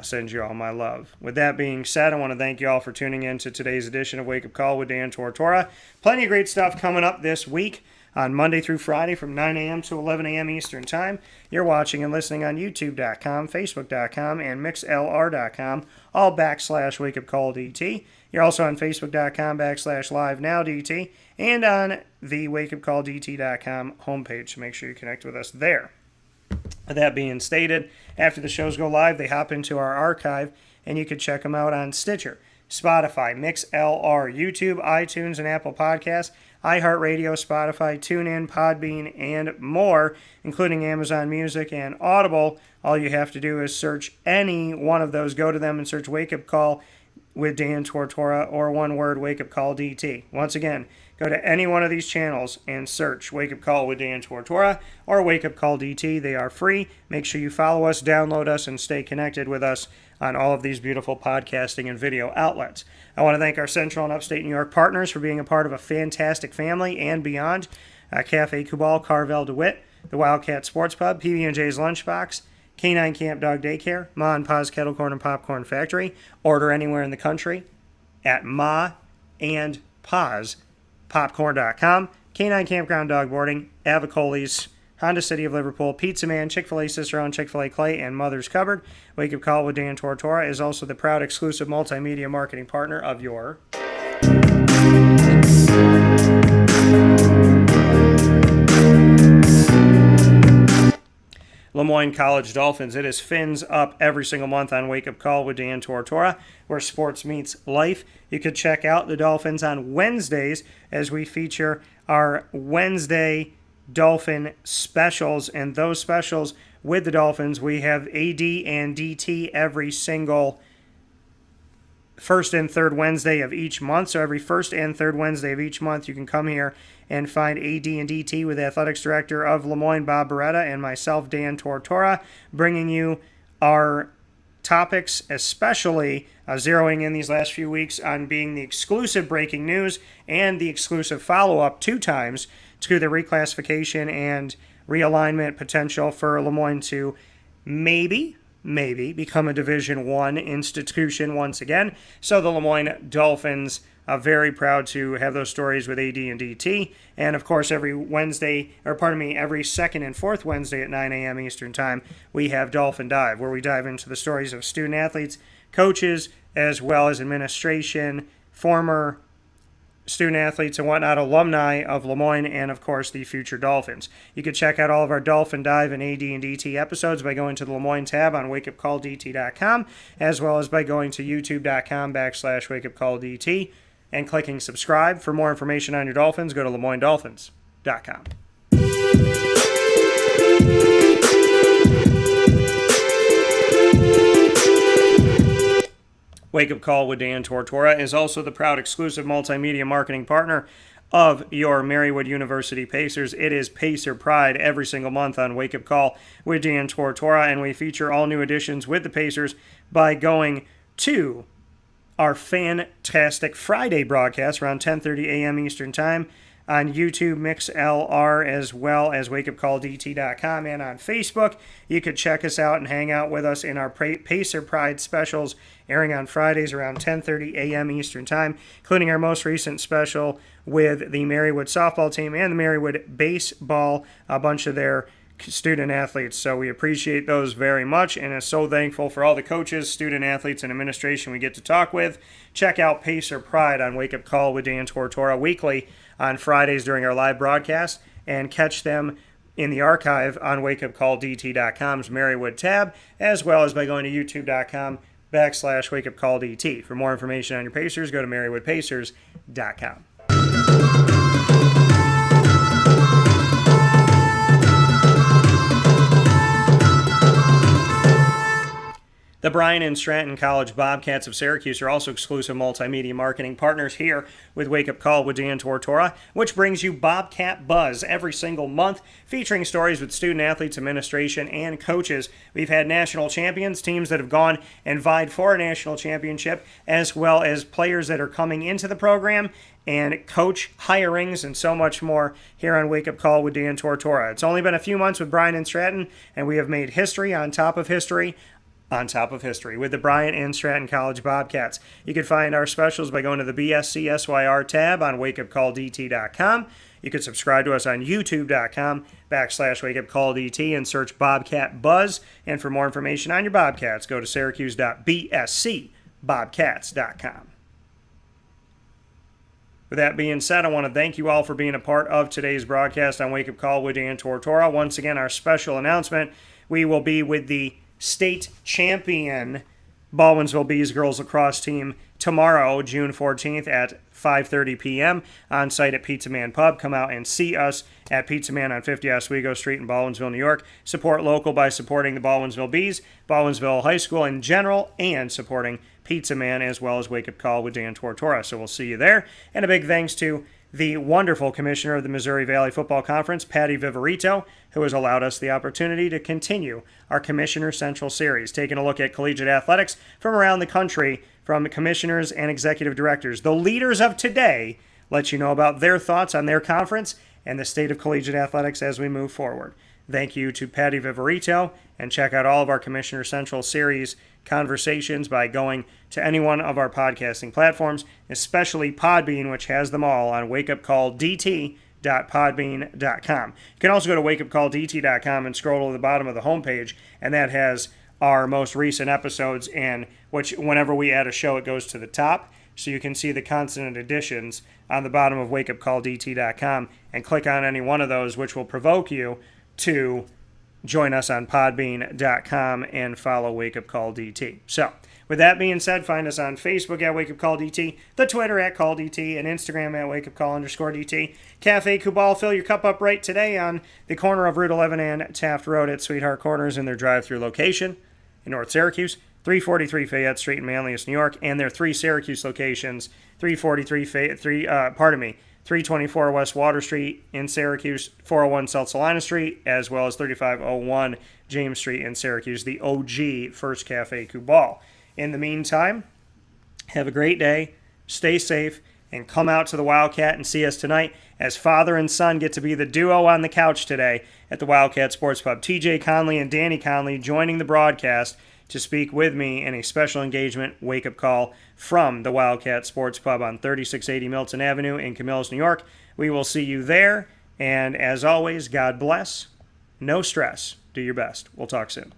send you all my love. With that being said, I want to thank you all for tuning in to today's edition of Wake Up Call with Dan Tortora. Plenty of great stuff coming up this week on Monday through Friday from 9 a.m. to 11 a.m. Eastern Time. You're watching and listening on YouTube.com, Facebook.com, and MixLR.com, all /WakeUpCallDT. You're also on Facebook.com /LiveNowDT, and on the WakeUpCallDT.com homepage. So make sure you connect with us there. That being stated, after the shows go live, they hop into our archive, and you can check them out on Stitcher, Spotify, MixLR, YouTube, iTunes, and Apple Podcasts, iHeartRadio, Spotify, TuneIn, Podbean, and more, including Amazon Music and Audible. All you have to do is search any one of those. Go to them and search Wake Up Call with Dan Tortora, or one word, Wake Up Call DT. Once again, go to any one of these channels and search Wake Up Call with Dan Tortora or Wake Up Call DT. They are free. Make sure you follow us, download us, and stay connected with us on all of these beautiful podcasting and video outlets. I want to thank our Central and Upstate New York partners for being a part of a fantastic family and beyond. Cafe Kubal, Carvel DeWitt, the Wildcat Sports Pub, PB&J's Lunchbox, Canine Camp Dog Daycare, Ma and Pa's Kettle Corn and Popcorn Factory. Order anywhere in the country at Ma and Pa's Popcorn.com. Canine Campground Dog Boarding, Avicoli's, Honda City of Liverpool, Pizza Man, Chick-fil-A Sister Own, Chick-fil-A Clay, and Mother's Cupboard. Wake Up Call with Dan Tortora is also the proud exclusive multimedia marketing partner of your Lemoyne College Dolphins. It is Fins Up every single month on Wake Up Call with Dan Tortora, where sports meets life. You could check out the Dolphins on Wednesdays as we feature our Wednesday Dolphin specials, and those specials with the Dolphins, we have AD and DT every single first and third Wednesday of each month. So every first and third Wednesday of each month, you can come here and find AD and DT with Athletics Director of Lemoyne, Bob Beretta, and myself, Dan Tortora, bringing you our topics, especially zeroing in these last few weeks on being the exclusive breaking news and the exclusive follow-up 2 times to the reclassification and realignment potential for Lemoyne to maybe become a Division I institution once again. So the Lemoyne Dolphins are very proud to have those stories with AD and DT. And of course, every second and fourth Wednesday at 9 a.m. Eastern Time, we have Dolphin Dive, where we dive into the stories of student athletes, coaches, as well as administration, former student athletes and whatnot, alumni of Lemoyne, and of course the future Dolphins. You can check out all of our Dolphin Dive and AD and DT episodes by going to the Lemoyne tab on WakeUpCallDT.com, as well as by going to YouTube.com /WakeUpCallDT and clicking subscribe. For more information on your Dolphins, go to LeMoyneDolphins.com. Wake Up Call with Dan Tortora is also the proud exclusive multimedia marketing partner of your Marywood University Pacers. It is Pacer Pride every single month on Wake Up Call with Dan Tortora, and we feature all new additions with the Pacers by going to our fantastic Friday broadcast around 10:30 a.m. Eastern Time on YouTube, MixLR, as well as WakeUpCallDT.com, and on Facebook. You could check us out and hang out with us in our Pacer Pride specials airing on Fridays around 10:30 a.m. Eastern Time, including our most recent special with the Marywood softball team and the Marywood baseball, a bunch of their student athletes. So we appreciate those very much and are so thankful for all the coaches, student athletes, and administration we get to talk with. Check out Pacer Pride on Wake Up Call with Dan Tortora weekly on Fridays during our live broadcast, and catch them in the archive on WakeUpCallDT.com's Marywood tab, as well as by going to YouTube.com/WakeUpCallDT. For more information on your Pacers, go to MarywoodPacers.com. The Bryan and Stratton College Bobcats of Syracuse are also exclusive multimedia marketing partners here with Wake Up Call with Dan Tortora, which brings you Bobcat Buzz every single month, featuring stories with student athletes, administration, and coaches. We've had national champions, teams that have gone and vied for a national championship, as well as players that are coming into the program, and coach hirings, and so much more here on Wake Up Call with Dan Tortora. It's only been a few months with Bryan and Stratton, and we have made history on top of history with the Bryan and Stratton College Bobcats. You can find our specials by going to the BSCSYR tab on WakeUpCallDT.com. You can subscribe to us on YouTube.com/WakeUpCallDT and search Bobcat Buzz. And for more information on your Bobcats, go to Syracuse.bscbobcats.com. With that being said, I want to thank you all for being a part of today's broadcast on Wake Up Call with Dan Tortora. Once again, our special announcement, we will be with the state champion Baldwinsville Bees girls lacrosse team tomorrow, June 14th at 5:30 p.m. on site at Pizza Man Pub. Come out and see us at Pizza Man on 50 Oswego Street in Baldwinsville, New York. Support local by supporting the Baldwinsville Bees, Baldwinsville High School in general, and supporting Pizza Man as well as Wake Up Call with Dan Tortora. So we'll see you there. And a big thanks to the wonderful commissioner of the Missouri Valley Football Conference, Patty Viverito, who has allowed us the opportunity to continue our Commissioner Central series, taking a look at collegiate athletics from around the country, from commissioners and executive directors. The leaders of today let you know about their thoughts on their conference and the state of collegiate athletics as we move forward. Thank you to Patty Viverito, and check out all of our Commissioner Central series conversations by going to any one of our podcasting platforms, especially Podbean, which has them all on wakeupcalldt.podbean.com. You can also go to wakeupcalldt.com and scroll to the bottom of the homepage, and that has our most recent episodes, and which whenever we add a show, it goes to the top, so you can see the constant additions on the bottom of wakeupcalldt.com, and click on any one of those, which will provoke you to join us on podbean.com and follow Wake Up Call DT. So, with that being said, find us on Facebook at Wake Up Call DT, the Twitter at Call DT, and Instagram at WakeUpCall_DT. Cafe Kubal, fill your cup up right today on the corner of Route 11 and Taft Road at Sweetheart Corners in their drive-through location in North Syracuse, 343 Fayette Street in Manlius, New York, and their three Syracuse locations, 324 West Water Street in Syracuse, 401 South Salina Street, as well as 3501 James Street in Syracuse, the OG First Cafe Kubal. In the meantime, have a great day, stay safe, and come out to the Wildcat and see us tonight as father and son get to be the duo on the couch today at the Wildcat Sports Pub. TJ Conley and Danny Conley joining the broadcast to speak with me in a special engagement wake-up call from the Wildcat Sports Pub on 3680 Milton Avenue in Camillus, New York. We will see you there, and as always, God bless. No stress. Do your best. We'll talk soon.